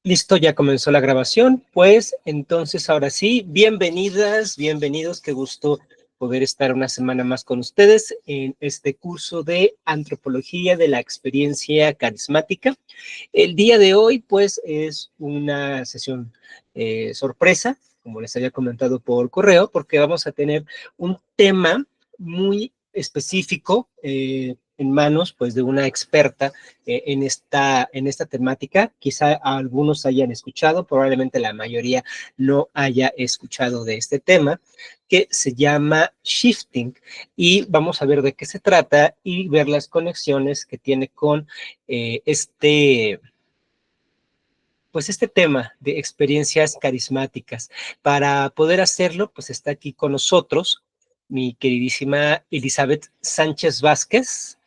Listo, ya comenzó la grabación. Pues entonces ahora sí, bienvenidas, bienvenidos. Qué gusto poder estar una semana más con ustedes en este curso de Antropología de la Experiencia Carismática. El día de hoy, pues, es una sesión sorpresa, como les había comentado por correo, porque vamos a tener un tema muy específico en manos, pues, de una experta en esta temática. Quizá algunos hayan escuchado, probablemente la mayoría no haya escuchado de este tema, que se llama shifting, y vamos a ver de qué se trata y ver las conexiones que tiene con pues este tema de experiencias carismáticas. Para poder hacerlo, pues está aquí con nosotros mi queridísima Elizabeth Sánchez Vázquez.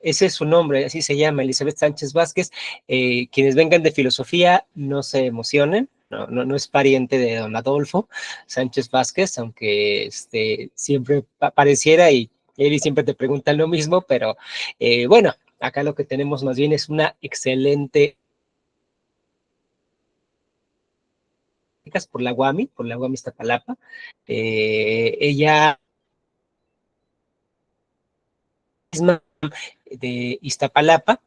Ese es su nombre, así se llama, Elizabeth Sánchez Vázquez. Quienes vengan de filosofía, no se emocionen, no es pariente de don Adolfo Sánchez Vázquez, aunque siempre pareciera y Eli siempre te preguntan lo mismo, pero bueno, acá lo que tenemos más bien es una excelente por la UAMI Iztapalapa. Ella misma de Iztapalapa.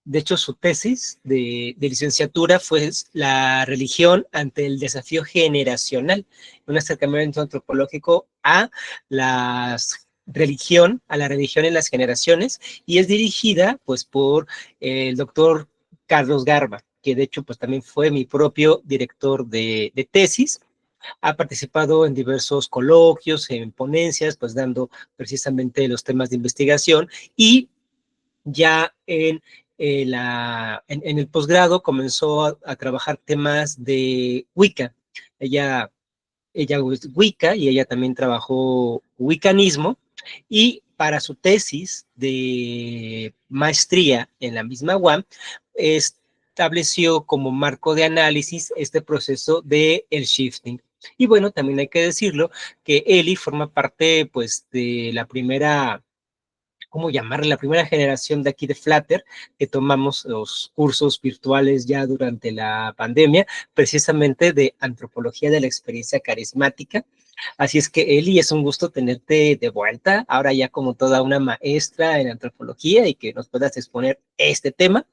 De hecho, su tesis de licenciatura fue la religión ante el desafío generacional, un acercamiento antropológico a a la religión en las generaciones, y es dirigida pues por el doctor Carlos Garba, que de hecho pues también fue mi propio director de tesis. Ha participado en diversos coloquios, en ponencias, pues dando precisamente los temas de investigación, y ya en el posgrado comenzó a trabajar temas de Wicca. Ella, ella es Wicca y ella también trabajó wiccanismo, y para su tesis de maestría en la misma UAM estableció como marco de análisis este proceso de el shifting. Y bueno, también hay que decirlo que Eli forma parte pues de la primera, ¿cómo llamarle? La primera generación de aquí de Flutter, que tomamos los cursos virtuales ya durante la pandemia, precisamente de antropología de la experiencia carismática. Así es que, Eli, es un gusto tenerte de vuelta, ahora ya como toda una maestra en antropología, y que nos puedas exponer este tema.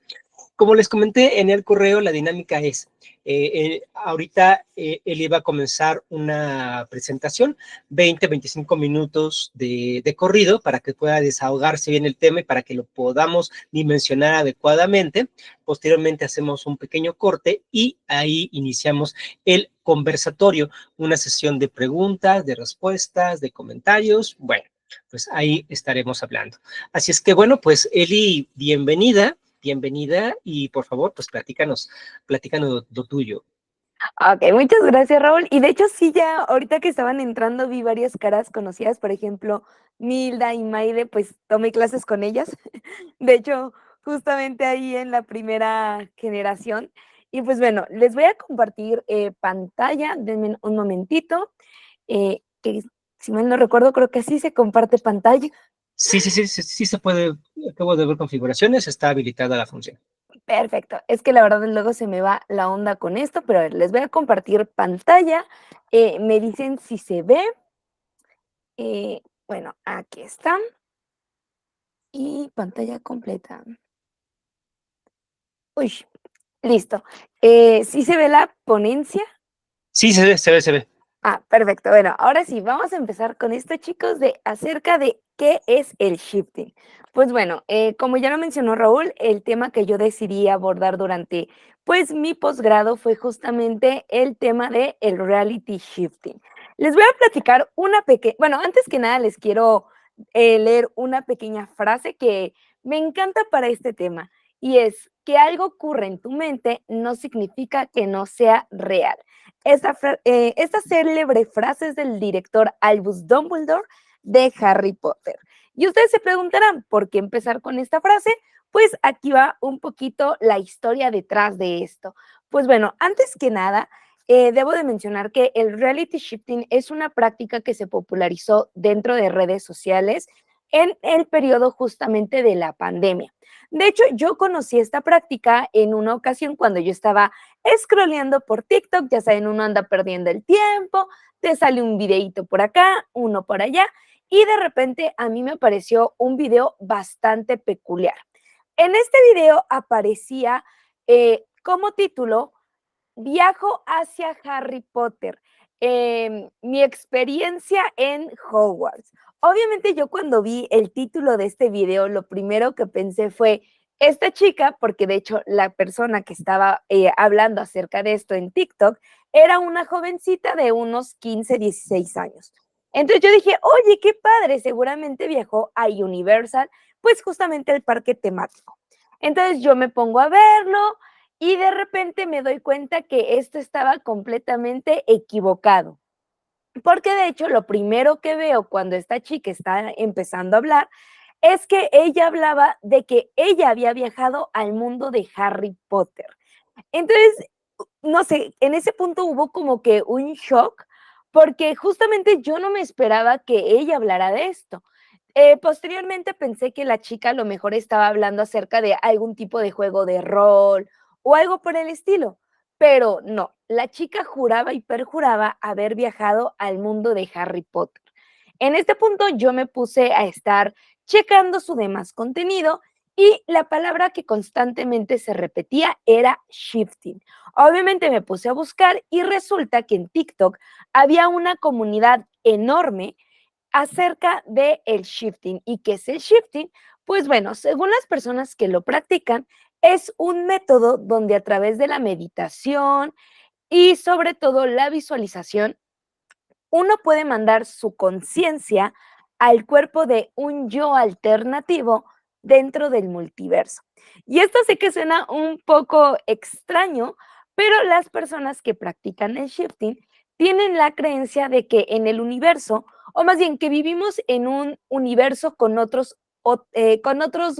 Como les comenté en el correo, la dinámica es, ahorita él iba a comenzar una presentación, 20, 25 minutos de corrido, para que pueda desahogarse bien el tema y para que lo podamos dimensionar adecuadamente. Posteriormente hacemos un pequeño corte y ahí iniciamos el conversatorio, una sesión de preguntas, de respuestas, de comentarios. Bueno, pues ahí estaremos hablando. Así es que bueno, pues Eli, bienvenida, y por favor, pues platícanos lo tuyo. Ok, muchas gracias, Raúl. Y de hecho, sí, ya ahorita que estaban entrando vi varias caras conocidas, por ejemplo, Nilda y Maide, pues tomé clases con ellas. De hecho, justamente ahí en la primera generación. Y pues bueno, les voy a compartir pantalla, denme un momentito, que si mal no recuerdo, creo que sí se comparte pantalla. Sí se puede, acabo de ver configuraciones, está habilitada la función. Perfecto, es que la verdad luego se me va la onda con esto, pero a ver, les voy a compartir pantalla, me dicen si se ve. Bueno, aquí están. Y pantalla completa. Uy, listo. ¿Sí se ve la ponencia? Sí, se ve. Ah, perfecto. Bueno, ahora sí, vamos a empezar con esto, chicos, de acerca de qué es el shifting. Pues bueno, como ya lo mencionó Raúl, el tema que yo decidí abordar durante, pues, mi posgrado fue justamente el tema de el reality shifting. Les voy a platicar una pequeña, bueno, antes que nada les quiero leer una pequeña frase que me encanta para este tema, y es que algo ocurre en tu mente no significa que no sea real. Esta célebre frase es del director Albus Dumbledore de Harry Potter. Y ustedes se preguntarán, ¿por qué empezar con esta frase? Pues aquí va un poquito la historia detrás de esto. Pues bueno, antes que nada, debo de mencionar que el reality shifting es una práctica que se popularizó dentro de redes sociales en el periodo justamente de la pandemia. De hecho, yo conocí esta práctica en una ocasión cuando yo estaba scrolleando por TikTok, ya saben, uno anda perdiendo el tiempo, te sale un videíto por acá, uno por allá, y de repente a mí me apareció un video bastante peculiar. En este video aparecía como título Viajo hacia Harry Potter, mi experiencia en Hogwarts. Obviamente yo cuando vi el título de este video, lo primero que pensé fue, esta chica, porque de hecho la persona que estaba hablando acerca de esto en TikTok era una jovencita de unos 15, 16 años. Entonces yo dije, oye, qué padre, seguramente viajó a Universal, pues justamente el parque temático. Entonces yo me pongo a verlo, y de repente me doy cuenta que esto estaba completamente equivocado, porque de hecho lo primero que veo cuando esta chica está empezando a hablar es que ella hablaba de que ella había viajado al mundo de Harry Potter. Entonces, no sé, en ese punto hubo como que un shock, porque justamente yo no me esperaba que ella hablara de esto. Posteriormente pensé que la chica a lo mejor estaba hablando acerca de algún tipo de juego de rol o algo por el estilo, pero no, la chica juraba y perjuraba haber viajado al mundo de Harry Potter. En este punto yo me puse a estar checando su demás contenido y la palabra que constantemente se repetía era shifting. Obviamente me puse a buscar y resulta que en TikTok había una comunidad enorme acerca de el shifting. ¿Y qué es el shifting? Pues bueno, según las personas que lo practican, es un método donde a través de la meditación y sobre todo la visualización, uno puede mandar su conciencia al cuerpo de un yo alternativo dentro del multiverso. Y esto sé que suena un poco extraño, pero las personas que practican el shifting tienen la creencia de que en el universo, o más bien que vivimos en un universo con otros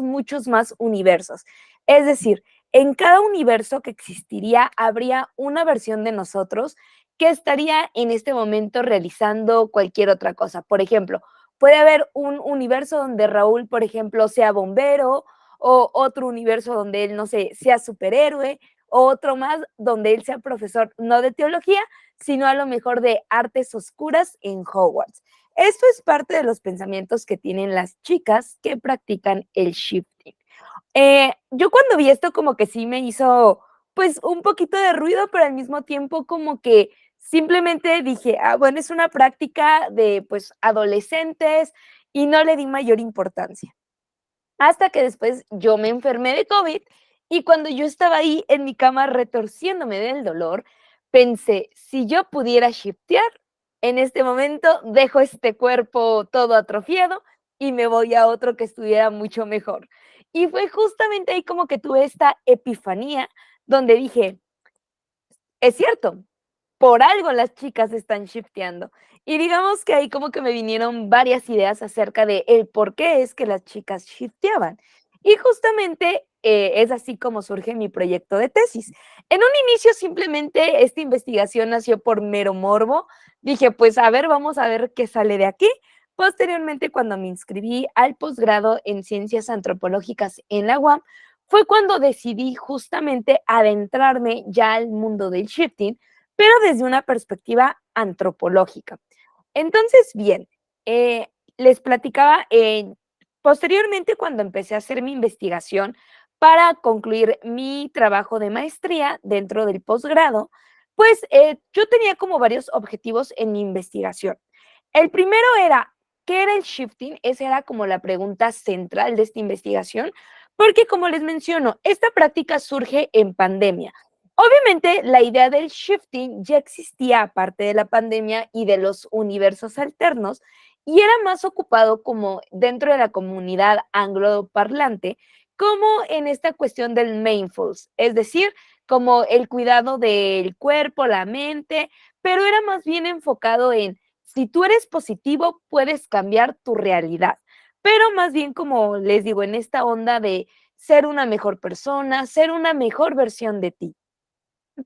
muchos más universos. Es decir, en cada universo que existiría habría una versión de nosotros que estaría en este momento realizando cualquier otra cosa. Por ejemplo, puede haber un universo donde Raúl, por ejemplo, sea bombero, o otro universo donde él, no sé, sea superhéroe, o otro más donde él sea profesor, no de teología, sino a lo mejor de artes oscuras en Hogwarts. Esto es parte de los pensamientos que tienen las chicas que practican el shifting. Yo cuando vi esto como que sí me hizo pues un poquito de ruido, pero al mismo tiempo como que simplemente dije, ah, bueno, es una práctica de pues adolescentes y no le di mayor importancia. Hasta que después yo me enfermé de COVID y cuando yo estaba ahí en mi cama retorciéndome del dolor, pensé, si yo pudiera shiftear, en este momento dejo este cuerpo todo atrofiado y me voy a otro que estuviera mucho mejor. Y fue justamente ahí como que tuve esta epifanía donde dije, es cierto, por algo las chicas están shifteando. Y digamos que ahí como que me vinieron varias ideas acerca de el por qué es que las chicas shifteaban. Y justamente es así como surge mi proyecto de tesis. En un inicio simplemente esta investigación nació por mero morbo. Dije, pues a ver, vamos a ver qué sale de aquí. Posteriormente, cuando me inscribí al posgrado en ciencias antropológicas en la UAM, fue cuando decidí justamente adentrarme ya al mundo del shifting, pero desde una perspectiva antropológica. Entonces, bien, les platicaba, posteriormente cuando empecé a hacer mi investigación para concluir mi trabajo de maestría dentro del posgrado, pues yo tenía como varios objetivos en mi investigación. El primero era, ¿qué era el shifting? Esa era como la pregunta central de esta investigación, porque como les menciono, esta práctica surge en pandemia. Obviamente, la idea del shifting ya existía aparte de la pandemia y de los universos alternos, y era más ocupado como dentro de la comunidad angloparlante, como en esta cuestión del mindfulness, es decir, como el cuidado del cuerpo, la mente, pero era más bien enfocado en si tú eres positivo, puedes cambiar tu realidad, pero más bien como les digo, en esta onda de ser una mejor persona, ser una mejor versión de ti.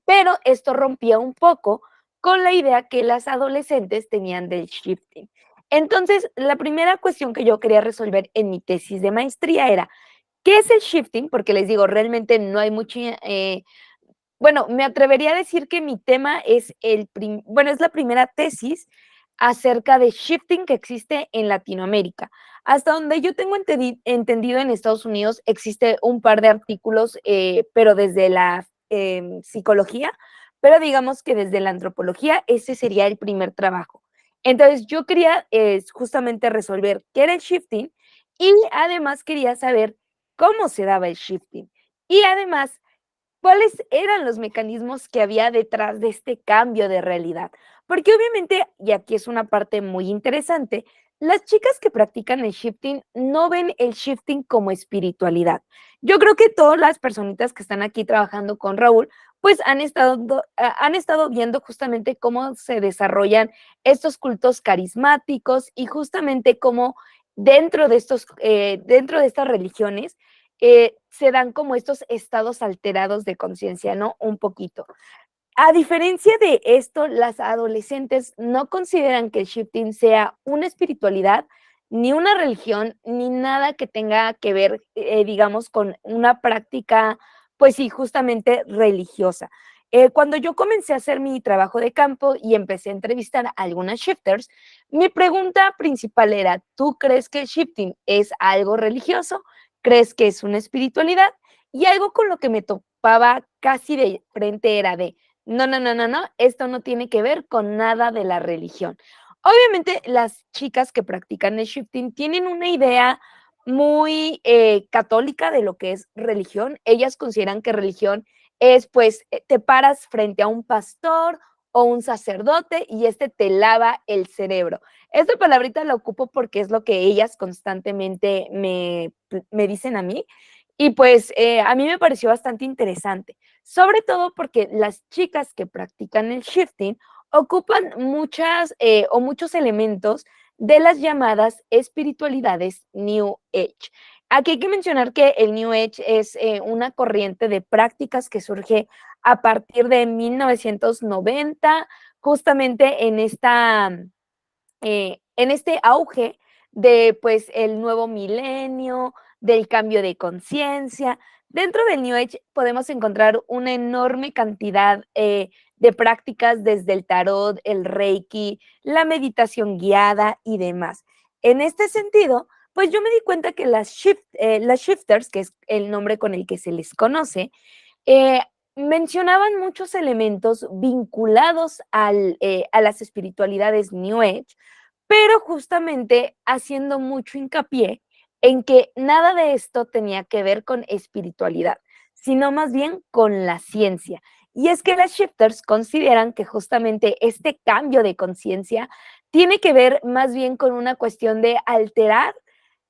Pero esto rompía un poco con la idea que las adolescentes tenían del shifting. Entonces, la primera cuestión que yo quería resolver en mi tesis de maestría era, ¿qué es el shifting? Porque les digo, realmente no hay mucho, bueno, me atrevería a decir que mi tema es bueno, es la primera tesis acerca de shifting que existe en Latinoamérica. Hasta donde yo tengo entendido en Estados Unidos existe un par de artículos, pero desde la psicología, pero digamos que desde la antropología ese sería el primer trabajo. Entonces yo quería justamente resolver qué era el shifting y además quería saber cómo se daba el shifting. Y además ¿cuáles eran los mecanismos que había detrás de este cambio de realidad? Porque obviamente, y aquí es una parte muy interesante, las chicas que practican el shifting no ven el shifting como espiritualidad. Yo creo que todas las personitas que están aquí trabajando con Raúl, pues han estado viendo justamente cómo se desarrollan estos cultos carismáticos y justamente cómo dentro de estas religiones se dan como estos estados alterados de conciencia, ¿no? Un poquito. A diferencia de esto, las adolescentes no consideran que el shifting sea una espiritualidad, ni una religión, ni nada que tenga que ver, digamos, con una práctica, pues sí, justamente religiosa. Cuando yo comencé a hacer mi trabajo de campo y empecé a entrevistar a algunas shifters, mi pregunta principal era, ¿tú crees que el shifting es algo religioso? ¿Crees que es una espiritualidad? Y algo con lo que me topaba casi de frente era de, no, no, no, no, no, esto no tiene que ver con nada de la religión. Obviamente, las chicas que practican el shifting tienen una idea muy católica de lo que es religión. Ellas consideran que religión es, pues, te paras frente a un pastor o un sacerdote y este te lava el cerebro. Esta palabrita la ocupo porque es lo que ellas constantemente me dicen a mí. Y pues a mí me pareció bastante interesante, sobre todo porque las chicas que practican el shifting ocupan muchas o muchos elementos de las llamadas espiritualidades New Age. Aquí hay que mencionar que el New Age es una corriente de prácticas que surge a partir de 1990, justamente en este auge de pues el nuevo milenio, del cambio de conciencia. Dentro del New Age podemos encontrar una enorme cantidad de prácticas desde el tarot, el reiki, la meditación guiada y demás. En este sentido, pues yo me di cuenta que las shifters, que es el nombre con el que se les conoce, eh, mencionaban muchos elementos vinculados a las espiritualidades New Age, pero justamente haciendo mucho hincapié en que nada de esto tenía que ver con espiritualidad, sino más bien con la ciencia. Y es que las shifters consideran que justamente este cambio de conciencia tiene que ver más bien con una cuestión de alterar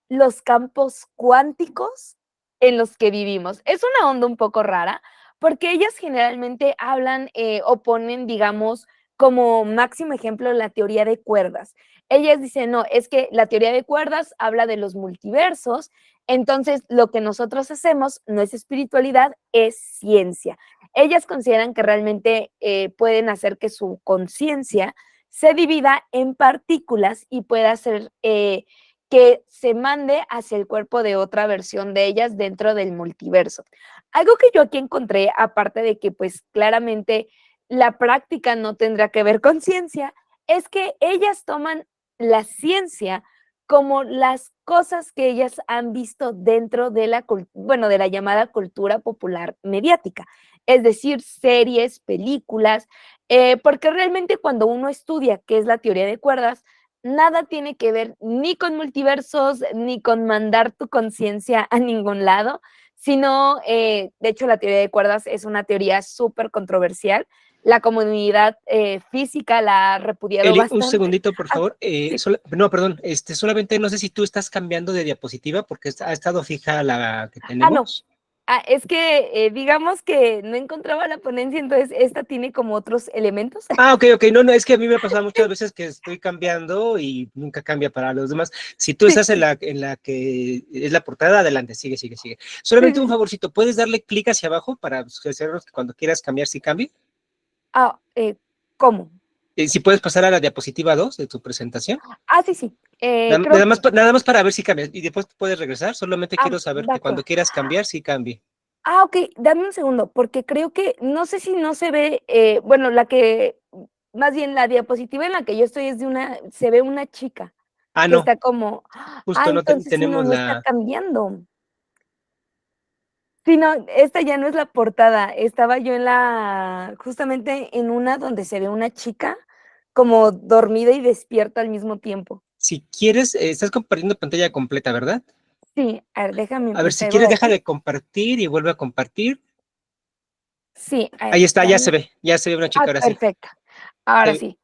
los campos cuánticos en los que vivimos. Es una onda un poco rara, porque ellas generalmente hablan o ponen, digamos, como máximo ejemplo la teoría de cuerdas. Ellas dicen, no, es que la teoría de cuerdas habla de los multiversos, entonces lo que nosotros hacemos no es espiritualidad, es ciencia. Ellas consideran que realmente pueden hacer que su conciencia se divida en partículas y pueda ser que se mande hacia el cuerpo de otra versión de ellas dentro del multiverso. Algo que yo aquí encontré, aparte de que pues claramente la práctica no tendrá que ver con ciencia, es que ellas toman la ciencia como las cosas que ellas han visto dentro de bueno, de la llamada cultura popular mediática, es decir, series, películas, porque realmente cuando uno estudia qué es la teoría de cuerdas, nada tiene que ver ni con multiversos, ni con mandar tu conciencia a ningún lado, sino, de hecho, la teoría de cuerdas es una teoría súper controversial. La comunidad física la ha repudiado Eli, un bastante. segundito, por Ah, favor. sí. No, perdón, solamente no sé si tú estás cambiando de diapositiva porque ha estado fija la que No. tenemos. Es que digamos que no encontraba la ponencia, entonces esta tiene como otros elementos. Ah, ok, ok, no, no, es que a mí me ha pasado muchas veces que estoy cambiando y nunca cambia para los demás. Si tú Sí, estás en la que es la portada, adelante, sigue, sigue, sigue. sí, Solamente un sí. favorcito, ¿puedes darle clic hacia abajo para hacernos que cuando quieras cambiar, sí cambie? Ah, ¿cómo? Si puedes pasar a la diapositiva 2 de tu presentación. Ah, sí, sí. Creo Nada que... más, nada más para ver si cambia. Y después puedes regresar. Solamente Ah, quiero saber va que que cuando va. quieras cambiar, sí cambie. Ah, ok, dame un segundo, porque creo que, no sé si no se ve, bueno, la que, más bien la diapositiva en la que yo estoy es de una, se ve una chica Ah, que no. está como, Justo no entonces sí, no, tenemos no está la... cambiando. Sí, no, esta ya no es la portada, estaba yo en la, justamente en una donde se ve una chica como dormida y despierta al mismo tiempo. Si quieres, estás compartiendo pantalla completa, ¿verdad? Sí, a ver, déjame, A ver, me si salgo de quieres, deja aquí. de compartir y vuelve a compartir. Sí, a Ahí ver, está, ya se ve una chica, ahora sí. perfecto, ahora Eh, sí.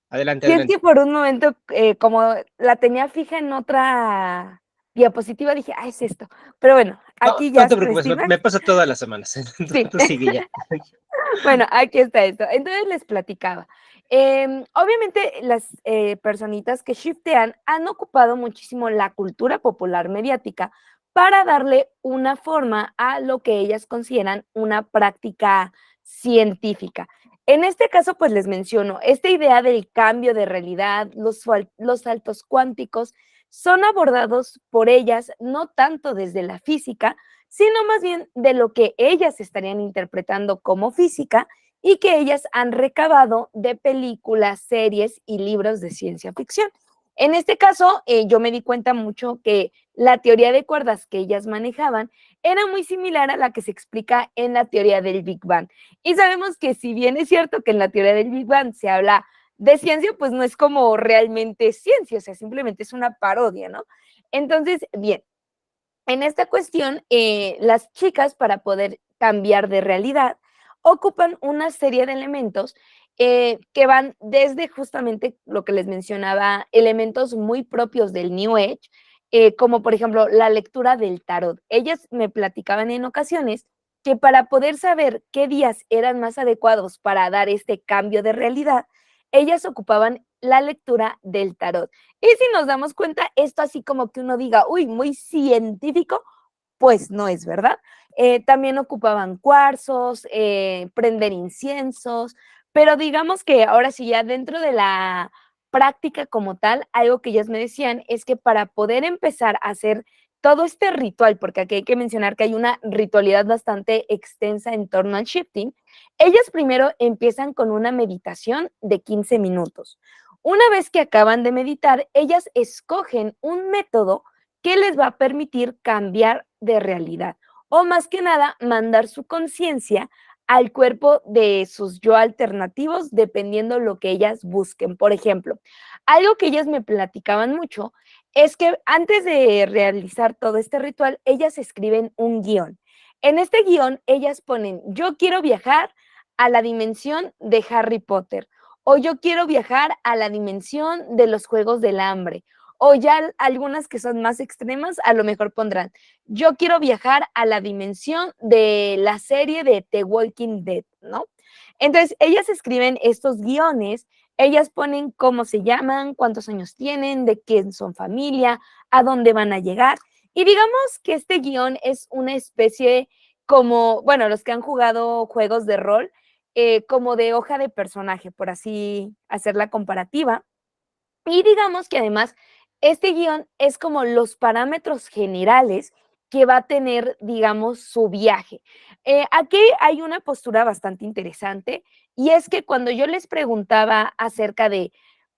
adelante, Sí, es que adelante. por un momento, como la tenía fija en otra diapositiva, dije: "Ah, es esto". Pero bueno, No, aquí no ya te sobre preocupes, Steven, me pasa todas las semanas. sí. Tú sigue ya. Bueno, aquí está esto. Entonces les platicaba. Obviamente las personitas que shiftean han ocupado muchísimo la cultura popular mediática para darle una forma a lo que ellas consideran una práctica científica. En este caso, pues les menciono, esta idea del cambio de realidad, los saltos cuánticos, son abordados por ellas no tanto desde la física, sino más bien de lo que ellas estarían interpretando como física y que ellas han recabado de películas, series y libros de ciencia ficción. En este caso, yo me di cuenta mucho que la teoría de cuerdas que ellas manejaban era muy similar a la que se explica en la teoría del Big Bang. Y sabemos que si bien es cierto que en la teoría del Big Bang se habla de ciencia, pues no es como realmente ciencia, o sea, simplemente es una parodia, ¿no? Entonces, bien, en esta cuestión, las chicas para poder cambiar de realidad ocupan una serie de elementos que van desde justamente lo que les mencionaba, elementos muy propios del New Age, como por ejemplo la lectura del tarot. Ellas me platicaban en ocasiones que para poder saber qué días eran más adecuados para dar este cambio de realidad, ellas ocupaban la lectura del tarot. Y si nos damos cuenta, esto así como que uno diga, uy, muy científico, pues no es verdad. También ocupaban cuarzos, prender inciensos, pero digamos que ahora sí ya dentro de la práctica como tal, algo que ellas me decían es que para poder empezar a hacer todo este ritual, porque aquí hay que mencionar que hay una ritualidad bastante extensa en torno al shifting, ellas primero empiezan con una meditación de 15 minutos. Una vez que acaban de meditar, ellas escogen un método que les va a permitir cambiar de realidad o más que nada mandar su conciencia al cuerpo de sus yo alternativos dependiendo lo que ellas busquen. Por ejemplo, algo que ellas me platicaban mucho es que antes de realizar todo este ritual, ellas escriben un guión. En este guión, ellas ponen, yo quiero viajar a la dimensión de Harry Potter o yo quiero viajar a la dimensión de los Juegos del Hambre o ya algunas que son más extremas, a lo mejor pondrán, yo quiero viajar a la dimensión de la serie de The Walking Dead, ¿no? Entonces, ellas escriben estos guiones, ellas ponen cómo se llaman, cuántos años tienen, de quién son familia, a dónde van a llegar. Y digamos que este guión es una especie como, bueno, los que han jugado juegos de rol, como de hoja de personaje, por así hacer la comparativa. Y digamos que además este guión es como los parámetros generales que va a tener, digamos, su viaje. Aquí hay una postura bastante interesante y es que cuando yo les preguntaba acerca de,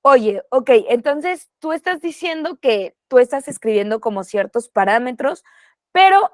oye, ok, entonces tú estás diciendo que tú estás escribiendo como ciertos parámetros, pero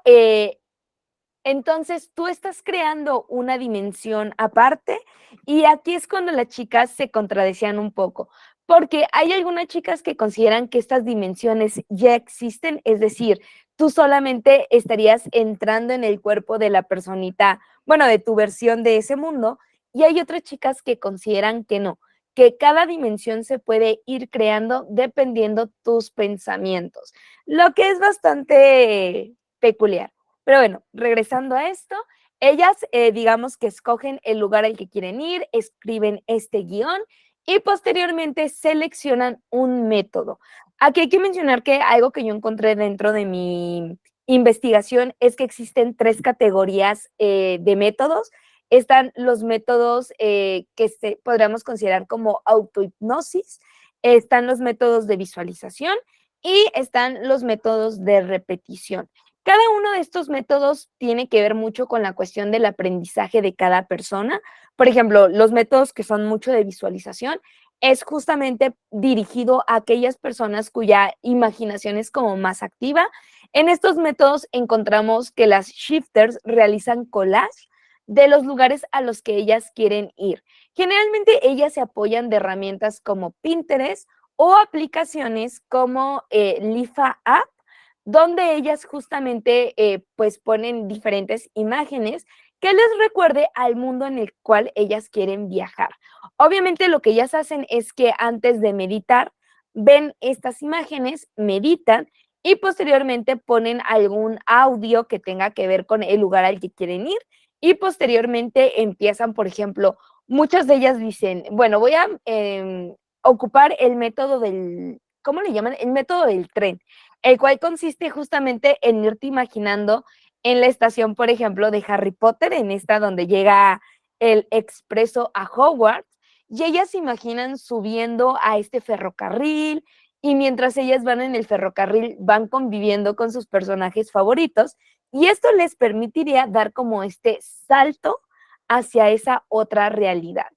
entonces, tú estás creando una dimensión aparte y aquí es cuando las chicas se contradecían un poco, porque hay algunas chicas que consideran que estas dimensiones ya existen, es decir, tú solamente estarías entrando en el cuerpo de la personita, bueno, de tu versión de ese mundo, y hay otras chicas que consideran que no, que cada dimensión se puede ir creando dependiendo tus pensamientos, lo que es bastante peculiar. Pero bueno, regresando a esto, ellas digamos que escogen el lugar al que quieren ir, escriben este guión y posteriormente seleccionan un método. Aquí hay que mencionar que algo que yo encontré dentro de mi investigación es que existen tres categorías de métodos están los métodos que podríamos considerar como autohipnosis, están los métodos de visualización y están los métodos de repetición. Cada uno de estos métodos tiene que ver mucho con la cuestión del aprendizaje de cada persona. Por ejemplo, los métodos que son mucho de visualización es justamente dirigido a aquellas personas cuya imaginación es como más activa. En estos métodos encontramos que las shifters realizan collage de los lugares a los que ellas quieren ir. Generalmente ellas se apoyan de herramientas como Pinterest o aplicaciones como Lifa App, donde ellas justamente pues ponen diferentes imágenes que les recuerde al mundo en el cual ellas quieren viajar. Obviamente lo que ellas hacen es que antes de meditar, ven estas imágenes, meditan y posteriormente ponen algún audio que tenga que ver con el lugar al que quieren ir y posteriormente empiezan, por ejemplo, muchas de ellas dicen, bueno, voy a ocupar el método del, ¿cómo le llaman? El método del tren, el cual consiste justamente en irte imaginando en la estación, por ejemplo, de Harry Potter, en esta donde llega el expreso a Hogwarts, y ellas se imaginan subiendo a este ferrocarril, y mientras ellas van en el ferrocarril, van conviviendo con sus personajes favoritos, y esto les permitiría dar como este salto hacia esa otra realidad.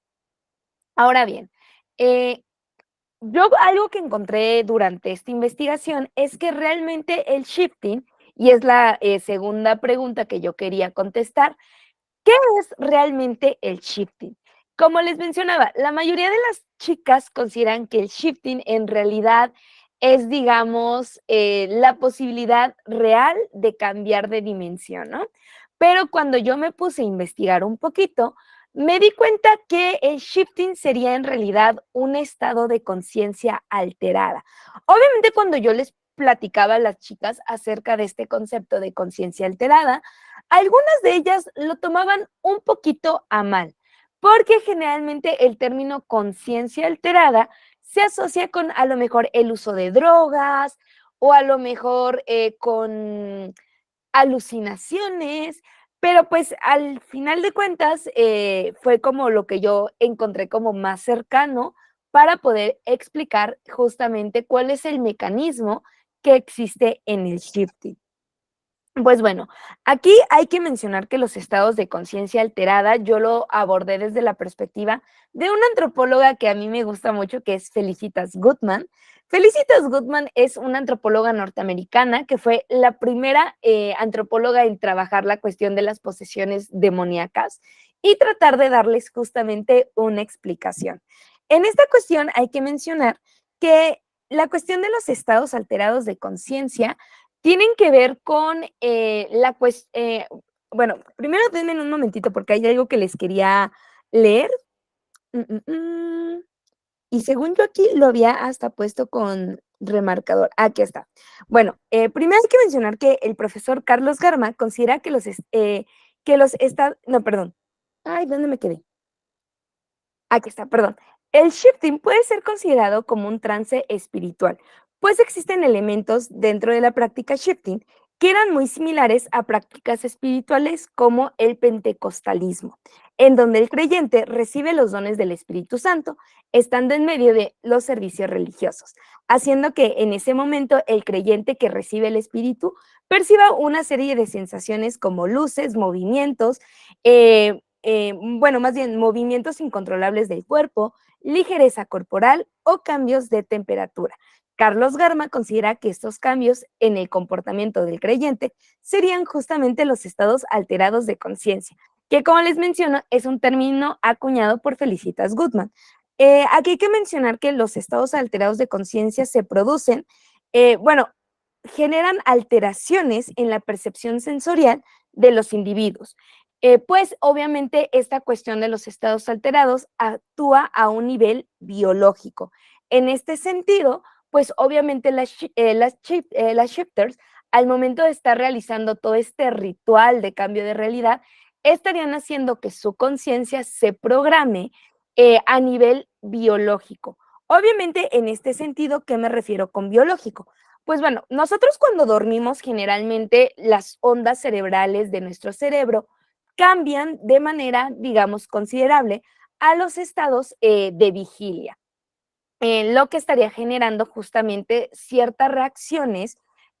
Ahora bien, yo algo que encontré durante esta investigación es que realmente el shifting, y es la segunda pregunta que yo quería contestar, ¿qué es realmente el shifting? Como les mencionaba, la mayoría de las chicas consideran que el shifting en realidad es, digamos, la posibilidad real de cambiar de dimensión, ¿no? Pero cuando yo me puse a investigar un poquito, me di cuenta que el shifting sería en realidad un estado de conciencia alterada. Obviamente, cuando yo les platicaba a las chicas acerca de este concepto de conciencia alterada, algunas de ellas lo tomaban un poquito a mal, porque generalmente el término conciencia alterada se asocia con a lo mejor el uso de drogas o a lo mejor con alucinaciones, pero pues al final de cuentas fue como lo que yo encontré como más cercano para poder explicar justamente cuál es el mecanismo que existe en el shifting. Pues bueno, aquí hay que mencionar que los estados de conciencia alterada yo lo abordé desde la perspectiva de una antropóloga que a mí me gusta mucho, que es Felicitas Goodman. Felicitas Goodman es una antropóloga norteamericana que fue la primera antropóloga en trabajar la cuestión de las posesiones demoníacas y tratar de darles justamente una explicación. En esta cuestión hay que mencionar que la cuestión de los estados alterados de conciencia tienen que ver con la cuestión, bueno, primero denme un momentito porque hay algo que les quería leer. Mm, mm, mm. Y según yo aquí lo había hasta puesto con remarcador. Aquí está. Bueno, primero hay que mencionar que el profesor Carlos Garma considera que los estados, no, perdón. Ay, ¿dónde me quedé? Aquí está, perdón. El shifting puede ser considerado como un trance espiritual, pues existen elementos dentro de la práctica shifting que eran muy similares a prácticas espirituales como el pentecostalismo, en donde el creyente recibe los dones del Espíritu Santo, estando en medio de los servicios religiosos, haciendo que en ese momento el creyente que recibe el Espíritu perciba una serie de sensaciones como luces, movimientos, bueno, más bien movimientos incontrolables del cuerpo, ligereza corporal o cambios de temperatura. Carlos Garma considera que estos cambios en el comportamiento del creyente serían justamente los estados alterados de conciencia, que como les menciono es un término acuñado por Felicitas Goodman. Aquí hay que mencionar que los estados alterados de conciencia se producen, bueno, generan alteraciones en la percepción sensorial de los individuos. Pues obviamente esta cuestión de los estados alterados actúa a un nivel biológico. En este sentido, pues obviamente las shifters, al momento de estar realizando todo este ritual de cambio de realidad, estarían haciendo que su conciencia se programe a nivel biológico. Obviamente, en este sentido, ¿qué me refiero con biológico? Pues bueno, nosotros cuando dormimos, generalmente las ondas cerebrales de nuestro cerebro cambian de manera, digamos, considerable a los estados de vigilia, lo que estaría generando justamente ciertas reacciones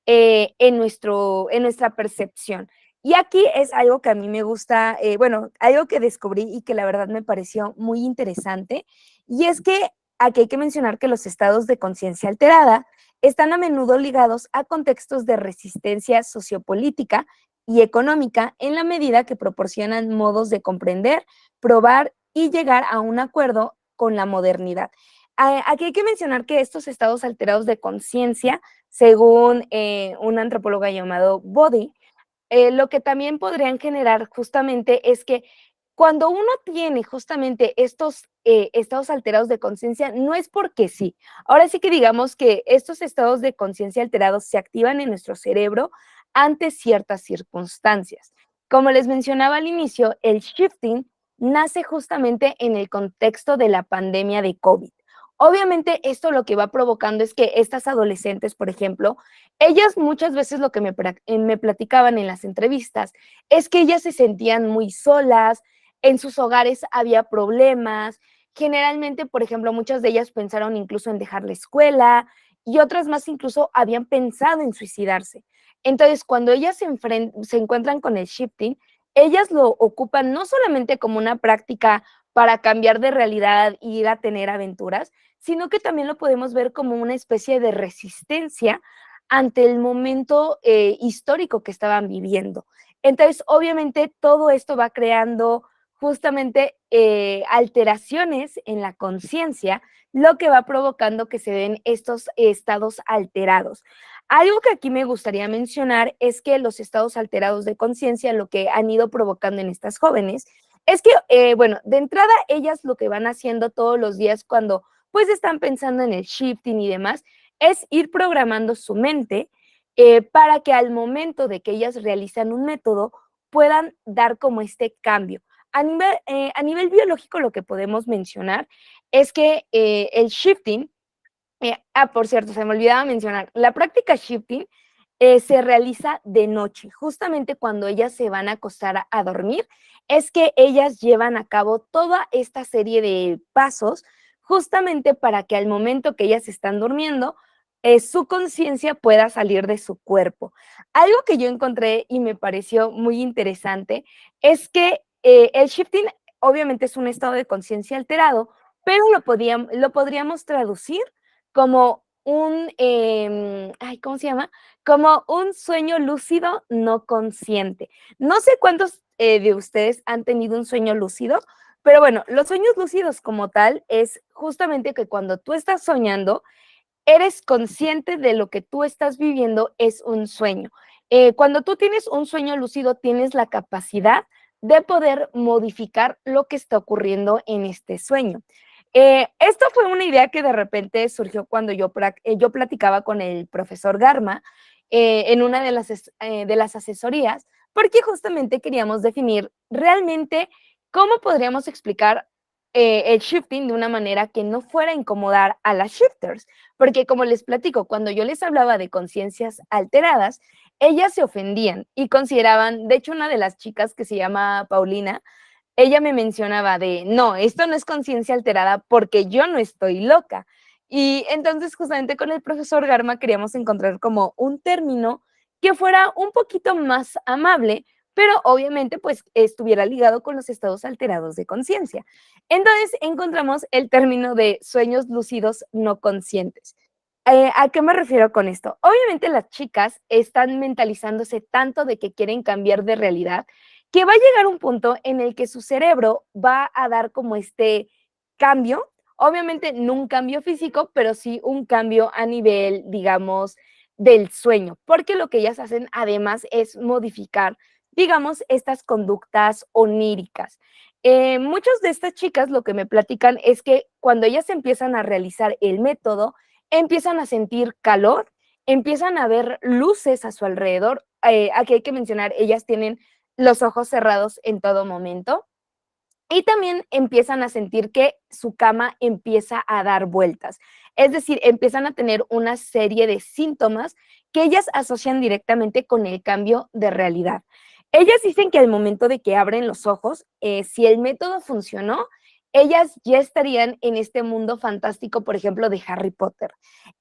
en nuestra percepción. Y aquí es algo que a mí me gusta, bueno, algo que descubrí y que la verdad me pareció muy interesante, y es que aquí hay que mencionar que los estados de conciencia alterada están a menudo ligados a contextos de resistencia sociopolítica y económica en la medida que proporcionan modos de comprender, probar y llegar a un acuerdo con la modernidad. Aquí hay que mencionar que estos estados alterados de conciencia, según un antropólogo llamado Body, lo que también podrían generar justamente es que cuando uno tiene justamente estos estados alterados de conciencia, no es porque sí. Ahora sí que digamos que estos estados de conciencia alterados se activan en nuestro cerebro ante ciertas circunstancias. Como les mencionaba al inicio, el shifting nace justamente en el contexto de la pandemia de COVID. Obviamente esto lo que va provocando es que estas adolescentes, por ejemplo, ellas muchas veces lo que me platicaban en las entrevistas es que ellas se sentían muy solas, en sus hogares había problemas, generalmente, por ejemplo, muchas de ellas pensaron incluso en dejar la escuela y otras más incluso habían pensado en suicidarse. Entonces, cuando ellas se encuentran con el shifting, ellas lo ocupan no solamente como una práctica para cambiar de realidad y ir a tener aventuras, sino que también lo podemos ver como una especie de resistencia ante el momento histórico que estaban viviendo. Entonces, obviamente, todo esto va creando justamente alteraciones en la conciencia, lo que va provocando que se den estos estados alterados. Algo que aquí me gustaría mencionar es que los estados alterados de conciencia, lo que han ido provocando en estas jóvenes, es que, bueno, de entrada ellas lo que van haciendo todos los días cuando pues están pensando en el shifting y demás, es ir programando su mente para que al momento de que ellas realizan un método puedan dar como este cambio. A nivel biológico lo que podemos mencionar es que el shifting, por cierto, se me olvidaba mencionar, la práctica shifting se realiza de noche, justamente cuando ellas se van a acostar a dormir, es que ellas llevan a cabo toda esta serie de pasos justamente para que al momento que ellas están durmiendo, su conciencia pueda salir de su cuerpo. Algo que yo encontré y me pareció muy interesante es que el shifting obviamente es un estado de conciencia alterado, pero lo podríamos traducir como un, ay, ¿cómo se llama? Como un sueño lúcido no consciente. No sé cuántos de ustedes han tenido un sueño lúcido, pero bueno, los sueños lúcidos como tal es justamente que cuando tú estás soñando, eres consciente de lo que tú estás viviendo es un sueño. Cuando tú tienes un sueño lúcido, tienes la capacidad de poder modificar lo que está ocurriendo en este sueño. Esto fue una idea que de repente surgió cuando yo platicaba con el profesor Garma en una de las asesorías, porque justamente queríamos definir realmente cómo podríamos explicar el shifting de una manera que no fuera a incomodar a las shifters, porque como les platico, cuando yo les hablaba de conciencias alteradas, ellas se ofendían y consideraban, de hecho una de las chicas que se llama Paulina, ella me mencionaba de, no, esto no es conciencia alterada porque yo no estoy loca. Y entonces justamente con el profesor Garma queríamos encontrar como un término que fuera un poquito más amable, pero obviamente pues estuviera ligado con los estados alterados de conciencia. Entonces encontramos el término de sueños lúcidos no conscientes. ¿A qué me refiero con esto? Obviamente las chicas están mentalizándose tanto de que quieren cambiar de realidad que va a llegar un punto en el que su cerebro va a dar como este cambio, obviamente no un cambio físico, pero sí un cambio a nivel, digamos, del sueño, porque lo que ellas hacen además es modificar, digamos, estas conductas oníricas. Muchas de estas chicas lo que me platican es que cuando ellas empiezan a realizar el método, empiezan a sentir calor, empiezan a ver luces a su alrededor. Aquí hay que mencionar, ellas tienen los ojos cerrados en todo momento. Y también empiezan a sentir que su cama empieza a dar vueltas. Es decir, empiezan a tener una serie de síntomas que ellas asocian directamente con el cambio de realidad. Ellas dicen que al momento de que abren los ojos, si el método funcionó, ellas ya estarían en este mundo fantástico, por ejemplo, de Harry Potter.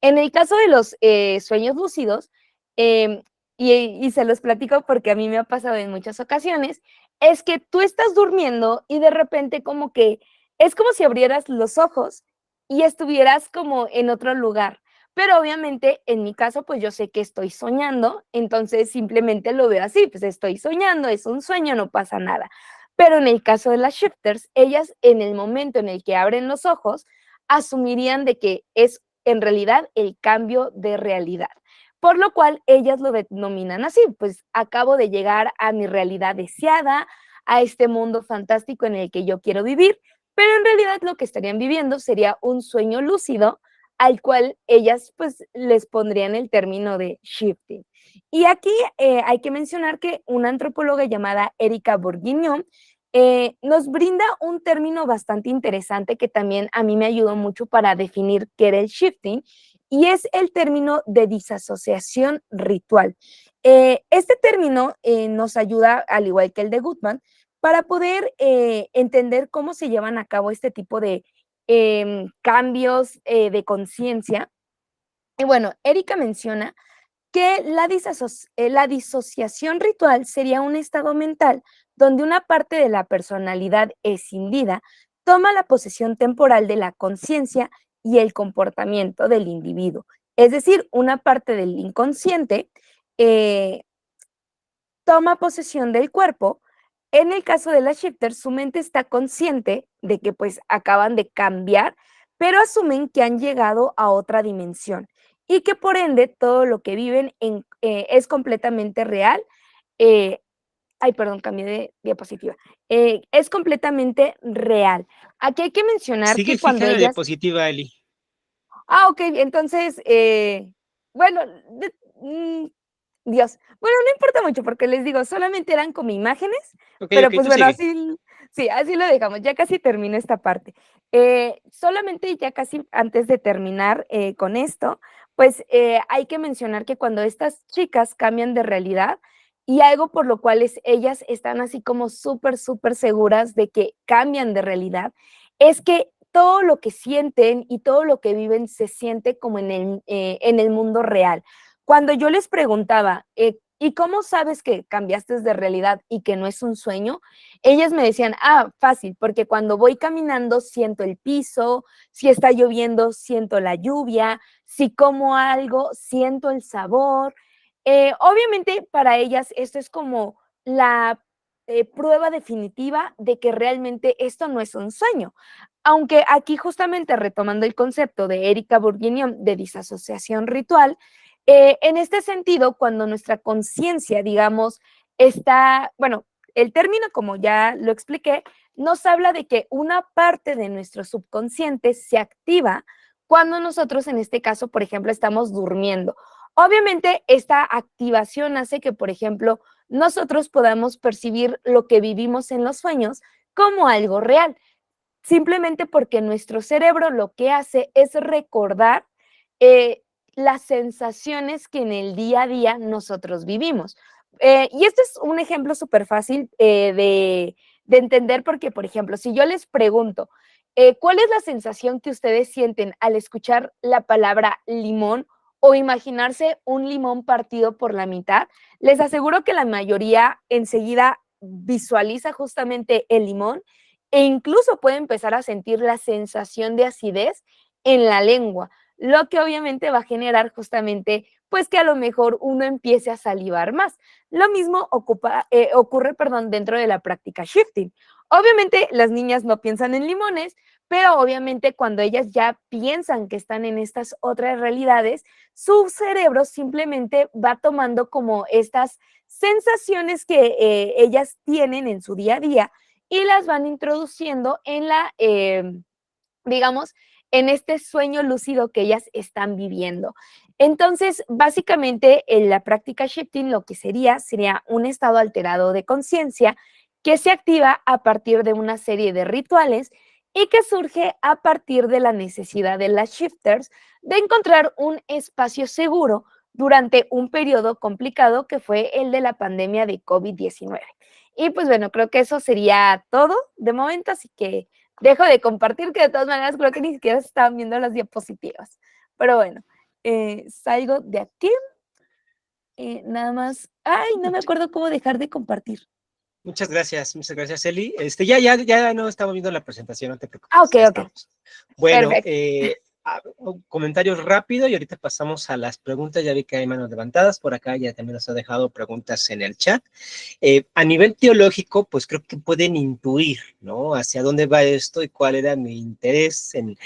En el caso de los sueños lúcidos, em, y se los platico porque a mí me ha pasado en muchas ocasiones, es que tú estás durmiendo y de repente como que es como si abrieras los ojos y estuvieras como en otro lugar. Pero obviamente, en mi caso, pues yo sé que estoy soñando, entonces simplemente lo veo así, pues estoy soñando, es un sueño, no pasa nada. Pero en el caso de las shifters, ellas en el momento en el que abren los ojos, asumirían de que es en realidad el cambio de realidad, por lo cual ellas lo denominan así, pues acabo de llegar a mi realidad deseada, a este mundo fantástico en el que yo quiero vivir, pero en realidad lo que estarían viviendo sería un sueño lúcido al cual ellas pues les pondrían el término de shifting. Y aquí hay que mencionar que una antropóloga llamada Erika Bourguignon nos brinda un término bastante interesante que también a mí me ayudó mucho para definir qué era el shifting, y es el término de disasociación ritual. Este término nos ayuda, al igual que el de Goodman, para poder entender cómo se llevan a cabo este tipo de cambios de conciencia. Y bueno, Erika menciona que la disociación ritual sería un estado mental donde una parte de la personalidad escindida toma la posesión temporal de la conciencia y el comportamiento del individuo. Es decir, una parte del inconsciente eh, toma posesión del cuerpo. En el caso de la shifter, su mente está consciente de que pues acaban de cambiar, pero asumen que han llegado a otra dimensión y que por ende todo lo que viven es completamente real. eh, Ay, perdón, cambié de diapositiva. Es completamente real. Aquí hay que mencionar Sigue que cuando fija la ellas... diapositiva, Ali. Ok, entonces, bueno, mm, Dios. Bueno, no importa mucho porque les digo, solamente eran como imágenes, Ok, pero ok, pues tú bueno, sigue. así, sí, así lo dejamos. Ya casi termino esta parte. Solamente ya casi antes de terminar con esto, pues hay que mencionar que cuando estas chicas cambian de realidad y algo por lo cual ellas están así como súper, súper seguras de que cambian de realidad, es que todo lo que sienten y todo lo que viven se siente como en el mundo real. Cuando yo les preguntaba, ¿y cómo sabes que cambiaste de realidad y que no es un sueño? Ellas me decían, fácil, porque cuando voy caminando siento el piso, si está lloviendo siento la lluvia, si como algo siento el sabor. Obviamente para ellas esto es como la prueba definitiva de que realmente esto no es un sueño. Aunque aquí justamente retomando el concepto de Erika Bourguignon de disasociación ritual, en este sentido, cuando nuestra conciencia, digamos, está, bueno, el término, como ya lo expliqué, nos habla de que una parte de nuestro subconsciente se activa cuando nosotros, en este caso, por ejemplo, estamos durmiendo. Obviamente, esta activación hace que, por ejemplo, nosotros podamos percibir lo que vivimos en los sueños como algo real, simplemente porque nuestro cerebro lo que hace es recordar eh, las sensaciones que en el día a día nosotros vivimos. Y este es un ejemplo súper fácil de entender porque, por ejemplo, si yo les pregunto, ¿cuál es la sensación que ustedes sienten al escuchar la palabra limón o imaginarse un limón partido por la mitad? Les aseguro que la mayoría enseguida visualiza justamente el limón e incluso puede empezar a sentir la sensación de acidez en la lengua, lo que obviamente va a generar justamente, pues que a lo mejor uno empiece a salivar más. Lo mismo ocurre, perdón, dentro de la práctica shifting. Obviamente las niñas no piensan en limones, pero obviamente cuando ellas ya piensan que están en estas otras realidades, su cerebro simplemente va tomando como estas sensaciones que ellas tienen en su día a día y las van introduciendo en digamos, en este sueño lúcido que ellas están viviendo. Entonces, básicamente, en la práctica shifting lo que sería un estado alterado de conciencia que se activa a partir de una serie de rituales y que surge a partir de la necesidad de las shifters de encontrar un espacio seguro durante un periodo complicado que fue el de la pandemia de COVID-19. Y pues bueno, creo que eso sería todo de momento, así que dejo de compartir, que de todas maneras creo que ni siquiera se estaban viendo las diapositivas. Pero bueno, salgo de aquí, nada más. Ay, no me acuerdo cómo dejar de compartir. Muchas gracias, Eli. Ya no estamos viendo la presentación, no te Ah, preocupes, ok, ya ok, estamos. Bueno, perfecto. comentarios rápido y ahorita pasamos a las preguntas. Ya vi que hay manos levantadas por acá, ya también nos ha dejado preguntas en el chat. A nivel teológico, pues creo que pueden intuir, ¿no? Hacia dónde va esto y cuál era mi interés en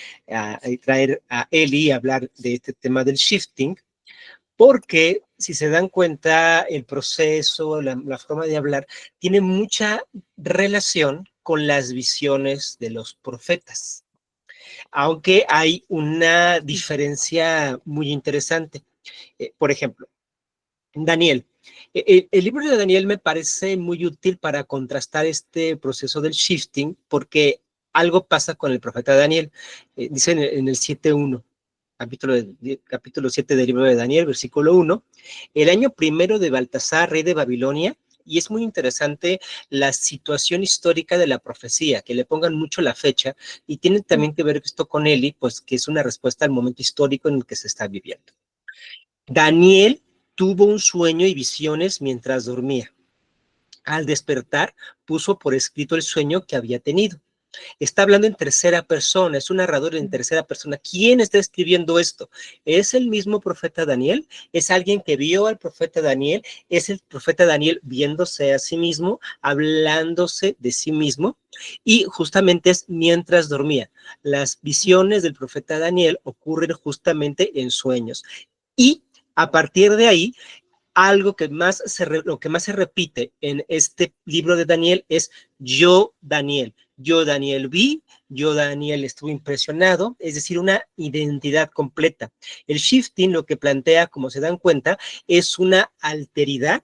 traer a Eli a hablar de este tema del shifting, porque si se dan cuenta, el proceso, la forma de hablar, tiene mucha relación con las visiones de los profetas, aunque hay una diferencia muy interesante. Por ejemplo, Daniel. El libro de Daniel me parece muy útil para contrastar este proceso del shifting, porque algo pasa con el profeta Daniel. Dice en el 7.1, capítulo 7 del libro de Daniel, versículo 1, el año primero de Baltasar, rey de Babilonia. Y es muy interesante la situación histórica de la profecía, que le pongan mucho la fecha, y tiene también que ver esto con Eli, pues que es una respuesta al momento histórico en el que se está viviendo. Daniel tuvo un sueño y visiones mientras dormía. Al despertar, puso por escrito el sueño que había tenido. Está hablando en tercera persona, es un narrador en tercera persona. ¿Quién está escribiendo esto? ¿Es el mismo profeta Daniel? ¿Es alguien que vio al profeta Daniel? ¿Es el profeta Daniel viéndose a sí mismo, hablándose de sí mismo? Y justamente es mientras dormía. Las visiones del profeta Daniel ocurren justamente en sueños. Y a partir de ahí, lo que más se repite en este libro de Daniel es yo Daniel vi, yo Daniel estuve impresionado, es decir, una identidad completa. El shifting lo que plantea, como se dan cuenta, es una alteridad,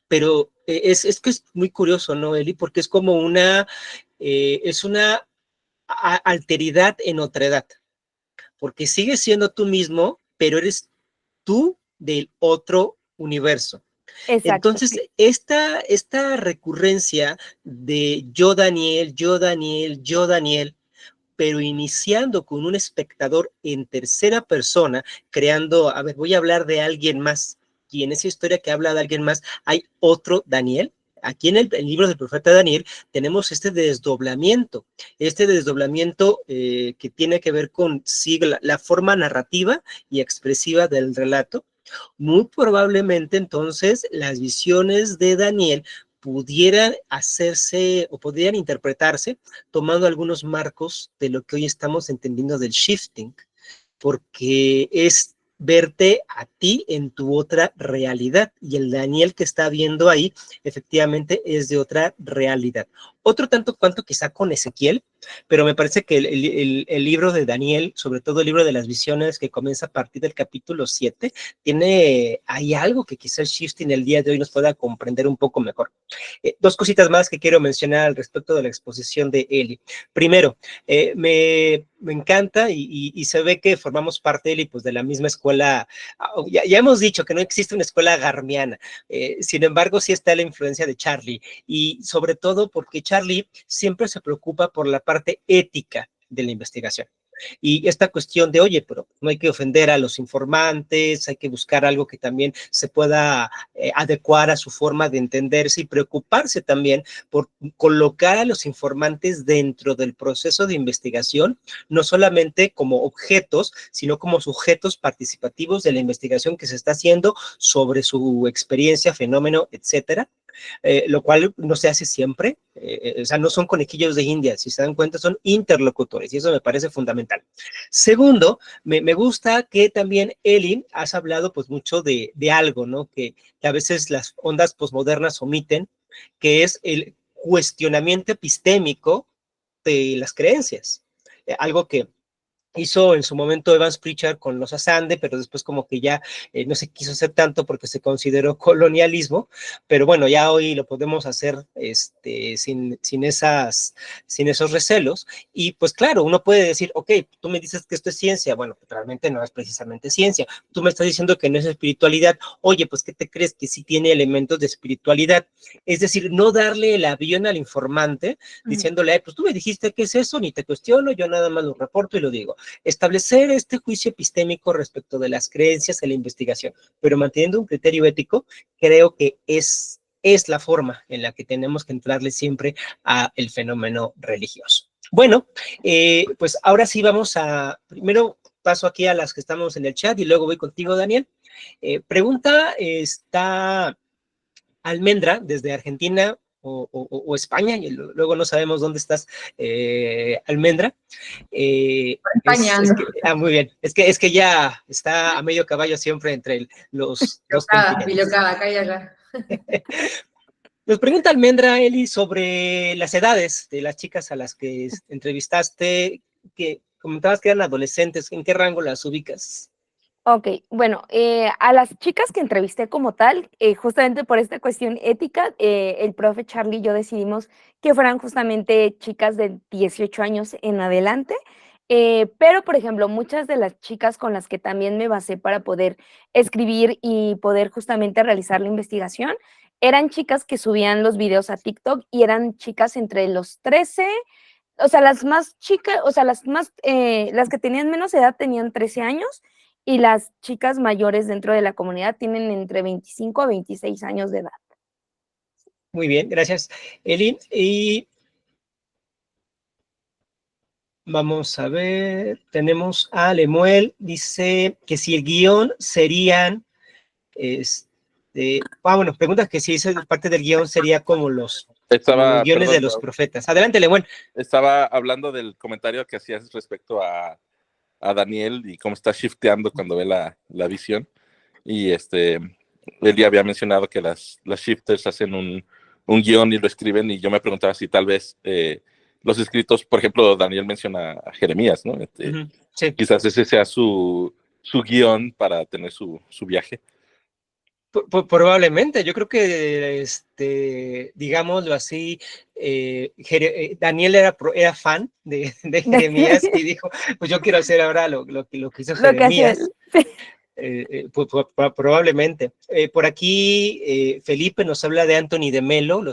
pero es que es muy curioso, ¿no, Eli? Porque es una alteridad en otra edad, porque sigues siendo tú mismo, pero eres tú del otro universo. Exacto, Entonces, sí. esta recurrencia de yo Daniel, yo Daniel, yo Daniel, pero iniciando con un espectador en tercera persona, creando, a ver, voy a hablar de alguien más, y en esa historia que habla de alguien más hay otro Daniel. Aquí en el libro del profeta Daniel tenemos este desdoblamiento que tiene que ver con sí, la forma narrativa y expresiva del relato. Muy probablemente entonces las visiones de Daniel pudieran hacerse o podrían interpretarse tomando algunos marcos de lo que hoy estamos entendiendo del shifting, porque es verte a ti en tu otra realidad, y el Daniel que está viendo ahí efectivamente es de otra realidad. Otro tanto cuanto quizá con Ezequiel, pero me parece que el libro de Daniel, sobre todo el libro de las visiones que comienza a partir del capítulo 7, hay algo que quizá el shifting el día de hoy nos pueda comprender un poco mejor. Dos cositas más que quiero mencionar al respecto de la exposición de Eli. Primero, me encanta y se ve que formamos parte, Eli, pues de la misma escuela. Ya hemos dicho que no existe una escuela garmiana, sin embargo sí está la influencia de Charlie, y sobre todo porque Charlie siempre se preocupa por la parte ética de la investigación. Y esta cuestión de, oye, pero no hay que ofender a los informantes, hay que buscar algo que también se pueda adecuar a su forma de entenderse, y preocuparse también por colocar a los informantes dentro del proceso de investigación, no solamente como objetos, sino como sujetos participativos de la investigación que se está haciendo sobre su experiencia, fenómeno, etcétera. Lo cual no se hace siempre, o sea, no son conejillos de India, si se dan cuenta, son interlocutores, y eso me parece fundamental. Segundo, me gusta que también, Eli, has hablado pues mucho de algo, ¿no? Que a veces las ondas posmodernas omiten, que es el cuestionamiento epistémico de las creencias. Algo que hizo en su momento Evans Pritchard con los Asande, pero después como que ya no se quiso hacer tanto porque se consideró colonialismo, pero bueno, ya hoy lo podemos hacer sin esos recelos, y pues claro, uno puede decir, ok, tú me dices que esto es ciencia, bueno, pues realmente no es precisamente ciencia, tú me estás diciendo que no es espiritualidad, oye, pues ¿qué te crees? Que sí tiene elementos de espiritualidad, es decir, no darle el avión al informante, diciéndole, pues tú me dijiste que es eso, ni te cuestiono, yo nada más lo reporto y lo digo. Establecer este juicio epistémico respecto de las creencias en la investigación, pero manteniendo un criterio ético, creo que es la forma en la que tenemos que entrarle siempre a el fenómeno religioso. Bueno, pues ahora sí vamos a, primero paso aquí a las que estamos en el chat y luego voy contigo, Daniel. Pregunta está Almendra desde Argentina o España, y luego no sabemos dónde estás, Almendra. Muy bien, es que ya está a medio caballo siempre entre los dos continentes. Bilocada, acá y allá. Nos pregunta Almendra, Eli, sobre las edades de las chicas a las que entrevistaste, que comentabas que eran adolescentes, ¿en qué rango las ubicas? Ok, bueno, a las chicas que entrevisté como tal, justamente por esta cuestión ética, el profe Charlie y yo decidimos que fueran justamente chicas de 18 años en adelante, pero por ejemplo, muchas de las chicas con las que también me basé para poder escribir y poder justamente realizar la investigación, eran chicas que subían los videos a TikTok y eran chicas entre los 13, o sea, las más chicas, o sea, las que tenían menos edad tenían 13 años y las chicas mayores dentro de la comunidad tienen entre 25 a 26 años de edad. Muy bien, gracias, Eli. Y vamos a ver, tenemos a Lemuel, dice que si el guión serían, bueno, pregunta que si esa parte del guión sería como los guiones de los profetas. Adelante, Lemuel. Estaba hablando del comentario que hacías respecto a Daniel y cómo está shifteando cuando ve la visión. Y él ya había mencionado que las shifters hacen un guión y lo escriben, y yo me preguntaba si tal vez los escritos, por ejemplo, Daniel menciona a Jeremías, ¿no? Sí. Quizás ese sea su guión para tener su viaje. Probablemente, yo creo que, digámoslo así, Daniel era fan de Jeremías y dijo, pues yo quiero hacer ahora lo que hizo Jeremías. Probablemente. Por aquí Felipe nos habla de Anthony de Melo,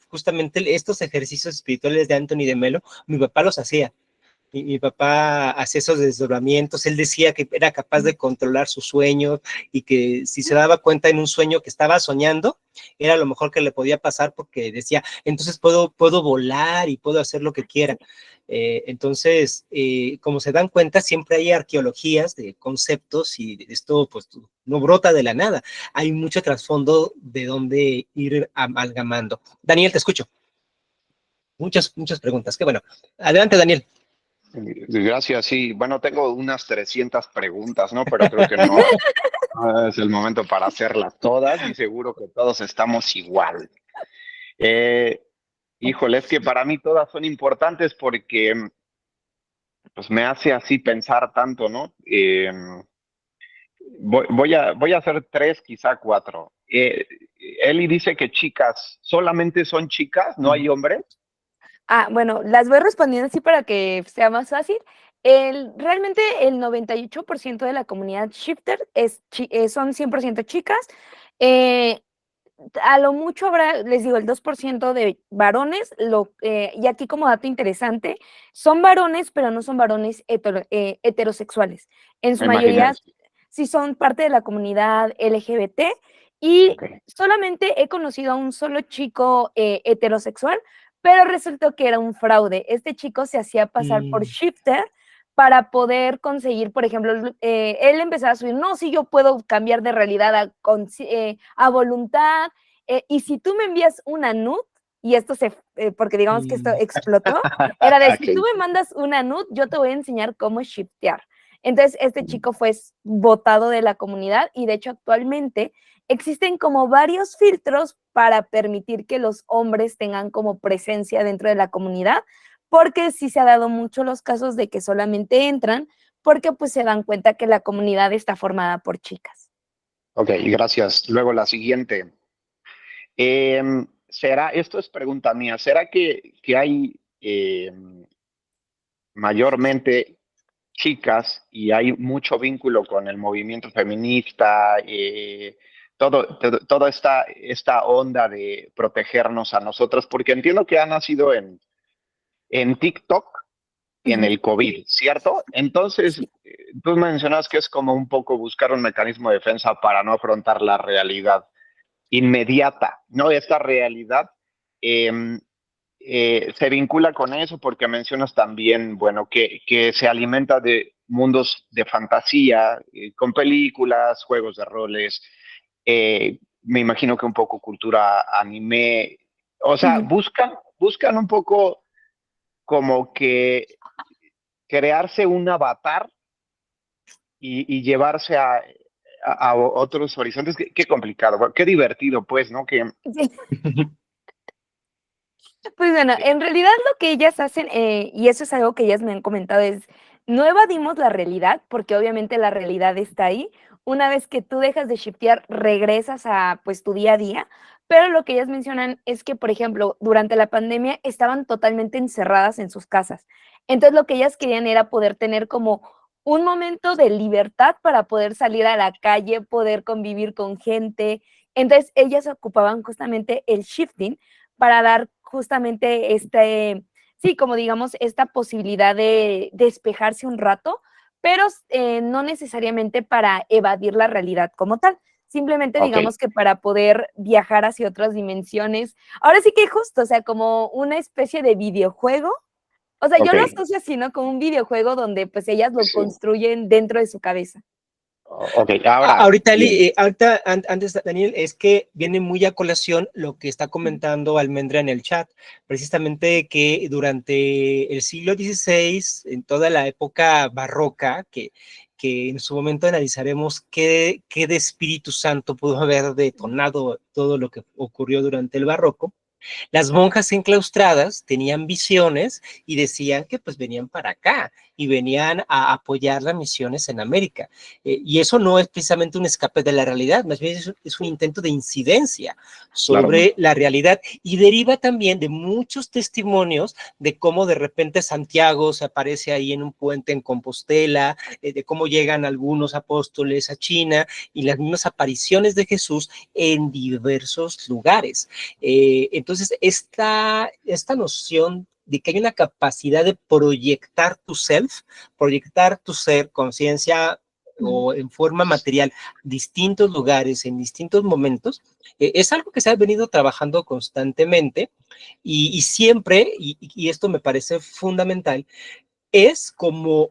justamente estos ejercicios espirituales de Anthony de Melo, mi papá los hacía. Mi papá hacía esos desdoblamientos, él decía que era capaz de controlar sus sueños y que si se daba cuenta en un sueño que estaba soñando, era lo mejor que le podía pasar, porque decía, entonces puedo volar y puedo hacer lo que quiera. Entonces, como se dan cuenta, siempre hay arqueologías de conceptos y esto pues no brota de la nada. Hay mucho trasfondo de dónde ir amalgamando. Daniel, te escucho. Muchas preguntas. Qué bueno. Adelante, Daniel. Gracias, sí. Bueno, tengo unas 300 preguntas, ¿no? Pero creo que no es el momento para hacerlas todas y seguro que todos estamos igual. Híjole, es que para mí todas son importantes porque pues me hace así pensar tanto, ¿no? Voy a hacer 3, quizá 4. Eli dice que chicas, solamente son chicas, no hay hombres. Bueno, las voy respondiendo así para que sea más fácil. Realmente el 98% de la comunidad shifter son 100% chicas. A lo mucho habrá, les digo, el 2% de varones, y aquí como dato interesante, son varones, pero no son varones heterosexuales. En su mayoría sí son parte de la comunidad LGBT, y solamente he conocido a un solo chico heterosexual, pero resultó que era un fraude. Este chico se hacía pasar por shifter para poder conseguir, por ejemplo, él empezaba a subir, no, sí, yo puedo cambiar de realidad a voluntad, y si tú me envías una nude, y esto porque digamos que esto explotó, era de, si tú me mandas una nude, yo te voy a enseñar cómo shiftear. Entonces, este chico fue botado de la comunidad, y de hecho actualmente existen como varios filtros para permitir que los hombres tengan como presencia dentro de la comunidad, porque sí se ha dado mucho los casos de que solamente entran porque pues se dan cuenta que la comunidad está formada por chicas. Ok, gracias. Luego la siguiente. Esto es pregunta mía, ¿será que hay mayormente chicas y hay mucho vínculo con el movimiento feminista, toda esta onda de protegernos a nosotras? Porque entiendo que ha nacido en TikTok en Ujú. el COVID, ¿cierto? Entonces, Sí. tú mencionas que es como un poco buscar un mecanismo de defensa para no afrontar la realidad inmediata, ¿no? Esta realidad eh, se vincula con eso porque mencionas también, bueno, que se alimenta de mundos de fantasía, con películas, juegos de roles, me imagino que un poco cultura anime, o sea, Ujú. buscan un poco como que crearse un avatar y llevarse a otros horizontes. Qué complicado, qué divertido, pues, ¿no? Sí. Pues bueno, en realidad lo que ellas hacen, y eso es algo que ellas me han comentado, es no evadimos la realidad, porque obviamente la realidad está ahí. Una vez que tú dejas de shiftear, regresas a pues tu día a día. Pero lo que ellas mencionan es que, por ejemplo, durante la pandemia estaban totalmente encerradas en sus casas. Entonces lo que ellas querían era poder tener como un momento de libertad para poder salir a la calle, poder convivir con gente. Entonces ellas ocupaban justamente el shifting para dar justamente sí, como digamos, esta posibilidad de despejarse un rato, pero no necesariamente para evadir la realidad como tal. Simplemente Ok, digamos que para poder viajar hacia otras dimensiones. Ahora sí que justo, o sea, como una especie de videojuego. O sea, yo ok, lo asocio así, ¿no? Como un videojuego donde pues ellas lo sí, construyen dentro de su cabeza. ok, ahora, Ahorita, bien, ahorita antes, Daniel, es que viene muy a colación lo que está comentando Almendra en el chat, precisamente que durante el siglo XVI, en toda la época barroca, que en su momento analizaremos qué de Espíritu Santo pudo haber detonado todo lo que ocurrió durante el barroco. Las monjas enclaustradas tenían visiones y decían que pues venían para acá y venían a apoyar las misiones en América. Y eso no es precisamente un escape de la realidad, más bien es un intento de incidencia claro, sobre la realidad y deriva también de muchos testimonios de cómo de repente Santiago se aparece ahí en un puente en Compostela, de cómo llegan algunos apóstoles a China y las mismas apariciones de Jesús en diversos lugares. Entonces, esta noción de que hay una capacidad de proyectar tu self, proyectar tu ser, conciencia o en forma material, distintos lugares, en distintos momentos, es algo que se ha venido trabajando constantemente y siempre, y esto me parece fundamental, es como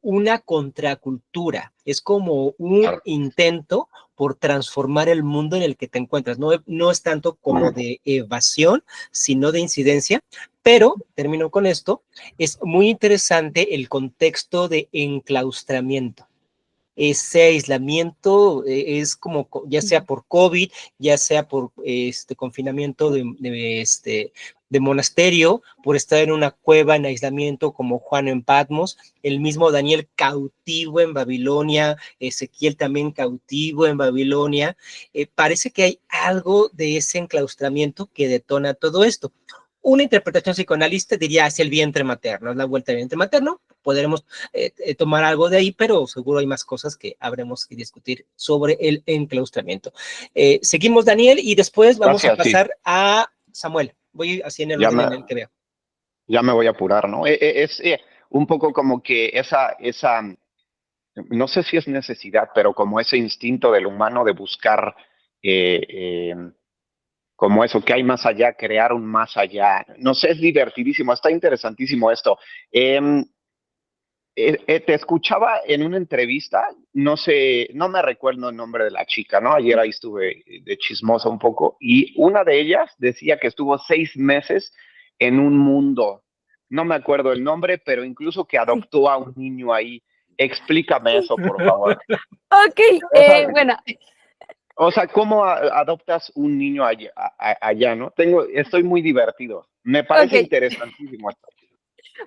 una contracultura, es como un claro. intento por transformar el mundo en el que te encuentras. No es tanto como de evasión, sino de incidencia, pero, termino con esto, es muy interesante el contexto de enclaustramiento. Ese aislamiento es como, ya sea por COVID, ya sea por confinamiento de monasterio, por estar en una cueva en aislamiento como Juan en Patmos, el mismo Daniel cautivo en Babilonia, Ezequiel también cautivo en Babilonia. Parece que hay algo de ese enclaustramiento que detona todo esto. Una interpretación psicoanalista diría es el vientre materno, es la vuelta del vientre materno. Podremos tomar algo de ahí, pero seguro hay más cosas que habremos que discutir sobre el enclaustramiento. Seguimos, Daniel, y después vamos a Gracias, sí, pasar a Samuel. Voy así en el ya orden me, en el que veo. ya me voy a apurar, ¿no? Es un poco como que no sé si es necesidad, pero como ese instinto del humano de buscar eh, eh, como eso, que hay más allá, crear un más allá. No sé, es divertidísimo, está interesantísimo esto. Eh, Te escuchaba en una entrevista, no sé, no me recuerdo el nombre de la chica, ¿no? Ayer ahí estuve de chismosa un poco y una de ellas decía que estuvo 6 meses en un mundo, no me acuerdo el nombre, pero incluso que Sí. adoptó a un niño ahí. Explícame eso, por favor. Ok, O sea, bueno, ¿cómo adoptas un niño allá, allá, no? Estoy muy divertido. Me parece ok. interesantísimo esto.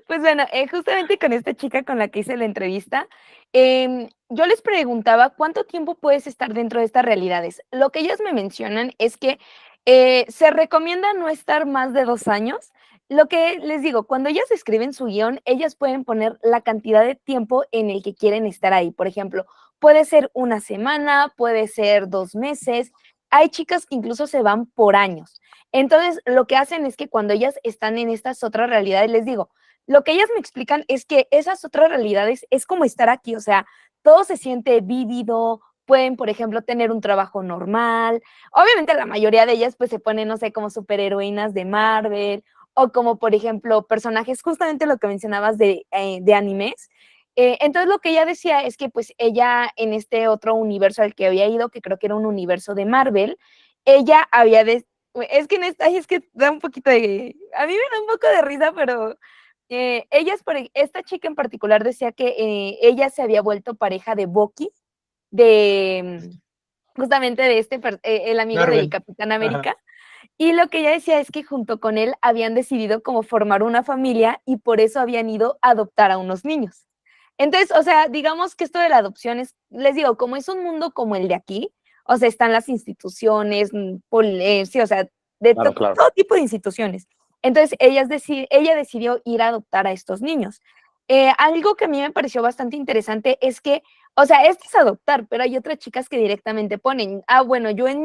Pues bueno, justamente con esta chica con la que hice la entrevista, yo les preguntaba cuánto tiempo puedes estar dentro de estas realidades. Lo que ellas me mencionan es que se recomienda no estar más de 2 años. Lo que les digo, cuando ellas escriben su guión, ellas pueden poner la cantidad de tiempo en el que quieren estar ahí. Por ejemplo, puede ser una semana, puede ser 2 meses. Hay chicas que incluso se van por años. Entonces, lo que hacen es que cuando ellas están en estas otras realidades, les digo, lo que ellas me explican es que esas otras realidades es como estar aquí, o sea, todo se siente vívido, pueden, por ejemplo, tener un trabajo normal. Obviamente la mayoría de ellas pues se ponen, no sé, como superheroínas de Marvel o como, por ejemplo, personajes, justamente lo que mencionabas de animes. Entonces lo que ella decía es que pues ella en este otro universo al que había ido, que creo que era un universo de Marvel, ella había... es que en esta, ay, es que da un poquito de... A mí me da un poco de risa, pero esta chica en particular decía que ella se había vuelto pareja de Bucky, de justamente de el amigo del Marvel. Capitán Ajá. América, y lo que ella decía es que junto con él habían decidido como formar una familia y por eso habían ido a adoptar a unos niños. Entonces, o sea, digamos que esto de la adopción es, les digo, como es un mundo como el de aquí, o sea, están las instituciones, sí, o sea, de Claro, claro. todo tipo de instituciones. Entonces, ella decidió ir a adoptar a estos niños. Algo que a mí me pareció bastante interesante es que, o sea, esto es adoptar, pero hay otras chicas que directamente ponen, bueno, yo en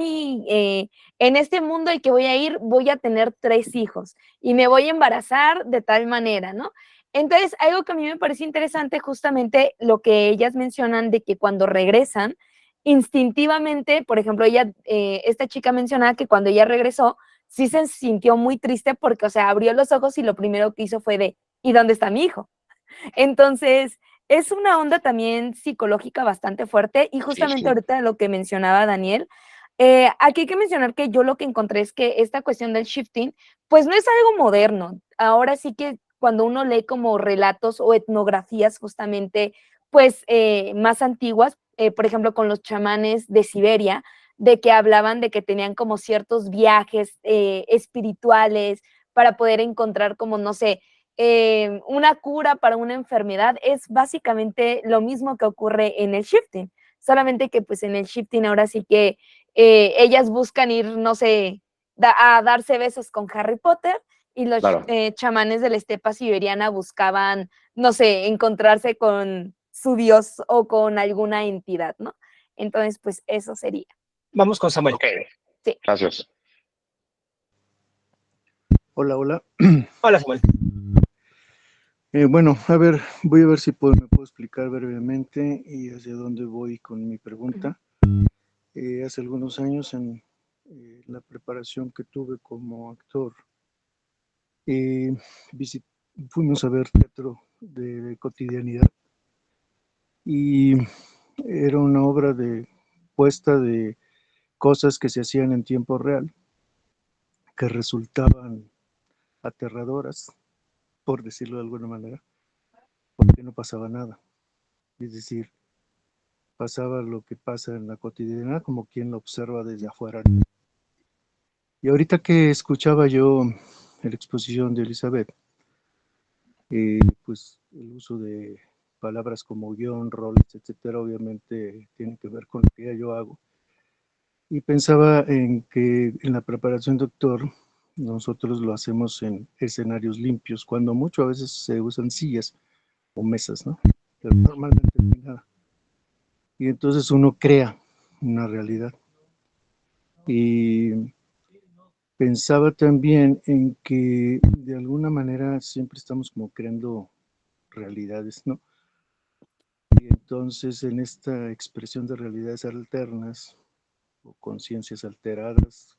este mundo al que voy a ir, voy a tener 3 hijos y me voy a embarazar de tal manera, ¿no? Entonces, algo que a mí me parece interesante, justamente lo que ellas mencionan de que cuando regresan, instintivamente, por ejemplo, esta chica mencionaba que cuando ella regresó, sí se sintió muy triste porque, o sea, abrió los ojos y lo primero que hizo fue ¿y dónde está mi hijo? Entonces, es una onda también psicológica bastante fuerte y Sí, justamente sí. ahorita lo que mencionaba Daniel, aquí hay que mencionar que yo lo que encontré es que esta cuestión del shifting, pues no es algo moderno. Ahora sí que cuando uno lee como relatos o etnografías justamente, pues más antiguas, por ejemplo, con los chamanes de Siberia, de que hablaban de que tenían como ciertos viajes espirituales para poder encontrar como, no sé, una cura para una enfermedad, es básicamente lo mismo que ocurre en el shifting, solamente que pues en el shifting ahora sí que ellas buscan ir, no sé, a darse besos con Harry Potter y los Claro. chamanes de la estepa siberiana buscaban, no sé, encontrarse con su dios o con alguna entidad, ¿no? Entonces, pues eso sería. Vamos con Samuel. Ok, Sí. gracias. Hola, hola. Hola, Samuel. Bueno, a ver, voy a ver si me puedo explicar brevemente y hacia dónde voy con mi pregunta. Hace algunos años, en la preparación que tuve como actor, fuimos a ver teatro de cotidianidad y era una obra de puesta de cosas que se hacían en tiempo real, que resultaban aterradoras, por decirlo de alguna manera, porque no pasaba nada. Es decir, pasaba lo que pasa en la cotidianidad como quien lo observa desde afuera. Y ahorita que escuchaba yo la exposición de Elizabeth, pues el uso de palabras como guión, roles, etcétera, obviamente tiene que ver con lo que yo hago. Y pensaba en que en la preparación doctor nosotros lo hacemos en escenarios limpios, cuando mucho a veces se usan sillas o mesas, ¿no? Pero normalmente no hay nada. Y entonces uno crea una realidad. Y pensaba también en que de alguna manera siempre estamos como creando realidades, ¿no? Y entonces en esta expresión de realidades alternas o conciencias alteradas,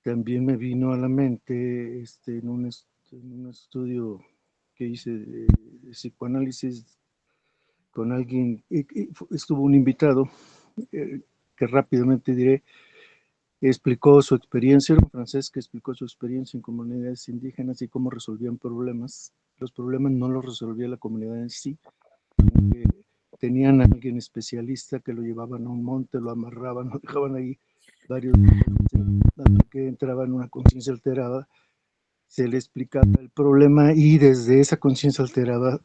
también me vino a la mente en un estudio que hice de psicoanálisis con alguien, estuvo un invitado que rápidamente diré, explicó su experiencia, era un francés que explicó su experiencia en comunidades indígenas y cómo resolvían problemas. Los problemas no los resolvía la comunidad en sí, tenían a alguien especialista que lo llevaban a un monte, lo amarraban, lo dejaban ahí varios días, hasta que entraba en una conciencia alterada, se le explicaba el problema y desde esa conciencia alterada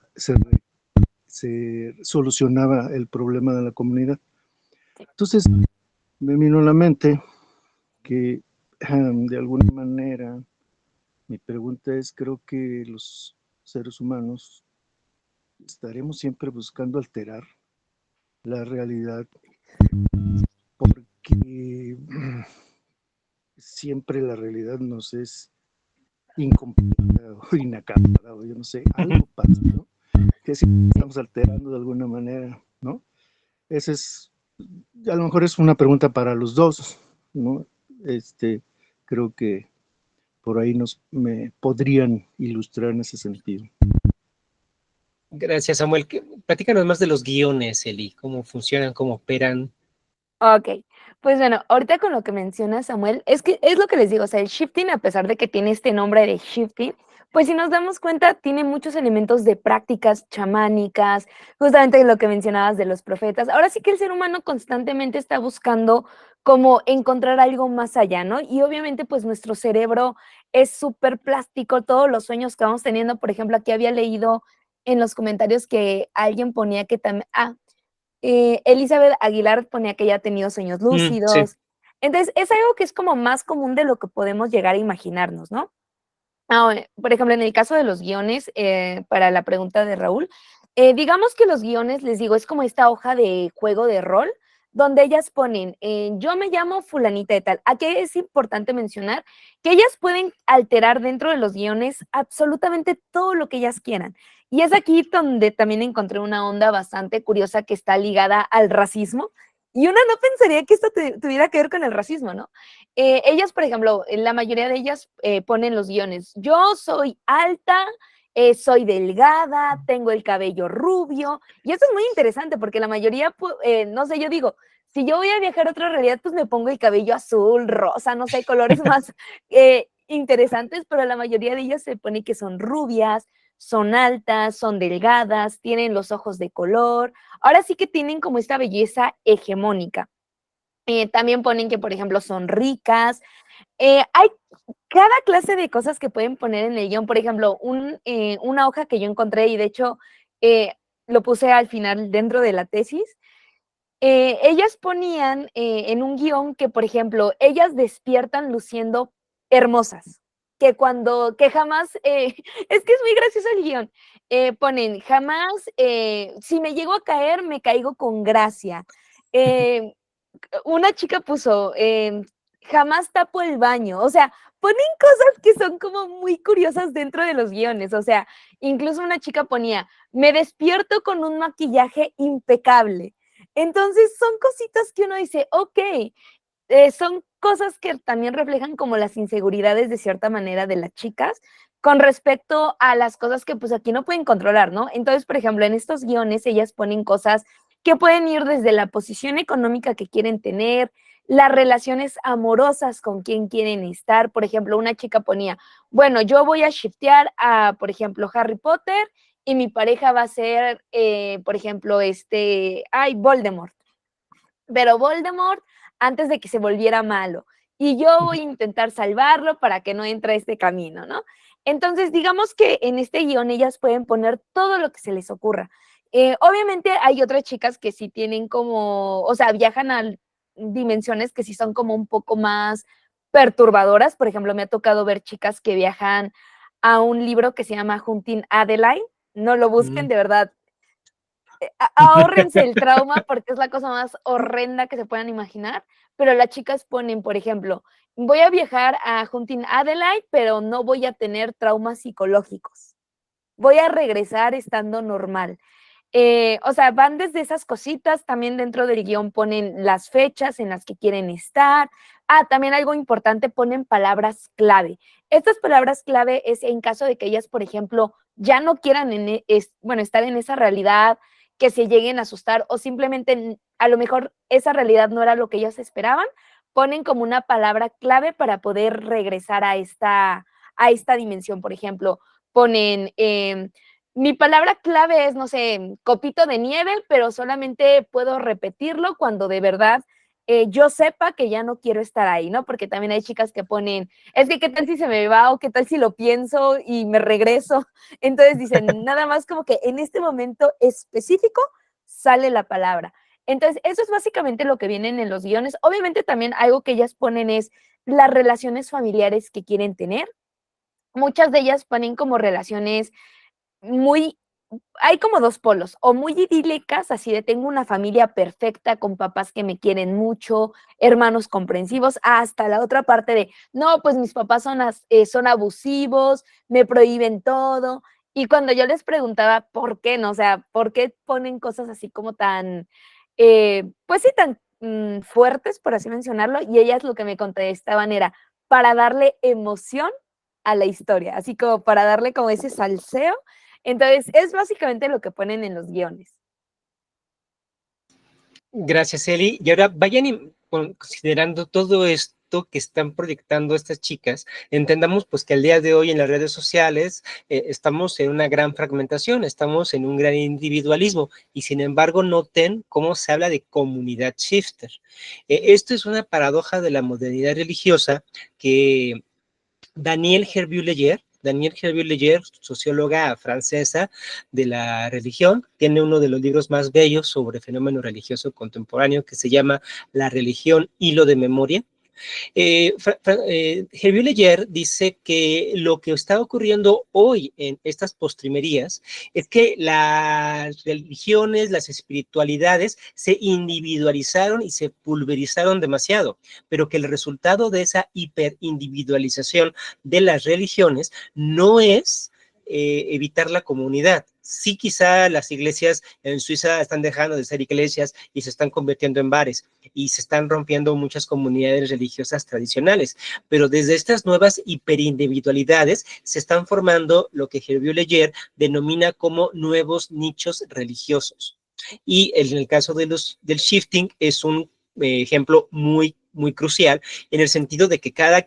se solucionaba el problema de la comunidad. Entonces me vino a la mente que de alguna manera mi pregunta es, creo que los seres humanos estaremos siempre buscando alterar la realidad porque siempre la realidad nos es incompleta o inacabada, o yo no sé, algo pasa, ¿no? Que siempre estamos alterando de alguna manera, ¿no? Ese es, a lo mejor es una pregunta para los dos, ¿no? Creo que por ahí me podrían ilustrar en ese sentido. Gracias, Samuel. Platícanos más de los guiones, Eli, cómo funcionan, cómo operan. Ok, pues bueno, ahorita con lo que menciona Samuel, es que es lo que les digo, o sea, el shifting, a pesar de que tiene este nombre de shifting, pues si nos damos cuenta, tiene muchos elementos de prácticas chamánicas, justamente lo que mencionabas de los profetas. Ahora sí que el ser humano constantemente está buscando como encontrar algo más allá, ¿no? Y obviamente pues nuestro cerebro es súper plástico, todos los sueños que vamos teniendo, por ejemplo, aquí había leído en los comentarios que alguien ponía que también, Elizabeth Aguilar ponía que ella ha tenido sueños Sí. lúcidos. Entonces, es algo que es como más común de lo que podemos llegar a imaginarnos, ¿no? Por ejemplo, en el caso de los guiones, para la pregunta de Raúl, digamos que los guiones, les digo, es como esta hoja de juego de rol, donde ellas ponen, yo me llamo fulanita de tal. Aquí es importante mencionar que ellas pueden alterar dentro de los guiones absolutamente todo lo que ellas quieran. Y es aquí donde también encontré una onda bastante curiosa que está ligada al racismo. Y uno no pensaría que esto tuviera que ver con el racismo, ¿no? Ellas, por ejemplo, la mayoría de ellas ponen los guiones. Yo soy alta, soy delgada, tengo el cabello rubio. Y esto es muy interesante porque la mayoría, no sé, yo digo, si yo voy a viajar a otra realidad, pues me pongo el cabello azul, rosa, no sé, colores más interesantes, pero la mayoría de ellas se pone que son rubias, son altas, son delgadas, tienen los ojos de color. Ahora sí que tienen como esta belleza hegemónica. También ponen que, por ejemplo, son ricas. Hay cada clase de cosas que pueden poner en el guión. Por ejemplo, una hoja que yo encontré y de hecho lo puse al final dentro de la tesis. Ellas ponían en un guión que, por ejemplo, ellas despiertan luciendo hermosas. Que jamás, es que es muy gracioso el guión. Ponen, jamás, si me llego a caer, me caigo con gracia. Una chica puso, jamás tapo el baño, o sea, ponen cosas que son como muy curiosas dentro de los guiones, o sea, incluso una chica ponía, me despierto con un maquillaje impecable. Entonces son cositas que uno dice, ok, son cosas que también reflejan como las inseguridades de cierta manera de las chicas con respecto a las cosas que pues aquí no pueden controlar, ¿no? Entonces, por ejemplo, en estos guiones ellas ponen cosas que pueden ir desde la posición económica que quieren tener, las relaciones amorosas con quien quieren estar. Por ejemplo, una chica ponía, bueno, yo voy a shiftear a, por ejemplo, Harry Potter y mi pareja va a ser, por ejemplo, Voldemort. Pero Voldemort antes de que se volviera malo. Y yo voy a intentar salvarlo para que no entre a este camino, ¿no? Entonces, digamos que en este guión ellas pueden poner todo lo que se les ocurra. Obviamente hay otras chicas que sí tienen como, o sea, viajan a dimensiones que sí son como un poco más perturbadoras. Por ejemplo, me ha tocado ver chicas que viajan a un libro que se llama Hunting Adeline. No lo busquen, de verdad. Ahórrense el trauma porque es la cosa más horrenda que se puedan imaginar, pero las chicas ponen, por ejemplo, voy a viajar a Hunting Adelaide, pero no voy a tener traumas psicológicos. Voy a regresar estando normal. O sea, van desde esas cositas, también dentro del guión ponen las fechas en las que quieren estar. También algo importante, ponen palabras clave. Estas palabras clave es en caso de que ellas, por ejemplo, ya no quieran estar en esa realidad, que se lleguen a asustar o simplemente a lo mejor esa realidad no era lo que ellas esperaban, ponen como una palabra clave para poder regresar a esta dimensión. Por ejemplo, ponen mi palabra clave es, no sé, copito de nieve, pero solamente puedo repetirlo cuando de verdad yo sepa que ya no quiero estar ahí, ¿no? Porque también hay chicas que ponen, es que qué tal si se me va o qué tal si lo pienso y me regreso. Entonces dicen, nada más como que en este momento específico sale la palabra. Entonces, eso es básicamente lo que vienen en los guiones. Obviamente también algo que ellas ponen es las relaciones familiares que quieren tener. Muchas de ellas ponen como relaciones muy hay como 2 polos, o muy idílicas, así de tengo una familia perfecta con papás que me quieren mucho, hermanos comprensivos, hasta la otra parte de, no, pues mis papás son abusivos, me prohíben todo. Y cuando yo les preguntaba por qué, ¿no? O sea, ¿por qué ponen cosas así como tan, pues sí, tan fuertes, por así mencionarlo? Y ellas lo que me contestaban era, para darle emoción a la historia, así como para darle como ese salseo. Entonces, es básicamente lo que ponen en los guiones. Gracias, Eli. Y ahora vayan considerando todo esto que están proyectando estas chicas. Entendamos pues que al día de hoy en las redes sociales estamos en una gran fragmentación, estamos en un gran individualismo y sin embargo noten cómo se habla de comunidad shifter. Esto es una paradoja de la modernidad religiosa que Danielle Hervieux-Leger, socióloga francesa de la religión, tiene uno de los libros más bellos sobre fenómeno religioso contemporáneo que se llama La religión, hilo de memoria. Hervieux-Leger dice que lo que está ocurriendo hoy en estas postrimerías es que las religiones, las espiritualidades se individualizaron y se pulverizaron demasiado, pero que el resultado de esa hiperindividualización de las religiones no es evitar la comunidad. Sí, quizá las iglesias en Suiza están dejando de ser iglesias y se están convirtiendo en bares y se están rompiendo muchas comunidades religiosas tradicionales, pero desde estas nuevas hiperindividualidades se están formando lo que Hervieux-Leger denomina como nuevos nichos religiosos. Y en el caso del shifting es un ejemplo muy crucial, en el sentido de que cada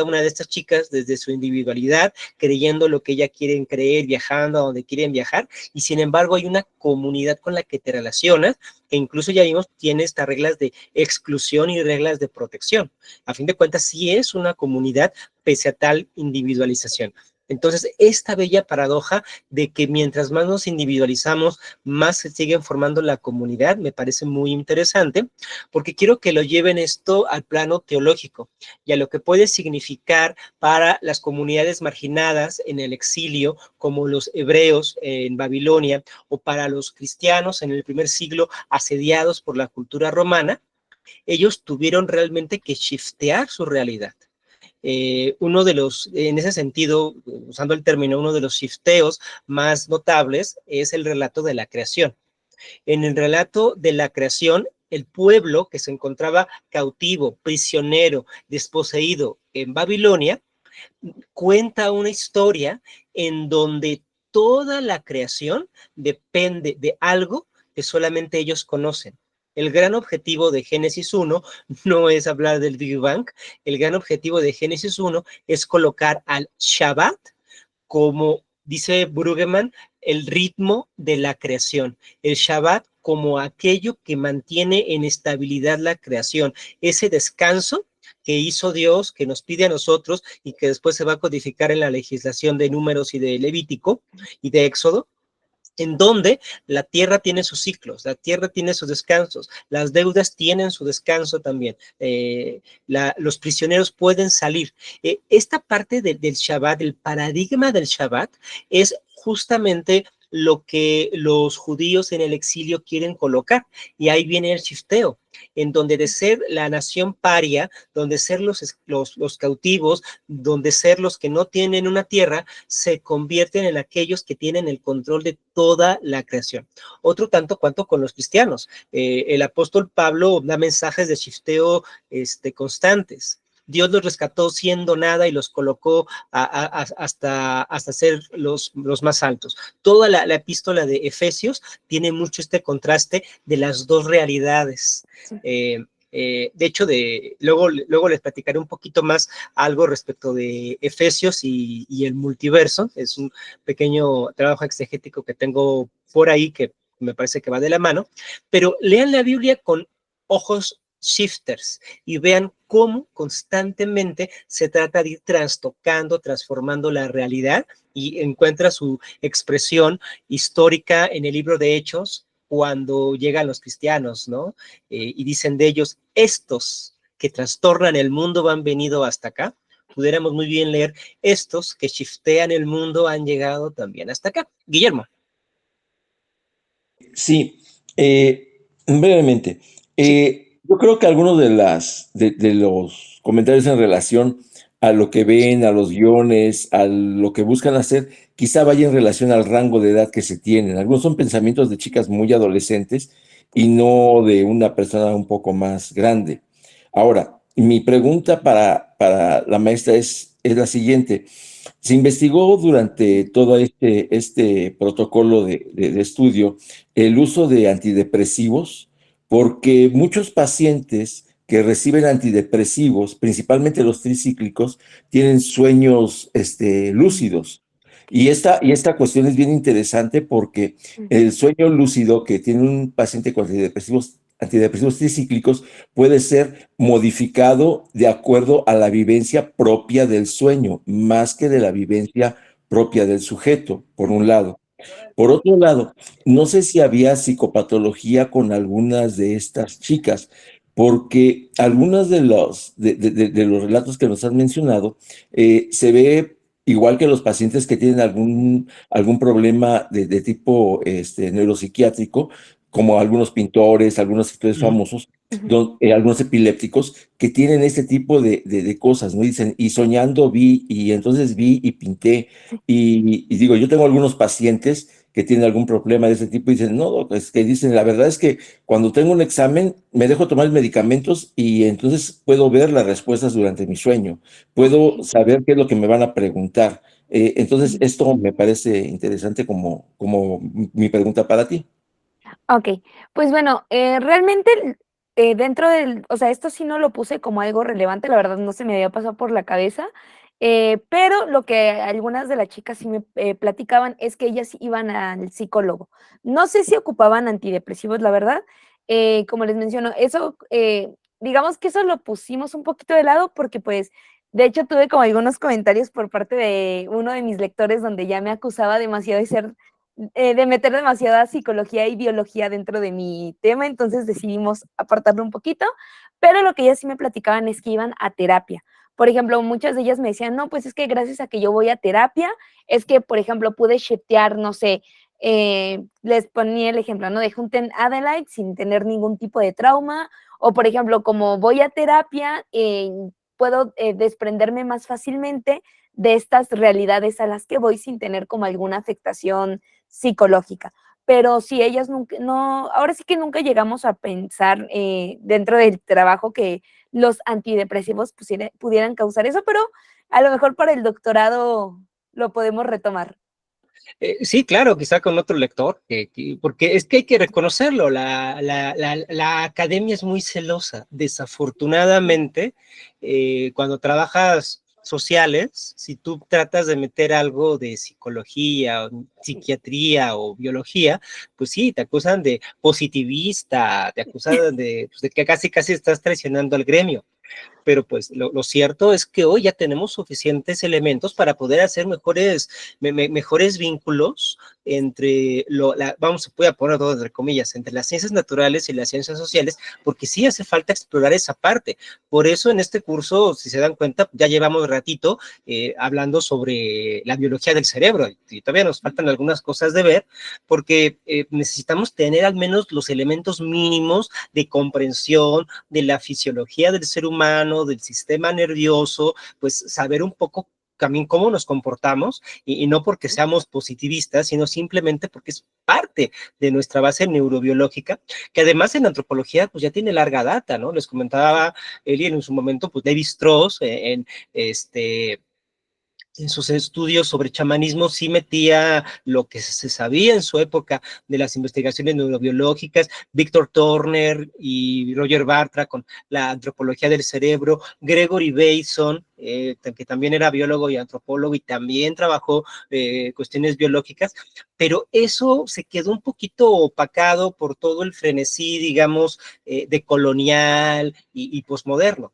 una de estas chicas, desde su individualidad, creyendo lo que ella quieren creer, viajando a donde quieren viajar, y sin embargo hay una comunidad con la que te relacionas, que incluso ya vimos, tiene estas reglas de exclusión y reglas de protección. A fin de cuentas, sí es una comunidad pese a tal individualización. Entonces, esta bella paradoja de que mientras más nos individualizamos, más se sigue formando la comunidad, me parece muy interesante, porque quiero que lo lleven esto al plano teológico y a lo que puede significar para las comunidades marginadas en el exilio, como los hebreos en Babilonia, o para los cristianos en el primer siglo asediados por la cultura romana. Ellos tuvieron realmente que shiftear su realidad. Uno de los, en ese sentido, usando el término, uno de los shifteos más notables es el relato de la creación. En el relato de la creación, el pueblo que se encontraba cautivo, prisionero, desposeído en Babilonia, cuenta una historia en donde toda la creación depende de algo que solamente ellos conocen. El gran objetivo de Génesis 1 no es hablar del Big Bang, el gran objetivo de Génesis 1 es colocar al Shabbat como, dice Brueggemann, el ritmo de la creación. El Shabbat como aquello que mantiene en estabilidad la creación, ese descanso que hizo Dios, que nos pide a nosotros y que después se va a codificar en la legislación de Números y de Levítico y de Éxodo, en donde la tierra tiene sus ciclos, la tierra tiene sus descansos, las deudas tienen su descanso también, los prisioneros pueden salir. Esta parte del Shabbat, el paradigma del Shabbat, es justamente lo que los judíos en el exilio quieren colocar, y ahí viene el shifteo, en donde de ser la nación paria, donde ser los cautivos, donde ser los que no tienen una tierra, se convierten en aquellos que tienen el control de toda la creación. Otro tanto cuanto con los cristianos. El apóstol Pablo da mensajes de shifteo constantes. Dios los rescató siendo nada y los colocó hasta ser los más altos. Toda la epístola de Efesios tiene mucho este contraste de las dos realidades. Sí. De hecho, luego les platicaré un poquito más algo respecto de Efesios y el multiverso. Es un pequeño trabajo exegético que tengo por ahí que me parece que va de la mano, pero lean la Biblia con ojos shifters y vean cómo constantemente se trata de ir trastocando, transformando la realidad y encuentra su expresión histórica en el libro de Hechos cuando llegan los cristianos, ¿no? Y dicen de ellos, estos que trastornan el mundo han venido hasta acá. Pudiéramos muy bien leer, estos que shiftean el mundo han llegado también hasta acá. Guillermo. Sí, brevemente. Sí. Yo creo que algunos de los comentarios en relación a lo que ven, a los guiones, a lo que buscan hacer, quizá vaya en relación al rango de edad que se tienen. Algunos son pensamientos de chicas muy adolescentes y no de una persona un poco más grande. Ahora, mi pregunta para la maestra es la siguiente. Se investigó durante todo este protocolo de estudio el uso de antidepresivos, porque muchos pacientes que reciben antidepresivos, principalmente los tricíclicos, tienen sueños lúcidos. Y esta cuestión es bien interesante porque el sueño lúcido que tiene un paciente con antidepresivos tricíclicos puede ser modificado de acuerdo a la vivencia propia del sueño, más que de la vivencia propia del sujeto, por un lado. Por otro lado, no sé si había psicopatología con algunas de estas chicas, porque algunos de los relatos que nos han mencionado, se ve igual que los pacientes que tienen algún problema de tipo neuropsiquiátrico, como algunos pintores, algunos escritores famosos, algunos epilépticos, que tienen este tipo de cosas, ¿no? Dicen, y soñando vi, y entonces vi y pinté, y digo, yo tengo algunos pacientes que tienen algún problema de ese tipo y dicen, no, doc, es que dicen, la verdad es que cuando tengo un examen me dejo tomar medicamentos y entonces puedo ver las respuestas durante mi sueño, puedo saber qué es lo que me van a preguntar. Entonces, esto me parece interesante como mi pregunta para ti. Ok, pues bueno, realmente dentro o sea, esto sí no lo puse como algo relevante, la verdad no se me había pasado por la cabeza, pero lo que algunas de las chicas sí me platicaban es que ellas iban al psicólogo. No sé si ocupaban antidepresivos, la verdad, como les menciono, eso, digamos que eso lo pusimos un poquito de lado porque pues, de hecho tuve como algunos comentarios por parte de uno de mis lectores donde ya me acusaba demasiado de meter demasiada psicología y biología dentro de mi tema, entonces decidimos apartarlo un poquito, pero lo que ellas sí me platicaban es que iban a terapia. Por ejemplo, muchas de ellas me decían, no, pues es que gracias a que yo voy a terapia, es que, por ejemplo, pude shiftear, no sé, les ponía el ejemplo, ¿no? De Hunten Adelaide sin tener ningún tipo de trauma, o por ejemplo, como voy a terapia, puedo desprenderme más fácilmente de estas realidades a las que voy sin tener como alguna afectación psicológica. Pero si ellas nunca, no, ahora sí que nunca llegamos a pensar dentro del trabajo que los antidepresivos pudieran causar eso, pero a lo mejor para el doctorado lo podemos retomar. Sí, claro, quizá con otro lector, porque es que hay que reconocerlo, la academia es muy celosa. Desafortunadamente, cuando trabajas sociales, si tú tratas de meter algo de psicología, o psiquiatría o biología, pues sí, te acusan de positivista, te acusan pues de que casi estás traicionando al gremio. Pero pues lo cierto es que hoy ya tenemos suficientes elementos para poder hacer mejores vínculos entre, voy a poner todo entre comillas, entre las ciencias naturales y las ciencias sociales, porque sí hace falta explorar esa parte. Por eso en este curso, si se dan cuenta, ya llevamos ratito hablando sobre la biología del cerebro, y todavía nos faltan algunas cosas de ver, porque necesitamos tener al menos los elementos mínimos de comprensión de la fisiología del ser humano, del sistema nervioso, pues saber un poco también cómo nos comportamos y no porque seamos positivistas, sino simplemente porque es parte de nuestra base neurobiológica, que además en antropología pues ya tiene larga data, ¿no? Les comentaba Eli en su momento, pues David Strauss en sus estudios sobre chamanismo sí metía lo que se sabía en su época de las investigaciones neurobiológicas, Víctor Turner y Roger Bartra con la antropología del cerebro, Gregory Bateson, que también era biólogo y antropólogo y también trabajó cuestiones biológicas, pero eso se quedó un poquito opacado por todo el frenesí, digamos, de colonial y posmoderno.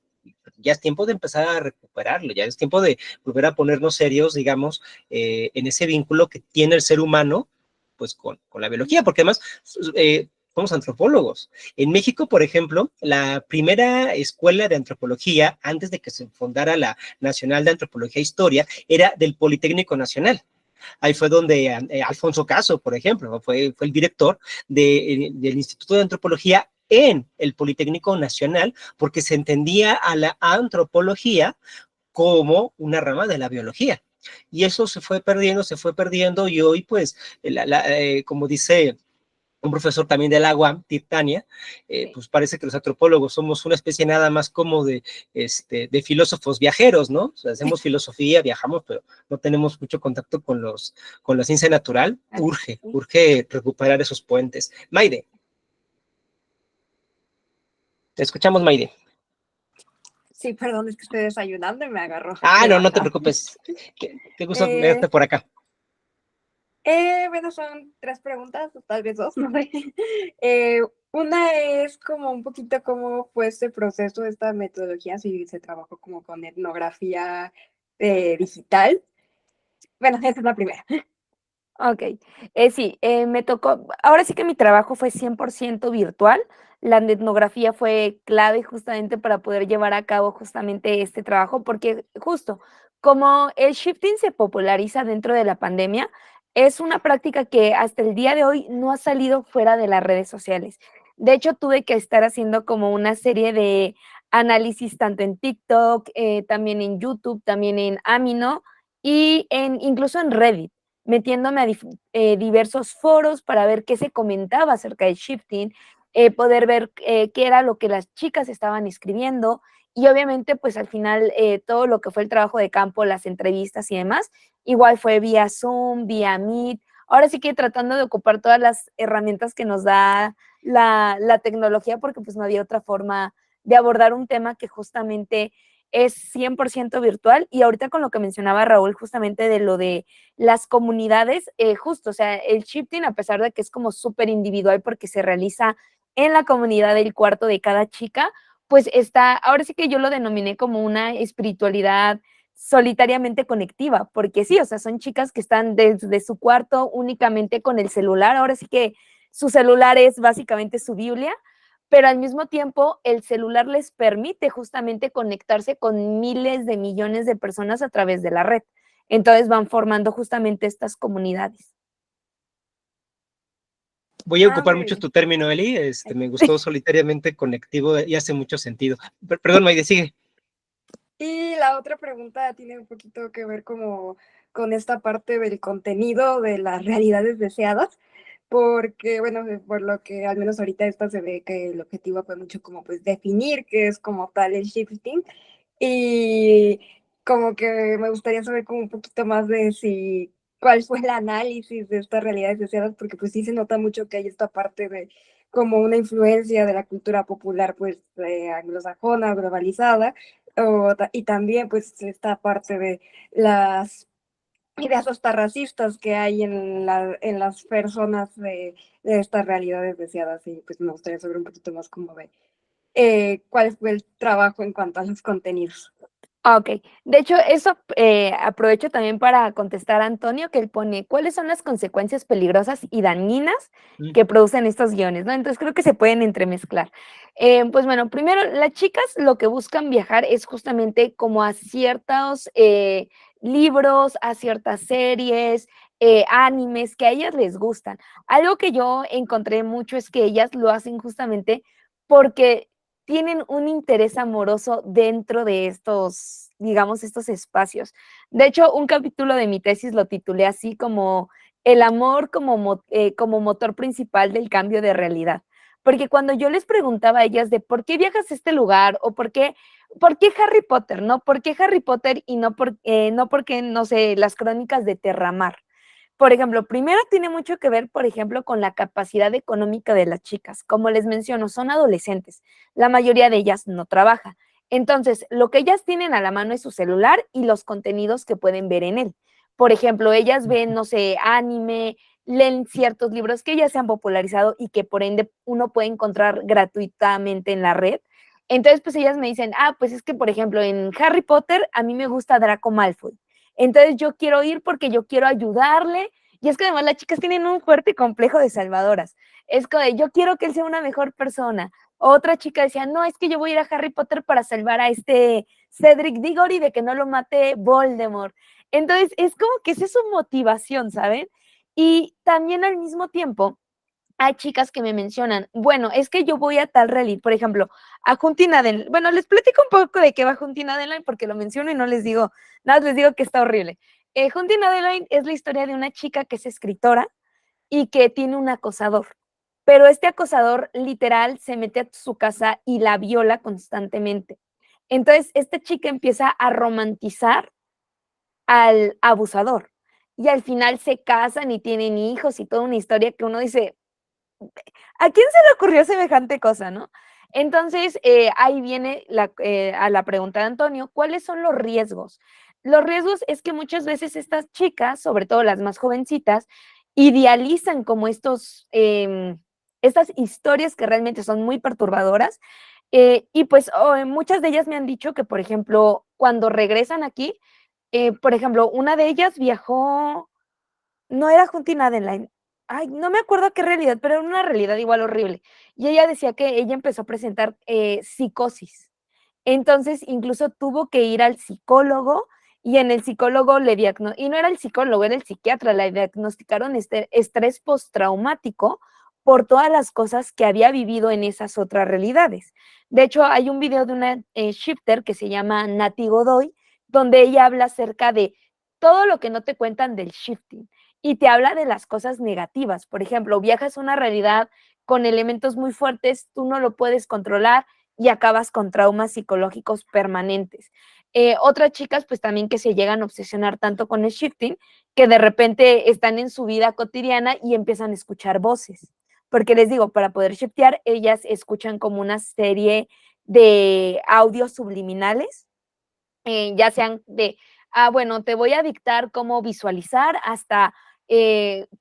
Ya es tiempo de empezar a recuperarlo, ya es tiempo de volver a ponernos serios, digamos, en ese vínculo que tiene el ser humano, pues con la biología, porque además somos antropólogos. En México, por ejemplo, la primera escuela de antropología, antes de que se fundara la Nacional de Antropología e Historia, era del Politécnico Nacional. Ahí fue donde Alfonso Caso, por ejemplo, fue el director del Instituto de Antropología en el Politécnico Nacional, porque se entendía a la antropología como una rama de la biología. Y eso se fue perdiendo, y hoy, pues, como dice un profesor también del agua, Titania, pues parece que los antropólogos somos una especie nada más como de filósofos viajeros, ¿no? O sea, hacemos filosofía, viajamos, pero no tenemos mucho contacto con la ciencia natural. Urge recuperar esos puentes. Maide. Te escuchamos, Maide. Sí, perdón, es que estoy desayunando y me agarró. No te preocupes. Qué gusto verte por acá. Bueno, son 3 preguntas, o tal vez 2, no sé. Una es como un poquito cómo fue este proceso, esta metodología, si se trabajó como con etnografía digital. Bueno, esa es la primera. Ok, sí, me tocó, ahora sí que mi trabajo fue 100% virtual, la etnografía fue clave justamente para poder llevar a cabo justamente este trabajo, porque justo como el shifting se populariza dentro de la pandemia, es una práctica que hasta el día de hoy no ha salido fuera de las redes sociales. De hecho, tuve que estar haciendo como una serie de análisis tanto en TikTok, también en YouTube, también en Amino y incluso en Reddit, metiéndome a diversos foros para ver qué se comentaba acerca del shifting, poder ver qué era lo que las chicas estaban escribiendo y obviamente pues al final todo lo que fue el trabajo de campo, las entrevistas y demás, igual fue vía Zoom, vía Meet, ahora sí que tratando de ocupar todas las herramientas que nos da la tecnología porque pues no había otra forma de abordar un tema que justamente es 100% virtual y ahorita con lo que mencionaba Raúl justamente de lo de las comunidades, justo, o sea, el shifting a pesar de que es como súper individual porque se realiza en la comunidad del cuarto de cada chica, pues está, ahora sí que yo lo denominé como una espiritualidad solitariamente conectiva, porque sí, o sea, son chicas que están desde su cuarto únicamente con el celular, ahora sí que su celular es básicamente su Biblia, pero al mismo tiempo el celular les permite justamente conectarse con miles de millones de personas a través de la red. Entonces van formando justamente estas comunidades. Voy a ocupar muy mucho bien. tu término, Eli. Me gustó solitariamente conectivo y hace mucho sentido. Perdón, Maide, sigue. Y la otra pregunta tiene un poquito que ver como con esta parte del contenido de las realidades deseadas, porque, bueno, por lo que al menos ahorita esta se ve que el objetivo fue mucho como pues definir qué es como tal el shifting y como que me gustaría saber como un poquito más de si cuál fue el análisis de estas realidades deseadas, porque pues sí se nota mucho que hay esta parte de como una influencia de la cultura popular pues anglosajona, globalizada, y también pues esta parte de las ideas hasta racistas que hay en las personas de estas realidades deseadas y pues me gustaría saber un poquito más como de cuál fue el trabajo en cuanto a los contenidos. Ok, de hecho, eso aprovecho también para contestar a Antonio, que él pone, ¿cuáles son las consecuencias peligrosas y dañinas que producen estos guiones? ¿No? Entonces creo que se pueden entremezclar. Pues bueno, primero, las chicas lo que buscan viajar es justamente como a ciertos libros, a ciertas series, animes que a ellas les gustan. Algo que yo encontré mucho es que ellas lo hacen justamente porque tienen un interés amoroso dentro de estos, digamos, estos espacios. De hecho, un capítulo de mi tesis lo titulé así como el amor como motor principal del cambio de realidad. Porque cuando yo les preguntaba a ellas de por qué viajas a este lugar o por qué ¿por qué Harry Potter, no? ¿Por qué Harry Potter y no porque, no sé, las crónicas de Terramar? Por ejemplo, primero tiene mucho que ver, por ejemplo, con la capacidad económica de las chicas. Como les menciono, son adolescentes. La mayoría de ellas no trabaja. Entonces, lo que ellas tienen a la mano es su celular y los contenidos que pueden ver en él. Por ejemplo, ellas ven, no sé, anime, leen ciertos libros que ya se han popularizado y que por ende uno puede encontrar gratuitamente en la red. Entonces, pues ellas me dicen, pues es que, por ejemplo, en Harry Potter a mí me gusta Draco Malfoy. Entonces yo quiero ir porque yo quiero ayudarle. Y es que además las chicas tienen un fuerte complejo de salvadoras. Es como de, yo quiero que él sea una mejor persona. Otra chica decía, no, es que yo voy a ir a Harry Potter para salvar a este Cedric Diggory de que no lo mate Voldemort. Entonces es como que esa es su motivación, ¿saben? Y también al mismo tiempo hay chicas que me mencionan, bueno, es que yo voy a tal reality, por ejemplo, a Juntina Adeline. Bueno, les platico un poco de qué va Juntina Adeline porque lo menciono y no les digo, nada, les digo que está horrible. Juntina Adeline es la historia de una chica que es escritora y que tiene un acosador, pero este acosador literal se mete a su casa y la viola constantemente. Entonces, esta chica empieza a romantizar al abusador y al final se casan y tienen hijos y toda una historia que uno dice, ¿a quién se le ocurrió semejante cosa, no? Entonces, ahí viene a la pregunta de Antonio, ¿cuáles son los riesgos? Los riesgos es que muchas veces estas chicas, sobre todo las más jovencitas, idealizan como estas historias que realmente son muy perturbadoras. Y pues muchas de ellas me han dicho que, por ejemplo, cuando regresan aquí, por ejemplo, una de ellas viajó, no era Juntina Adeline. Ay, no me acuerdo qué realidad, pero era una realidad igual horrible. Y ella decía que ella empezó a presentar psicosis. Entonces, incluso tuvo que ir al psicólogo y en el psicólogo y no era el psicólogo, era el psiquiatra, le diagnosticaron estrés postraumático por todas las cosas que había vivido en esas otras realidades. De hecho, hay un video de una shifter que se llama Nati Godoy, donde ella habla acerca de todo lo que no te cuentan del shifting y te habla de las cosas negativas. Por ejemplo, viajas a una realidad con elementos muy fuertes, tú no lo puedes controlar y acabas con traumas psicológicos permanentes. Otras chicas, pues también que se llegan a obsesionar tanto con el shifting, que de repente están en su vida cotidiana y empiezan a escuchar voces. Porque les digo, para poder shiftear, ellas escuchan como una serie de audios subliminales, ya sean de, bueno, te voy a dictar cómo visualizar, hasta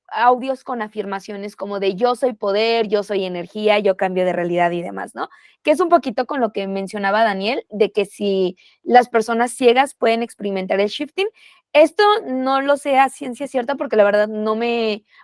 audios con afirmaciones como de yo soy poder, yo soy energía, yo cambio de realidad y demás, ¿no? Que es un poquito con lo que mencionaba Daniel, de que si las personas ciegas pueden experimentar el shifting. Esto no lo sé a ciencia cierta porque la verdad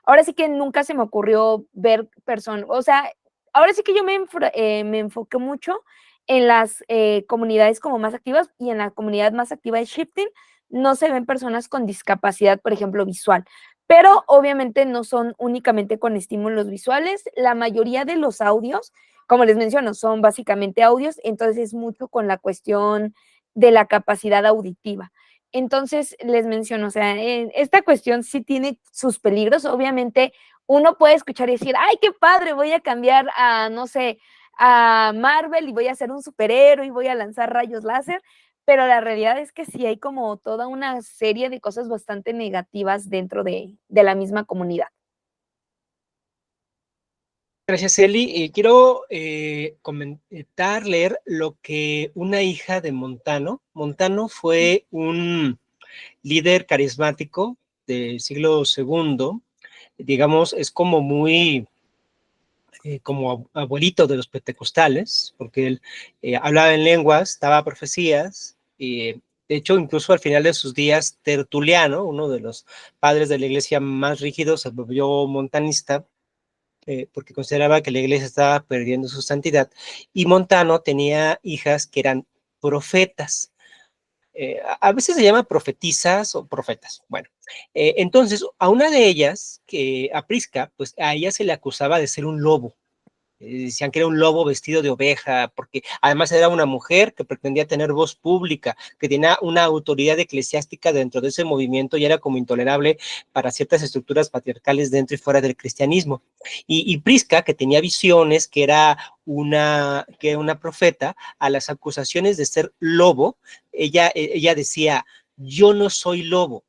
ahora sí que nunca se me ocurrió ver personas, o sea, ahora sí que yo me enfoqué mucho en las comunidades como más activas y en la comunidad más activa de shifting no se ven personas con discapacidad, por ejemplo, visual. Pero obviamente no son únicamente con estímulos visuales. La mayoría de los audios, como les menciono, son básicamente audios, entonces es mucho con la cuestión de la capacidad auditiva. Entonces les menciono, o sea, esta cuestión sí tiene sus peligros. Obviamente uno puede escuchar y decir, ay, qué padre, voy a cambiar a, no sé, a Marvel y voy a ser un superhéroe y voy a lanzar rayos láser, pero la realidad es que sí hay como toda una serie de cosas bastante negativas dentro de la misma comunidad. Gracias, Eli. Quiero leer lo que una hija de Montano. Montano fue un líder carismático del siglo II, digamos, es como muy como abuelito de los pentecostales, porque él hablaba en lenguas, daba profecías, de hecho, incluso al final de sus días, Tertuliano, uno de los padres de la iglesia más rígidos, se volvió montanista, porque consideraba que la iglesia estaba perdiendo su santidad, y Montano tenía hijas que eran profetas. A veces se llama profetisas o profetas. Bueno, entonces a una de ellas, a Prisca, pues a ella se le acusaba de ser un lobo. decían que era un lobo vestido de oveja, porque además era una mujer que pretendía tener voz pública, que tenía una autoridad eclesiástica dentro de ese movimiento y era como intolerable para ciertas estructuras patriarcales dentro y fuera del cristianismo. Y Prisca, que tenía visiones, que era una profeta, a las acusaciones de ser lobo, ella decía, yo no soy lobo,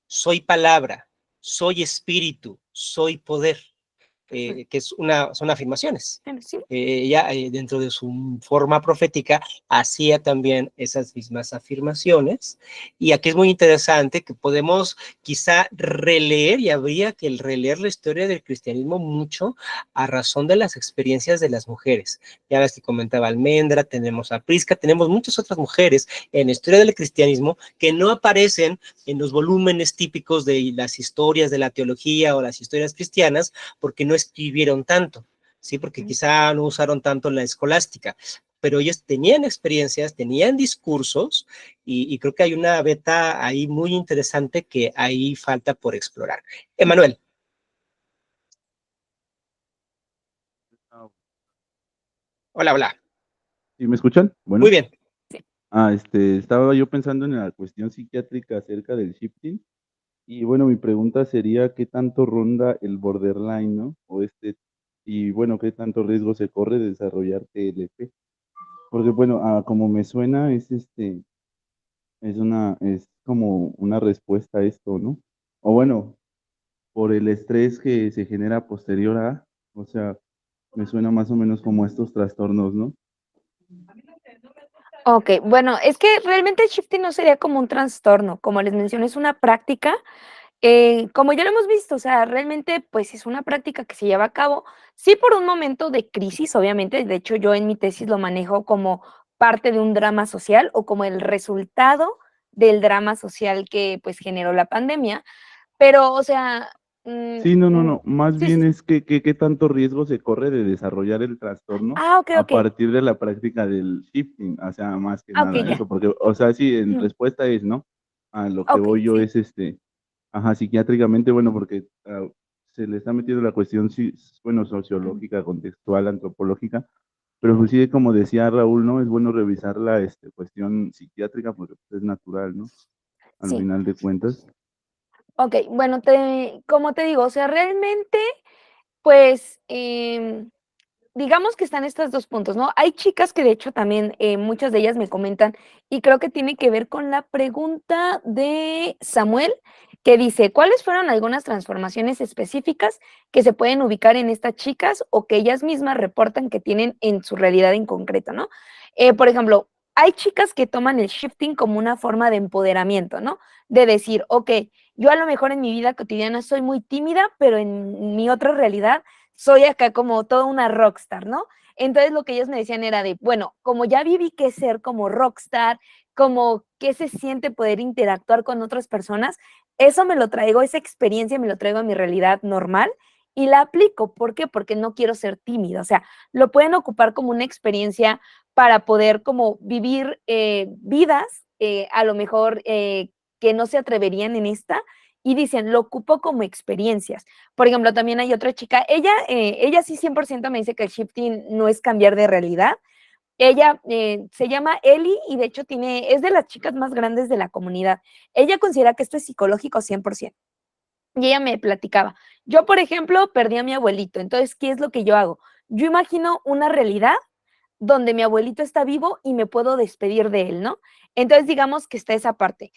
soy palabra, soy espíritu, soy poder. Que son afirmaciones. Sí. Ella, dentro de su forma profética, hacía también esas mismas afirmaciones. Y aquí es muy interesante que podemos quizá releer, y habría que releer la historia del cristianismo mucho a razón de las experiencias de las mujeres. Ya ves que comentaba Almendra, tenemos a Prisca, tenemos muchas otras mujeres en la historia del cristianismo que no aparecen en los volúmenes típicos de las historias de la teología o las historias cristianas, porque no escribieron tanto, ¿sí? Porque quizá no usaron tanto la escolástica, pero ellos tenían experiencias, tenían discursos, y creo que hay una beta ahí muy interesante que ahí falta por explorar. Emanuel. Hola, hola. ¿Sí me escuchan? Bueno. Muy bien. Estaba yo pensando en la cuestión psiquiátrica acerca del shifting. Y bueno, mi pregunta sería, ¿qué tanto ronda el borderline, ¿no? Y bueno, ¿qué tanto riesgo se corre de desarrollar TLP? Porque bueno, como me suena, es como una respuesta a esto, ¿no? O bueno, por el estrés que se genera posterior o sea, me suena más o menos como estos trastornos, ¿no? Ok, bueno, es que realmente el shifting no sería como un trastorno, como les mencioné, es una práctica, como ya lo hemos visto, o sea, realmente pues es una práctica que se lleva a cabo, sí por un momento de crisis, obviamente, de hecho yo en mi tesis lo manejo como parte de un drama social o como el resultado del drama social que pues generó la pandemia, pero o sea, Sí, no. Más sí, sí, bien sí. es que qué tanto riesgo se corre de desarrollar el trastorno Ok, a ok, partir de la práctica del shifting, o sea, más que ok, nada ya, eso, porque, o sea, sí, en respuesta es, ¿no? A lo que ok, voy yo sí, es, psiquiátricamente, bueno, porque se le está metiendo la cuestión, bueno, sociológica, contextual, antropológica, pero pues sí, como decía Raúl, ¿no? Es bueno revisar la, cuestión psiquiátrica porque pues, es natural, ¿no? Al sí. final de cuentas. Ok, bueno, como te digo, o sea, realmente, pues, digamos que están estos 2 puntos, ¿no? Hay chicas que de hecho también, muchas de ellas me comentan, y creo que tiene que ver con la pregunta de Samuel, que dice: "¿Cuáles fueron algunas transformaciones específicas que se pueden ubicar en estas chicas o que ellas mismas reportan que tienen en su realidad en concreto?", ¿no? Por ejemplo, hay chicas que toman el shifting como una forma de empoderamiento, ¿no? De decir: "Okey, yo a lo mejor en mi vida cotidiana soy muy tímida, pero en mi otra realidad soy acá como toda una rockstar", ¿no? Entonces, lo que ellos me decían era de, bueno, como ya viví qué es ser como rockstar, como qué se siente poder interactuar con otras personas, eso me lo traigo, esa experiencia me lo traigo a mi realidad normal y la aplico. ¿Por qué? Porque no quiero ser tímida. O sea, lo pueden ocupar como una experiencia para poder como vivir vidas, a lo mejor que no se atreverían en esta, y dicen, lo ocupo como experiencias. Por ejemplo, también hay otra chica, ella sí 100% me dice que el shifting no es cambiar de realidad. Ella se llama Eli y de hecho es de las chicas más grandes de la comunidad. Ella considera que esto es psicológico 100%. Y ella me platicaba, yo por ejemplo perdí a mi abuelito, entonces, ¿qué es lo que yo hago? Yo imagino una realidad donde mi abuelito está vivo y me puedo despedir de él, ¿no? Entonces, digamos que está esa parte,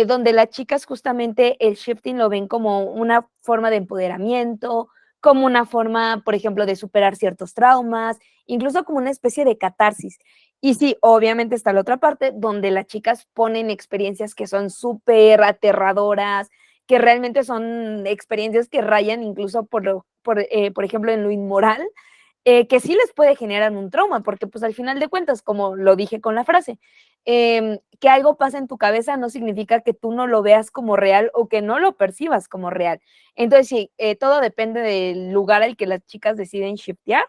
donde las chicas justamente el shifting lo ven como una forma de empoderamiento, como una forma, por ejemplo, de superar ciertos traumas, incluso como una especie de catarsis. Y sí, obviamente está la otra parte, donde las chicas ponen experiencias que son súper aterradoras, que realmente son experiencias que rayan incluso por ejemplo, en lo inmoral, que sí les puede generar un trauma, porque pues al final de cuentas, como lo dije con la frase, que algo pasa en tu cabeza no significa que tú no lo veas como real o que no lo percibas como real. Entonces, sí, todo depende del lugar al que las chicas deciden shiftear.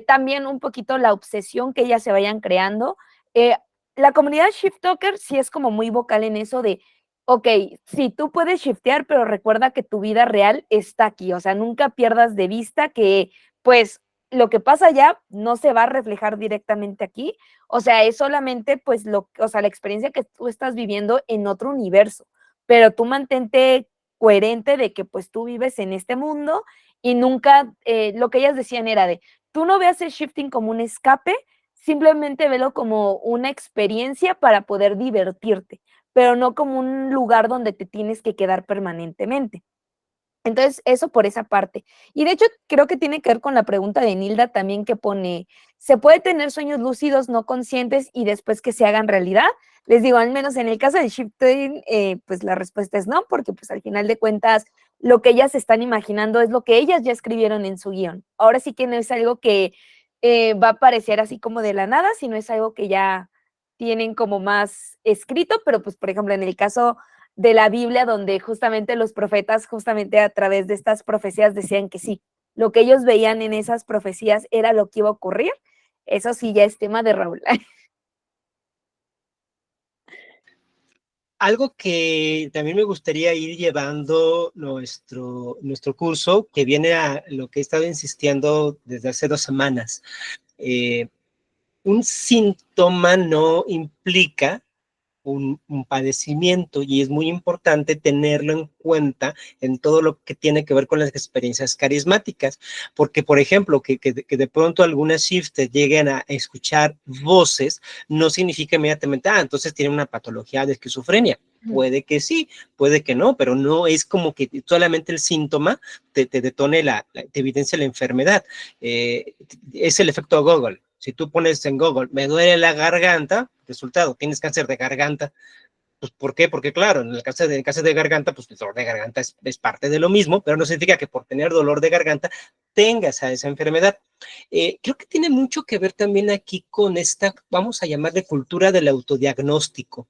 También un poquito la obsesión que ellas se vayan creando. Eh, la comunidad Shift Talker sí es como muy vocal en eso de, ok, sí, tú puedes shiftear, pero recuerda que tu vida real está aquí, o sea, nunca pierdas de vista que, pues, lo que pasa allá no se va a reflejar directamente aquí, o sea, es solamente pues o sea, la experiencia que tú estás viviendo en otro universo, pero tú mantente coherente de que pues tú vives en este mundo y nunca, lo que ellas decían era de, tú no veas el shifting como un escape, simplemente velo como una experiencia para poder divertirte, pero no como un lugar donde te tienes que quedar permanentemente. Entonces, eso por esa parte. Y de hecho, creo que tiene que ver con la pregunta de Nilda también que pone, ¿se puede tener sueños lúcidos no conscientes y después que se hagan realidad? Les digo, al menos en el caso del shifting, pues la respuesta es no, porque pues al final de cuentas lo que ellas están imaginando es lo que ellas ya escribieron en su guión. Ahora sí que no es algo que va a aparecer así como de la nada, sino es algo que ya tienen como más escrito, pero pues por ejemplo en el caso de la Biblia, donde justamente los profetas, justamente a través de estas profecías, decían que sí, lo que ellos veían en esas profecías era lo que iba a ocurrir. Eso sí ya es tema de Raúl. Algo que también me gustaría ir llevando nuestro curso, que viene a lo que he estado insistiendo desde hace 2 semanas. Un síntoma no implica un padecimiento y es muy importante tenerlo en cuenta en todo lo que tiene que ver con las experiencias carismáticas, porque por ejemplo que de pronto algunas shifts lleguen a escuchar voces no significa inmediatamente, entonces tiene una patología de esquizofrenia. Puede que sí, puede que no, pero no es como que solamente el síntoma te detone te evidencia la enfermedad. Es el efecto Google. Si tú pones en Google, me duele la garganta, resultado, tienes cáncer de garganta. Pues, ¿por qué? Porque claro, en el caso de garganta, pues el dolor de garganta es parte de lo mismo, pero no significa que por tener dolor de garganta tengas a esa enfermedad. Creo que tiene mucho que ver también aquí con esta, vamos a llamarle cultura del autodiagnóstico,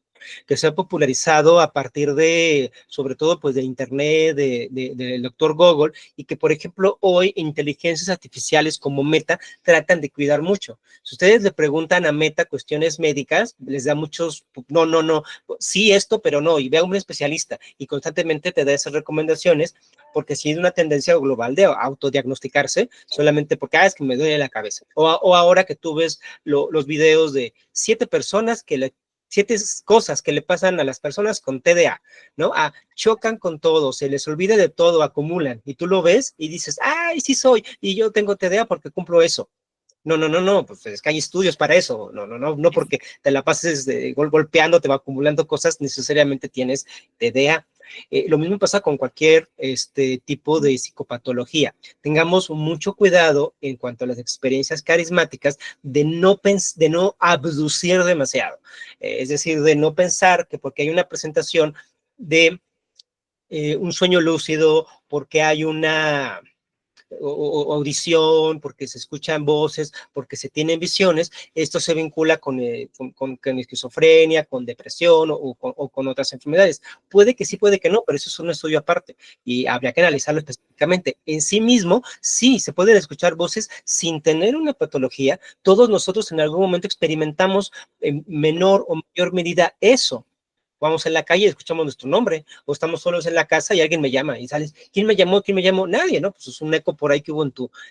que se ha popularizado a partir de, sobre todo, pues de Internet, del doctor Google, y que, por ejemplo, hoy inteligencias artificiales como Meta tratan de cuidar mucho. Si ustedes le preguntan a Meta cuestiones médicas, les da muchos, no, sí esto, pero no, y ve a un especialista, y constantemente te da esas recomendaciones, porque sí es una tendencia global de autodiagnosticarse, solamente porque, es que me duele la cabeza. O ahora que tú ves los videos de 7 personas que le 7 cosas que le pasan a las personas con TDA, ¿no? Chocan con todo, se les olvida de todo, acumulan, y tú lo ves y dices, ay, sí soy, y yo tengo TDA porque cumplo eso. No, pues es que hay estudios para eso, no porque te la pases golpeando, te va acumulando cosas, necesariamente tienes TDA. Lo mismo pasa con cualquier tipo de psicopatología. Tengamos mucho cuidado en cuanto a las experiencias carismáticas de no abducir demasiado. Es decir, de no pensar que porque hay una presentación de un sueño lúcido, porque hay una audición, porque se escuchan voces, porque se tienen visiones, esto se vincula con esquizofrenia, con depresión o con otras enfermedades. Puede que sí, puede que no, pero eso es un estudio aparte y habría que analizarlo específicamente. En sí mismo, sí, se pueden escuchar voces sin tener una patología. Todos nosotros en algún momento experimentamos en menor o mayor medida eso. Vamos en la calle y escuchamos nuestro nombre, o estamos solos en la casa y alguien me llama y sales, ¿quién me llamó? ¿Quién me llamó? Nadie, ¿no? Pues es un eco por ahí que hubo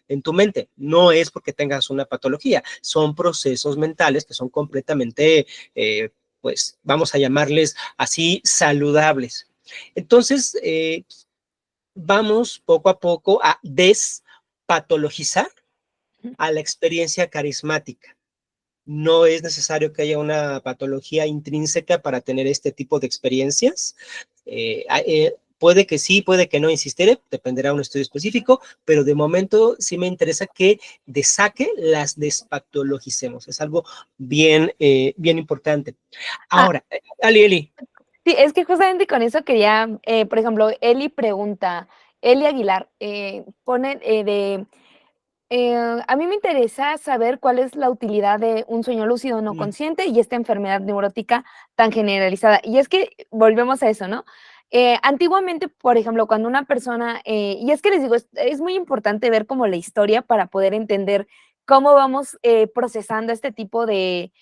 en tu mente. No es porque tengas una patología, son procesos mentales que son completamente, pues, vamos a llamarles así, saludables. Entonces, vamos poco a poco a despatologizar a la experiencia carismática. No es necesario que haya una patología intrínseca para tener este tipo de experiencias. Puede que sí, puede que no, insistiré, dependerá de un estudio específico, pero de momento sí me interesa que de saque las despatologicemos. Es algo bien importante. Ahora, Eli. Sí, es que justamente con eso quería, por ejemplo, Eli Aguilar, pone a mí me interesa saber cuál es la utilidad de un sueño lúcido no consciente y esta enfermedad neurótica tan generalizada. Y es que volvemos a eso, ¿no? Antiguamente, por ejemplo, cuando una persona, y es que les digo, es muy importante ver como la historia para poder entender cómo vamos procesando este tipo de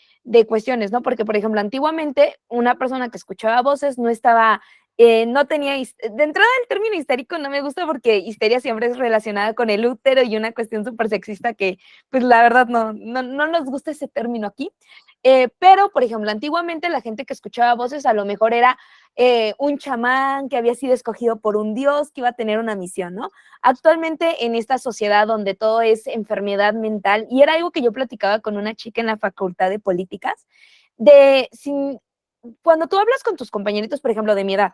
cuestiones, ¿no? Porque, por ejemplo, antiguamente una persona que escuchaba voces no estaba no tenía, de entrada el término histérico no me gusta porque histeria siempre es relacionada con el útero y una cuestión súper sexista que, pues la verdad no nos gusta ese término aquí. Pero, por ejemplo, antiguamente la gente que escuchaba voces a lo mejor era un chamán que había sido escogido por un dios que iba a tener una misión, ¿no? Actualmente en esta sociedad donde todo es enfermedad mental, y era algo que yo platicaba con una chica en la Facultad de Políticas, cuando tú hablas con tus compañeritos, por ejemplo, de mi edad,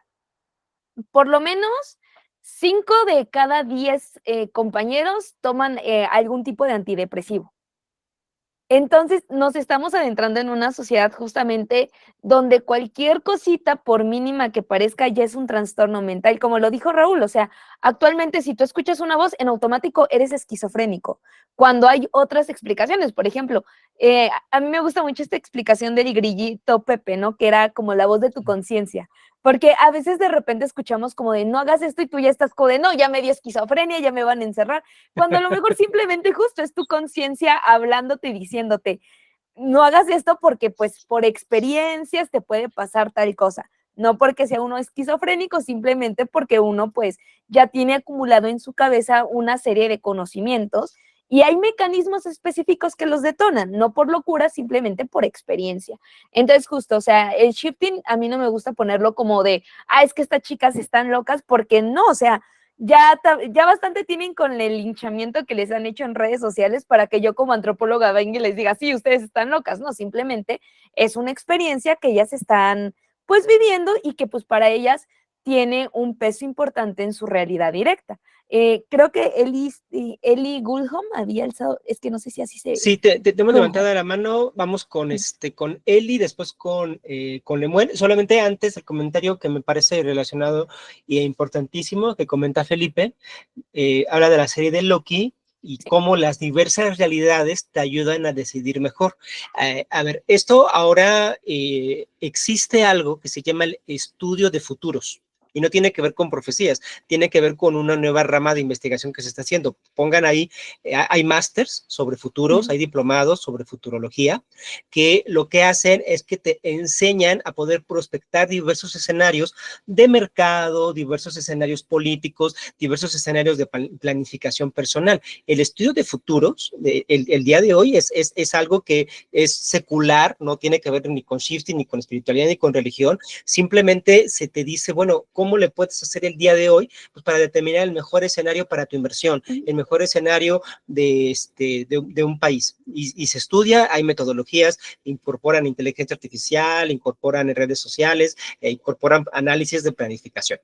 por lo menos 5 de cada 10 compañeros toman algún tipo de antidepresivo. Entonces, nos estamos adentrando en una sociedad justamente donde cualquier cosita, por mínima que parezca, ya es un trastorno mental, como lo dijo Raúl. O sea, actualmente si tú escuchas una voz, en automático eres esquizofrénico, cuando hay otras explicaciones. Por ejemplo, a mí me gusta mucho esta explicación del grillito Pepe, ¿no? Que era como la voz de tu conciencia. Porque a veces de repente escuchamos como de no hagas esto y tú ya estás como de no, ya me dio esquizofrenia, ya me van a encerrar. Cuando a lo mejor simplemente justo es tu conciencia hablándote y diciéndote, no hagas esto porque pues por experiencias te puede pasar tal cosa. No porque sea uno esquizofrénico, simplemente porque uno pues ya tiene acumulado en su cabeza una serie de conocimientos y hay mecanismos específicos que los detonan, no por locura, simplemente por experiencia. Entonces justo, o sea, el shifting a mí no me gusta ponerlo como de, es que estas chicas están locas, porque no, o sea, ya bastante tienen con el linchamiento que les han hecho en redes sociales para que yo como antropóloga venga y les diga, sí, ustedes están locas. No, simplemente es una experiencia que ellas están pues viviendo y que pues para ellas tiene un peso importante en su realidad directa. Creo que Eli Gulham había alzado, es que no sé si así se... Sí, tenemos levantada la mano, vamos con con Eli, después con Lemuel. Solamente antes el comentario que me parece relacionado e importantísimo que comenta Felipe, habla de la serie de Loki y cómo las diversas realidades te ayudan a decidir mejor. A ver, esto ahora existe algo que se llama el estudio de futuros. Y no tiene que ver con profecías, tiene que ver con una nueva rama de investigación que se está haciendo. Pongan ahí, hay másters sobre futuros, hay diplomados sobre futurología, que lo que hacen es que te enseñan a poder prospectar diversos escenarios de mercado, diversos escenarios políticos, diversos escenarios de planificación personal. El estudio de futuros, el día de hoy, es algo que es secular, no tiene que ver ni con shifting, ni con espiritualidad, ni con religión. Simplemente se te dice, bueno, ¿cómo le puedes hacer el día de hoy? Pues para determinar el mejor escenario para tu inversión, el mejor escenario de un país. Y se estudia, hay metodologías, incorporan inteligencia artificial, incorporan redes sociales, incorporan análisis de planificación.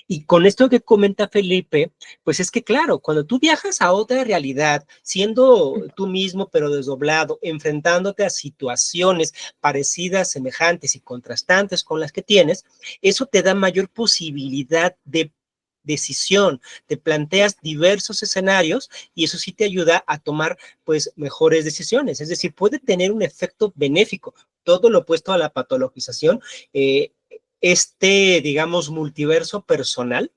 Y con esto que comenta Felipe, pues es que claro, cuando tú viajas a otra realidad, siendo tú mismo pero desdoblado, enfrentándote a situaciones parecidas, semejantes y contrastantes con las que tienes, eso te da mayor posibilidad de decisión, te planteas diversos escenarios y eso sí te ayuda a tomar pues mejores decisiones, es decir, puede tener un efecto benéfico, todo lo opuesto a la patologización, digamos, multiverso personal,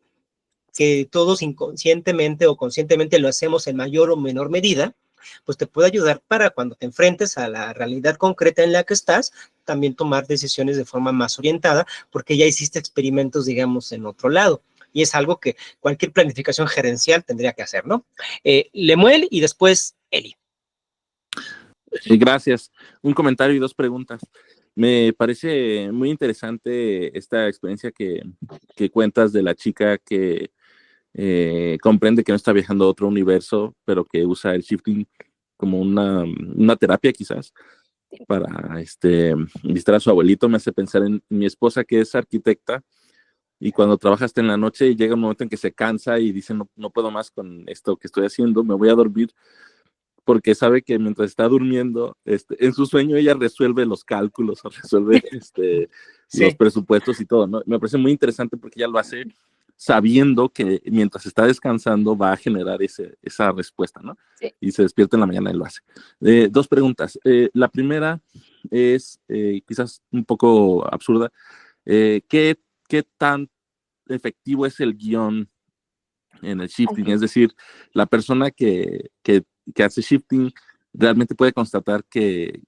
que todos inconscientemente o conscientemente lo hacemos en mayor o menor medida, pues te puede ayudar para cuando te enfrentes a la realidad concreta en la que estás, también tomar decisiones de forma más orientada, porque ya hiciste experimentos, digamos, en otro lado. Y es algo que cualquier planificación gerencial tendría que hacer, ¿no? Lemuel y después Eli. Gracias. Un comentario y 2 preguntas. Me parece muy interesante esta experiencia que cuentas de la chica que comprende que no está viajando a otro universo, pero que usa el shifting como una terapia quizás para visitar a su abuelito. Me hace pensar en mi esposa, que es arquitecta, y cuando trabajaste en la noche llega un momento en que se cansa y dice, no puedo más con esto que estoy haciendo, me voy a dormir, porque sabe que mientras está durmiendo, en su sueño ella resuelve los cálculos, resuelve los presupuestos y todo, ¿no? Me parece muy interesante porque ella lo hace sabiendo que mientras está descansando va a generar esa respuesta, ¿no? Sí. Y se despierta en la mañana y lo hace. 2 preguntas. La primera es quizás un poco absurda. ¿Qué tan efectivo es el guión en el shifting? Es decir, la persona que hace shifting realmente puede constatar que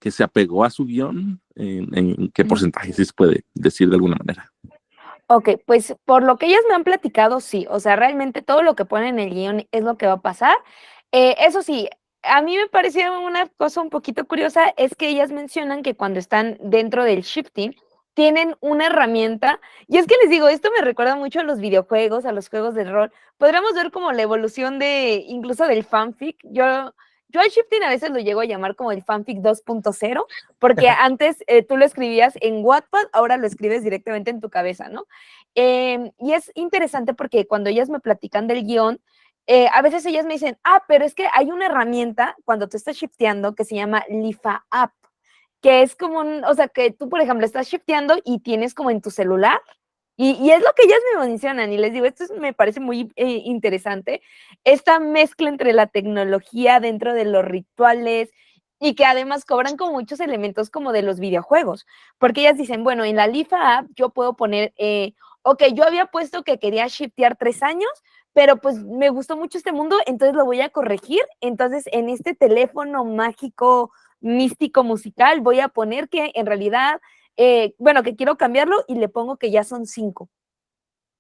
se apegó a su guión, ¿en qué porcentaje, si se puede decir de alguna manera? Ok, pues por lo que ellas me han platicado, sí, o sea, realmente todo lo que ponen en el guión es lo que va a pasar. Eso sí, a mí me pareció una cosa un poquito curiosa, es que ellas mencionan que cuando están dentro del shifting, tienen una herramienta, y es que les digo, esto me recuerda mucho a los videojuegos, a los juegos de rol. Podríamos ver como la evolución de, incluso del fanfic. Yo al shifting a veces lo llego a llamar como el fanfic 2.0, porque antes tú lo escribías en Wattpad, ahora lo escribes directamente en tu cabeza, ¿no? Y es interesante porque cuando ellas me platican del guión, a veces ellas me dicen, pero es que hay una herramienta cuando tú estás shifteando que se llama Lifa App, que es como o sea, que tú, por ejemplo, estás shifteando y tienes como en tu celular, y es lo que ellas me mencionan, y les digo, me parece muy interesante, esta mezcla entre la tecnología dentro de los rituales, y que además cobran como muchos elementos como de los videojuegos, porque ellas dicen, bueno, en la Lifa App yo puedo poner, ok, yo había puesto que quería shiftear 3 años, pero pues me gustó mucho este mundo, entonces lo voy a corregir, entonces en este teléfono mágico, místico, musical, voy a poner que en realidad, bueno, que quiero cambiarlo y le pongo que ya son 5.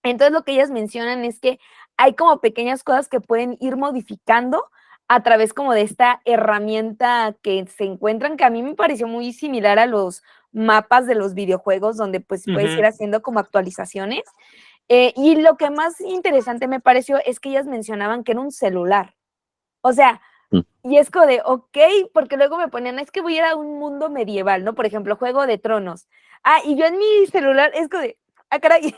Entonces lo que ellas mencionan es que hay como pequeñas cosas que pueden ir modificando a través como de esta herramienta que se encuentran, que a mí me pareció muy similar a los mapas de los videojuegos, donde pues puedes ir haciendo como actualizaciones. Y lo que más interesante me pareció es que ellas mencionaban que era un celular. O sea, y es como de, ok, porque luego me ponían, es que voy a ir a un mundo medieval, ¿no? Por ejemplo, Juego de Tronos. Y yo en mi celular es como de, caray,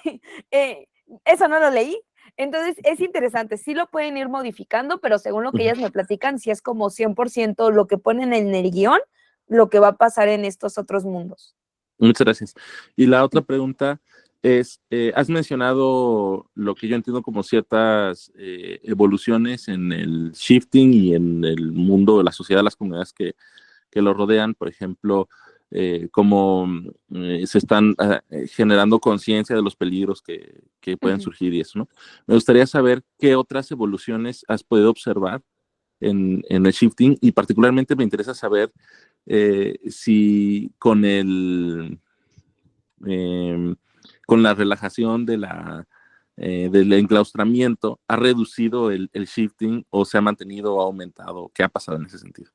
eso no lo leí. Entonces, es interesante, sí lo pueden ir modificando, pero según lo que ellas me platican, sí es como 100% lo que ponen en el guión, lo que va a pasar en estos otros mundos. Muchas gracias. Y la otra pregunta es, has mencionado lo que yo entiendo como ciertas evoluciones en el shifting y en el mundo de la sociedad, las comunidades que lo rodean, por ejemplo, cómo se están generando conciencia de los peligros que pueden surgir y eso, ¿no? Me gustaría saber qué otras evoluciones has podido observar en el shifting, y particularmente me interesa saber si con con la relajación del enclaustramiento ha reducido el shifting, o se ha mantenido o ha aumentado. ¿Qué ha pasado en ese sentido?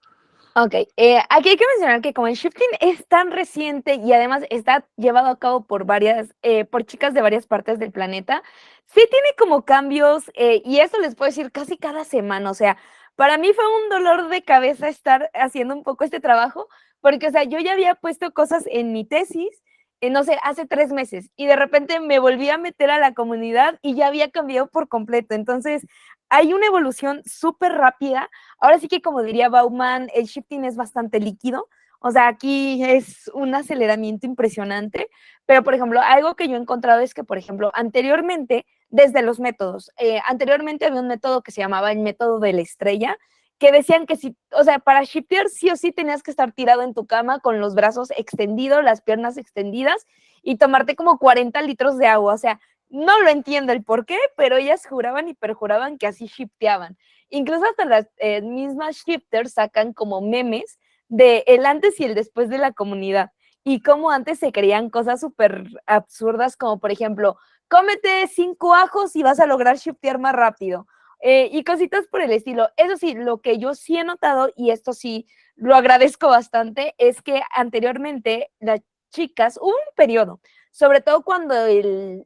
Ok, aquí hay que mencionar que como el shifting es tan reciente y además está llevado a cabo por por chicas de varias partes del planeta, sí tiene como cambios, y eso les puedo decir casi cada semana. O sea, para mí fue un dolor de cabeza estar haciendo un poco este trabajo, porque, o sea, yo ya había puesto cosas en mi tesis, no sé, hace 3 meses, y de repente me volví a meter a la comunidad y ya había cambiado por completo. Entonces, hay una evolución súper rápida. Ahora sí que, como diría Bauman, el shifting es bastante líquido. O sea, aquí es un aceleramiento impresionante. Pero, por ejemplo, algo que yo he encontrado es que, por ejemplo, anteriormente, desde los métodos, anteriormente había un método que se llamaba el método de la estrella, que decían que si, o sea, para shiftear sí o sí tenías que estar tirado en tu cama con los brazos extendidos, las piernas extendidas y tomarte como 40 litros de agua. O sea, no lo entiendo el por qué, pero ellas juraban y perjuraban que así shifteaban. Incluso hasta las mismas shifters sacan como memes de el antes y el después de la comunidad, y cómo antes se creían cosas súper absurdas, como por ejemplo, cómete 5 ajos y vas a lograr shiftear más rápido, y cositas por el estilo. Eso sí, lo que yo sí he notado, y esto sí lo agradezco bastante, es que anteriormente las chicas, hubo un periodo, sobre todo cuando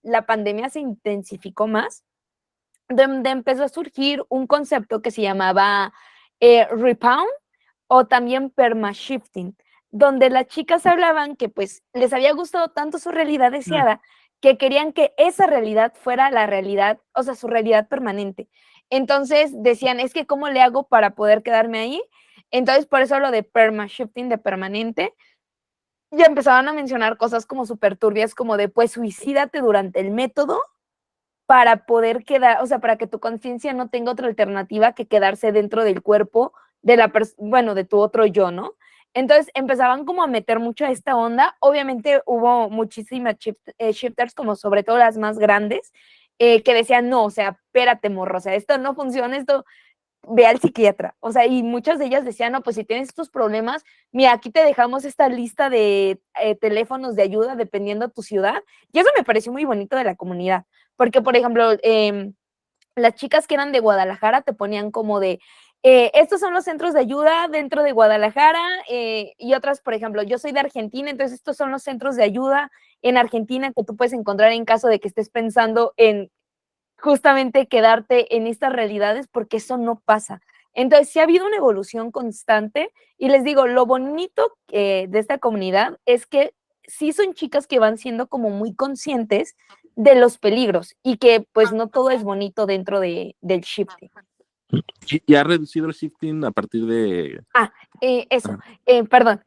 la pandemia se intensificó más, donde empezó a surgir un concepto que se llamaba rebound o también perma-shifting, donde las chicas hablaban que pues les había gustado tanto su realidad deseada que querían que esa realidad fuera la realidad, o sea, su realidad permanente. Entonces decían, es que ¿cómo le hago para poder quedarme ahí? Entonces por eso lo de perma-shifting, de permanente, ya empezaban a mencionar cosas como súper turbias, como de pues suicídate durante el método para poder quedar, o sea, para que tu conciencia no tenga otra alternativa que quedarse dentro del cuerpo de bueno, de tu otro yo, ¿no? Entonces empezaban como a meter mucho a esta onda. Obviamente hubo muchísimas shifters, como sobre todo las más grandes, que decían, no, o sea, espérate, morro, o sea, esto no funciona, esto ve al psiquiatra. O sea, y muchas de ellas decían, no, pues si tienes estos problemas, mira, aquí te dejamos esta lista de teléfonos de ayuda dependiendo de tu ciudad. Y eso me pareció muy bonito de la comunidad, porque, por ejemplo, las chicas que eran de Guadalajara te ponían como de, estos son los centros de ayuda dentro de Guadalajara, y otras, por ejemplo, yo soy de Argentina, entonces estos son los centros de ayuda en Argentina que tú puedes encontrar en caso de que estés pensando en justamente quedarte en estas realidades, porque eso no pasa. Entonces, sí ha habido una evolución constante y les digo, lo bonito de esta comunidad es que sí son chicas que van siendo como muy conscientes de los peligros y que pues no todo es bonito dentro del shifting. ¿Y ha reducido el shifting a partir de...? Eso, perdón.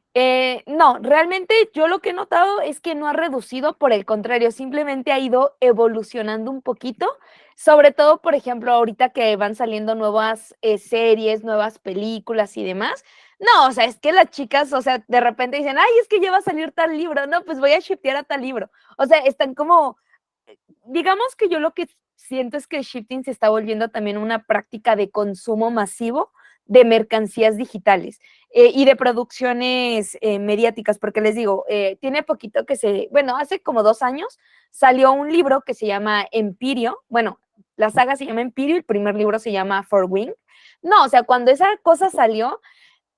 No, realmente yo lo que he notado es que no ha reducido, por el contrario, simplemente ha ido evolucionando un poquito, sobre todo, por ejemplo, ahorita que van saliendo nuevas series, nuevas películas y demás. No, o sea, es que las chicas, o sea, de repente dicen, ay, es que ya va a salir tal libro, no, pues voy a shiftear a tal libro. O sea, están como, digamos que yo lo que siento es que el shifting se está volviendo también una práctica de consumo masivo de mercancías digitales y de producciones mediáticas, porque les digo, tiene poquito bueno, hace como 2 años salió un libro que se llama Empirio, bueno, la saga se llama Empirio, el primer libro se llama For Wing. No, o sea, cuando esa cosa salió,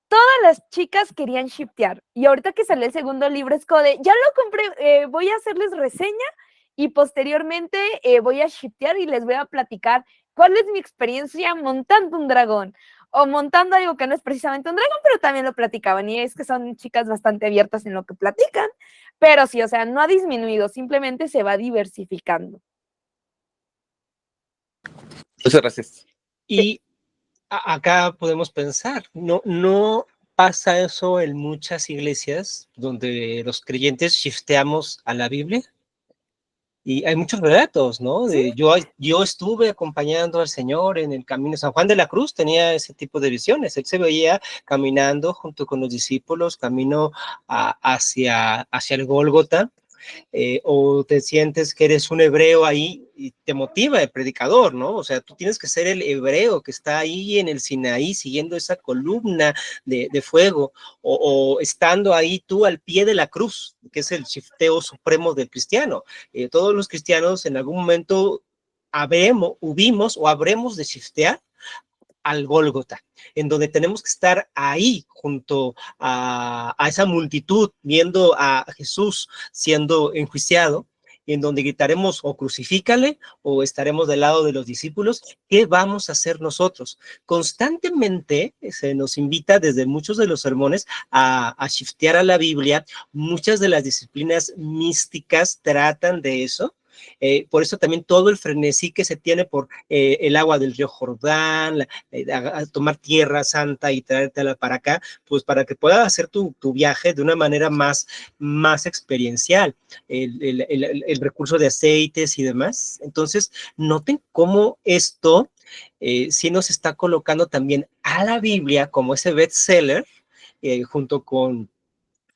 todas las chicas querían shiftear, y ahorita que salió el segundo libro es como de, ya lo compré, voy a hacerles reseña y posteriormente voy a shiftear y les voy a platicar cuál es mi experiencia montando un dragón o montando algo que no es precisamente un dragón, pero también lo platicaban, y es que son chicas bastante abiertas en lo que platican, pero sí, o sea, no ha disminuido, simplemente se va diversificando. Muchas gracias. Y acá podemos pensar, no pasa eso en muchas iglesias donde los creyentes shifteamos a la Biblia. Y hay muchos relatos, ¿no? Sí. Yo estuve acompañando al Señor en el camino. San Juan de la Cruz tenía ese tipo de visiones. Él se veía caminando junto con los discípulos, camino hacia el Gólgota. O te sientes que eres un hebreo ahí y te motiva el predicador, ¿no? O sea, tú tienes que ser el hebreo que está ahí en el Sinaí siguiendo esa columna de fuego, o estando ahí tú al pie de la cruz, que es el shifteo supremo del cristiano. Todos los cristianos en algún momento hubimos o habremos de shiftear al Gólgota, en donde tenemos que estar ahí junto a esa multitud, viendo a Jesús siendo enjuiciado, en donde gritaremos o crucifícale, o estaremos del lado de los discípulos. ¿Qué vamos a hacer nosotros? Constantemente se nos invita desde muchos de los sermones a shiftear a la Biblia. Muchas de las disciplinas místicas tratan de eso. Por eso también todo el frenesí que se tiene por el agua del río Jordán, a tomar tierra santa y traértela para acá, pues para que puedas hacer tu viaje de una manera más experiencial, el recurso de aceites y demás. Entonces, noten cómo esto sí nos está colocando también a la Biblia como ese bestseller, junto con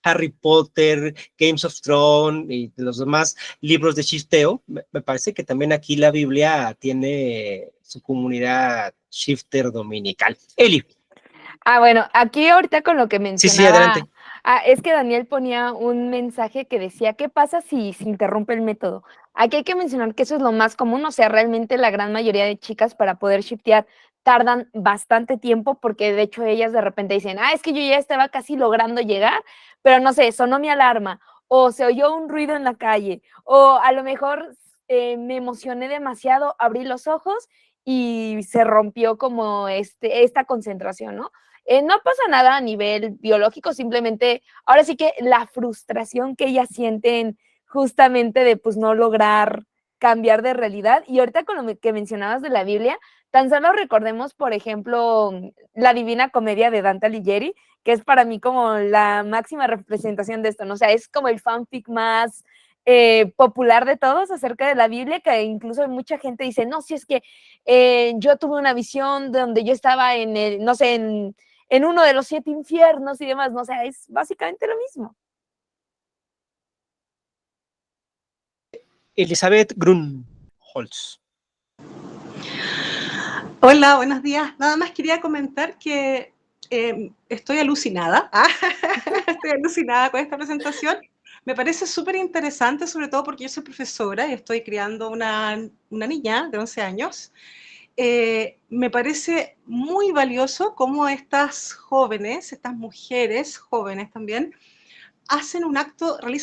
Harry Potter, Games of Thrones y los demás libros de shifteo. Me parece que también aquí la Biblia tiene su comunidad shifter dominical. Eli. Bueno, aquí ahorita con lo que mencionaba, sí, adelante. Es que Daniel ponía un mensaje que decía, ¿qué pasa si se interrumpe el método? Aquí hay que mencionar que eso es lo más común, o sea, realmente la gran mayoría de chicas para poder shiftear tardan bastante tiempo, porque de hecho ellas de repente dicen, es que yo ya estaba casi logrando llegar, pero no sé, sonó mi alarma, o se oyó un ruido en la calle, o a lo mejor me emocioné demasiado, abrí los ojos y se rompió como esta concentración, ¿no? No pasa nada a nivel biológico, simplemente ahora sí que la frustración que ellas sienten justamente de pues no lograr cambiar de realidad. Y ahorita con lo que mencionabas de la Biblia, tan solo recordemos, por ejemplo, la Divina Comedia de Dante Alighieri, que es para mí como la máxima representación de esto, ¿no? O sea, es como el fanfic más popular de todos acerca de la Biblia, que incluso mucha gente dice, no, si es que yo tuve una visión donde yo estaba en el, no sé, en uno de los 7 infiernos y demás, no, o sea, es básicamente lo mismo. Elizabeth Grunholz. Hola, buenos días. Nada más quería comentar que estoy alucinada. Estoy alucinada con esta presentación. Me parece súper interesante, sobre todo porque yo soy profesora y estoy criando una niña de 11 años. Me parece muy valioso cómo estas jóvenes, estas mujeres jóvenes también, realizan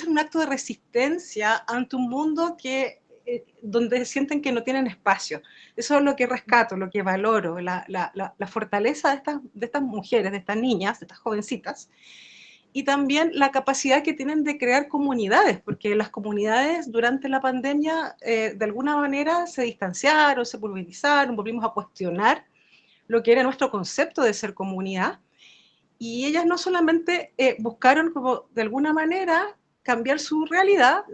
un acto de resistencia ante un mundo donde sienten que no tienen espacio. Eso es lo que rescato, lo que valoro, la fortaleza de estas mujeres, de estas niñas, de estas jovencitas, y también la capacidad que tienen de crear comunidades, porque las comunidades durante la pandemia de alguna manera se distanciaron, se pulverizaron, volvimos a cuestionar lo que era nuestro concepto de ser comunidad, y ellas no solamente buscaron como de alguna manera cambiar su realidad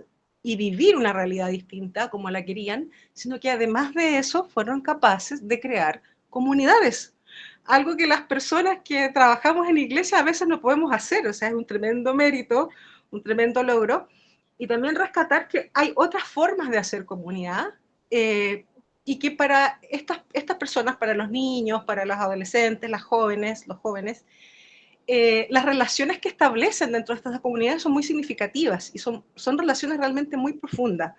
y vivir una realidad distinta como la querían, sino que además de eso fueron capaces de crear comunidades. Algo que las personas que trabajamos en iglesia a veces no podemos hacer, o sea, es un tremendo mérito, un tremendo logro. Y también rescatar que hay otras formas de hacer comunidad y que para estas personas, para los niños, para los adolescentes, las jóvenes, los jóvenes, las relaciones que establecen dentro de estas comunidades son muy significativas y son relaciones realmente muy profundas,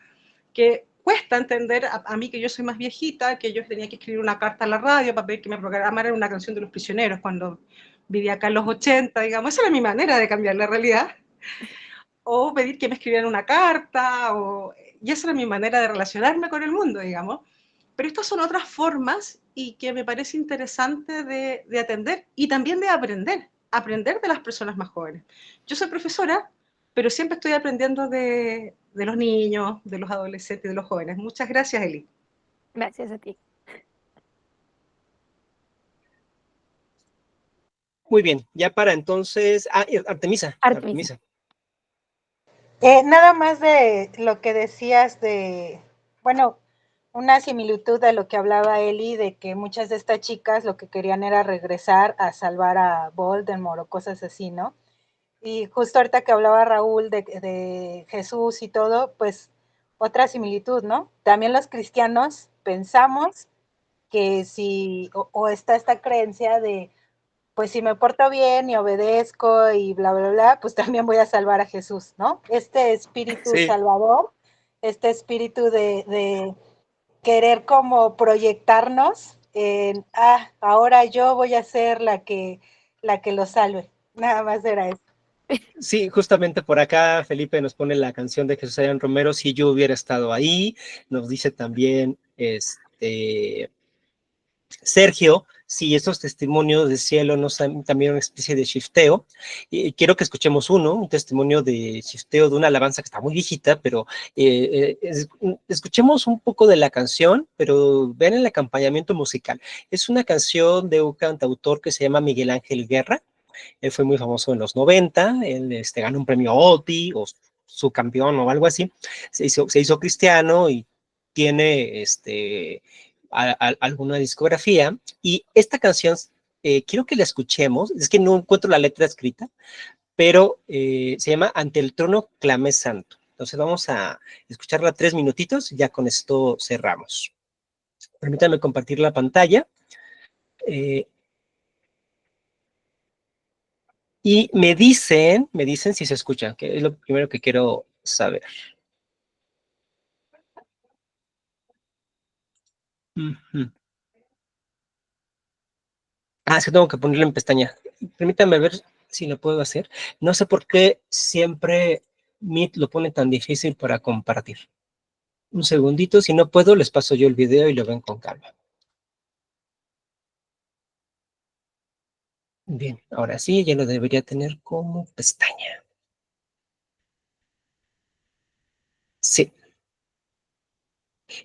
que cuesta entender a mí que yo soy más viejita, que yo tenía que escribir una carta a la radio para pedir que me programaran una canción de Los Prisioneros cuando vivía acá en los 80, digamos, esa era mi manera de cambiar la realidad, o pedir que me escribieran una carta, y esa era mi manera de relacionarme con el mundo, digamos. Pero estas son otras formas y que me parece interesante de atender y también de aprender de las personas más jóvenes. Yo soy profesora, pero siempre estoy aprendiendo de los niños, de los adolescentes, de los jóvenes. Muchas gracias, Eli. Gracias a ti. Muy bien, ya para entonces... Artemisa. Artemisa. Nada más de lo que decías bueno, una similitud a lo que hablaba Eli, de que muchas de estas chicas lo que querían era regresar a salvar a Voldemort o cosas así, ¿no? Y justo ahorita que hablaba Raúl de Jesús y todo, pues otra similitud, ¿no? También los cristianos pensamos que o está esta creencia de, pues si me porto bien y obedezco y bla, bla, bla, pues también voy a salvar a Jesús, ¿no? Este espíritu salvador, este espíritu de querer como proyectarnos en, ahora yo voy a ser la que lo salve. Nada más era eso. Sí, justamente por acá Felipe nos pone la canción de Jesús Adrián Romero, Si yo hubiera estado ahí. Nos dice también Sergio, si estos testimonios del cielo no son también una especie de shifteo. Quiero que escuchemos un testimonio de shifteo de una alabanza que está muy viejita, pero escuchemos un poco de la canción, pero vean el acompañamiento musical. Es una canción de un cantautor que se llama Miguel Ángel Guerra. Él fue muy famoso en los 90, él ganó un premio OTI o subcampeón o algo así, se hizo cristiano y tiene alguna discografía, y esta canción quiero que la escuchemos, es que no encuentro la letra escrita, pero se llama Ante el trono clamé santo. Entonces vamos a escucharla 3 minutitos, ya con esto cerramos. Permítanme compartir la pantalla. Y me dicen si se escuchan, que es lo primero que quiero saber. Es que tengo que ponerlo en pestaña. Permítanme ver si lo puedo hacer. No sé por qué siempre Meet lo pone tan difícil para compartir. Un segundito, si no puedo, les paso yo el video y lo ven con calma. Bien, ahora sí, ya lo debería tener como pestaña. Sí.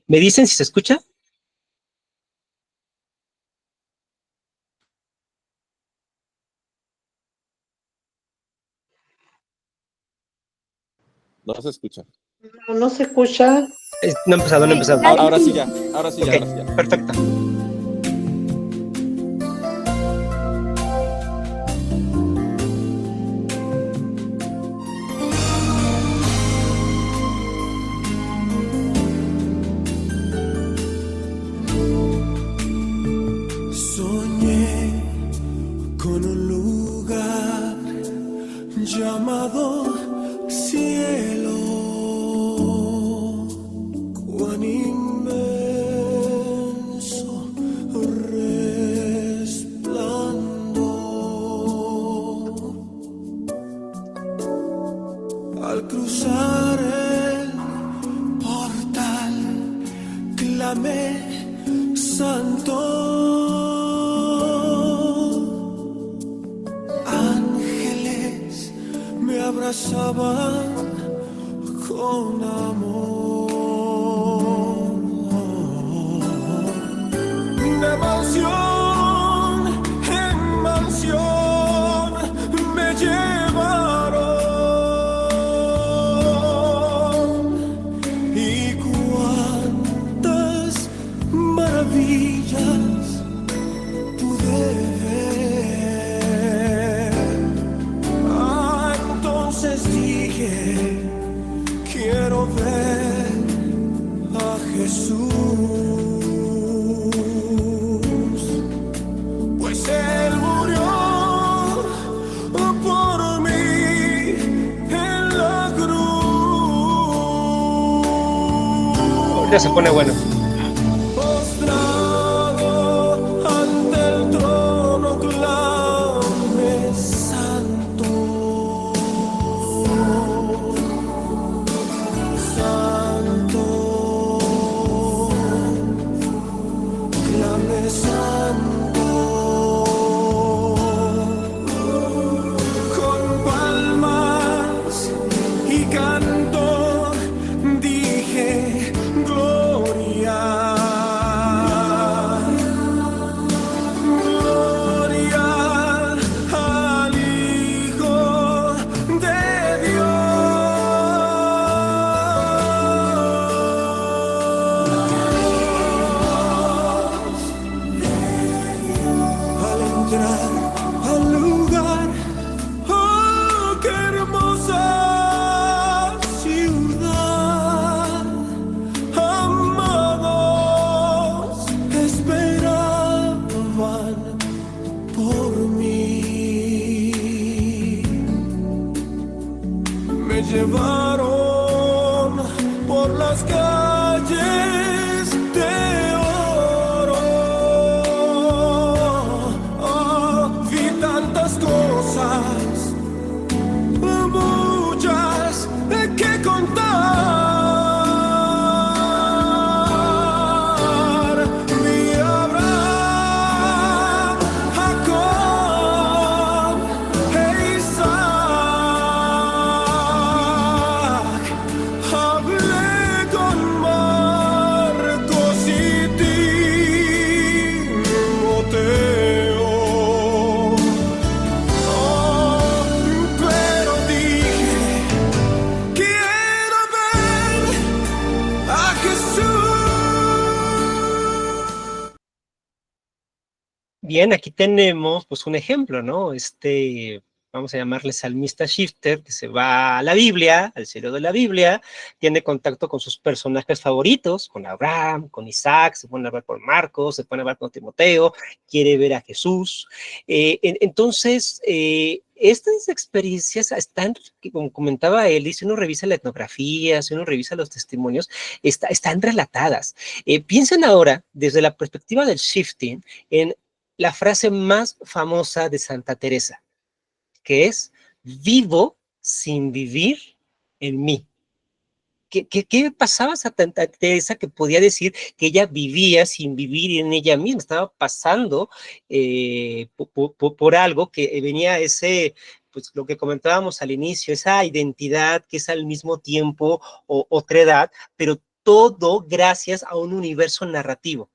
¿Me dicen si se escucha? No se escucha. No se escucha. No he empezado. Ahora sí ya. Okay, perfecto. abrazaban con amor. De mansión en mansión me llevaron, y cuántas maravillas pude ver. Entonces dije, quiero ver a Jesús, pues Él murió por mí en la cruz. Ya se pone bueno. Postrado ante el trono clame santo, santo, clame santo. Con palmas y canto dije gloria, gloria al Hijo de Dios. Al entrar al lugar, oh, qué hermosa ciudad, amados esperaban por mí. Me llevaron por las calles de oro. Oh, vi tantas cosas, muchas que contar. Vi a Abraham, Jacob e Isaac. Hablé con Marcos y Timoteo. Oh, pero dije, quiero ver a Jesús. Bien, aquí tenemos pues un ejemplo, ¿no? Vamos a llamarle salmista shifter, que se va a la Biblia, al cielo de la Biblia, tiene contacto con sus personajes favoritos, con Abraham, con Isaac, se pone a hablar con Marcos, se pone a hablar con Timoteo, quiere ver a Jesús. Entonces, estas experiencias están, como comentaba Eli, si uno revisa la etnografía, si uno revisa los testimonios, están relatadas. Piensen ahora, desde la perspectiva del shifting, en la frase más famosa de Santa Teresa, que es, vivo sin vivir en mí. ¿Qué pasaba a Santa Teresa que podía decir que ella vivía sin vivir en ella misma? Estaba pasando por algo que venía pues lo que comentábamos al inicio, esa identidad que es al mismo tiempo otra edad, pero todo gracias a un universo narrativo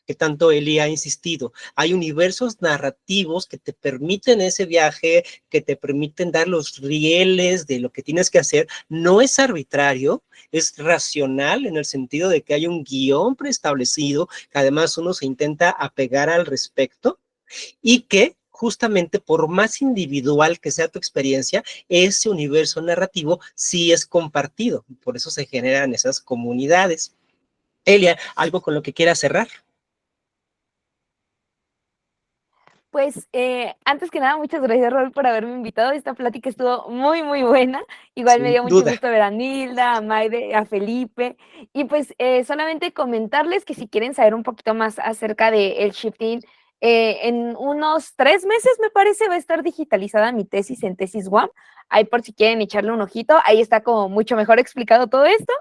que tanto Eli ha insistido. Hay universos narrativos que te permiten ese viaje, que te permiten dar los rieles de lo que tienes que hacer. No es arbitrario, es racional en el sentido de que hay un guión preestablecido, que además uno se intenta apegar al respecto, y que justamente por más individual que sea tu experiencia, ese universo narrativo sí es compartido. Por eso se generan esas comunidades. Elia, ¿algo con lo que quieras cerrar? Pues antes que nada, muchas gracias, Raúl, por haberme invitado. Esta plática estuvo muy, muy buena. Igual me Sin dio mucho duda. gusto ver a Nilda, a Maide, a Felipe. Y pues solamente comentarles que si quieren saber un poquito más acerca del shifting, en unos 3 meses, me parece, va a estar digitalizada mi tesis en Tesis UAM. Ahí por si quieren echarle un ojito, ahí está como mucho mejor explicado todo esto.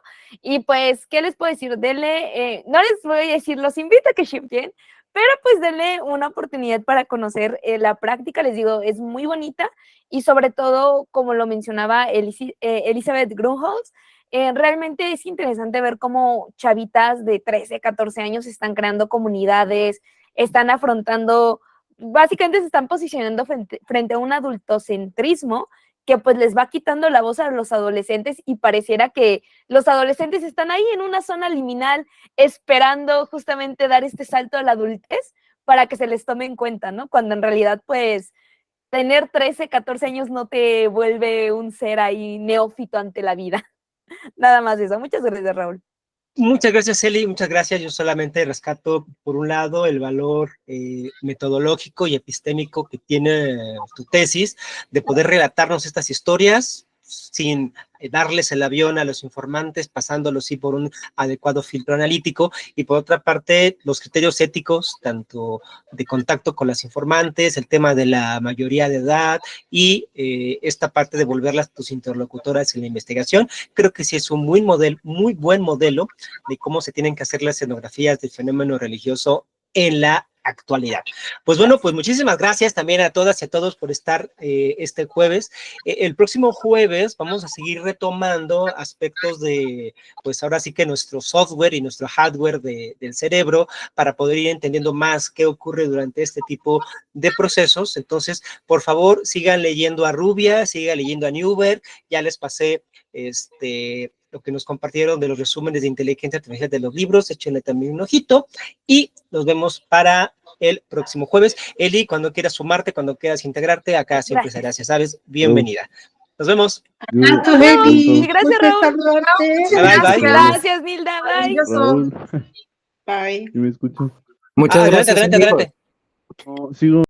Y pues, ¿qué les puedo decir? No les voy a decir, los invito a que shiften, pero pues denle una oportunidad para conocer la práctica, les digo, es muy bonita y sobre todo, como lo mencionaba Elizabeth Grunholz, realmente es interesante ver cómo chavitas de 13, 14 años están creando comunidades, están afrontando, básicamente se están posicionando frente a un adultocentrismo que pues les va quitando la voz a los adolescentes y pareciera que los adolescentes están ahí en una zona liminal esperando justamente dar este salto a la adultez para que se les tome en cuenta, ¿no? Cuando en realidad pues tener 13, 14 años no te vuelve un ser ahí neófito ante la vida. Nada más eso. Muchas gracias, Raúl. Muchas gracias, Eli, muchas gracias. Yo solamente rescato, por un lado, el valor metodológico y epistémico que tiene tu tesis, de poder relatarnos estas historias sin darles el avión a los informantes, pasándolos sí por un adecuado filtro analítico, y por otra parte, los criterios éticos, tanto de contacto con las informantes, el tema de la mayoría de edad y esta parte de volverlas tus interlocutoras en la investigación. Creo que sí es un muy buen modelo de cómo se tienen que hacer las escenografías del fenómeno religioso en la actualidad. Pues bueno, pues muchísimas gracias también a todas y a todos por estar este jueves. El próximo jueves vamos a seguir retomando aspectos de, pues ahora sí que nuestro software y nuestro hardware del cerebro para poder ir entendiendo más qué ocurre durante este tipo de procesos. Entonces, por favor, sigan leyendo a Rubia, sigan leyendo a Newberg. Ya les pasé lo que nos compartieron de los resúmenes de inteligencia artificial de los libros, échenle también un ojito y nos vemos para el próximo jueves. Eli, cuando quieras sumarte, cuando quieras integrarte, acá siempre serás, ya sabes, bienvenida. Nos vemos. Tanto, Eli. Gracias, Raúl. Bye. Gracias, Nilda. Bye. Raúl, Bye. ¿sí me escuchas? Muchas gracias. Adelante. No, sigo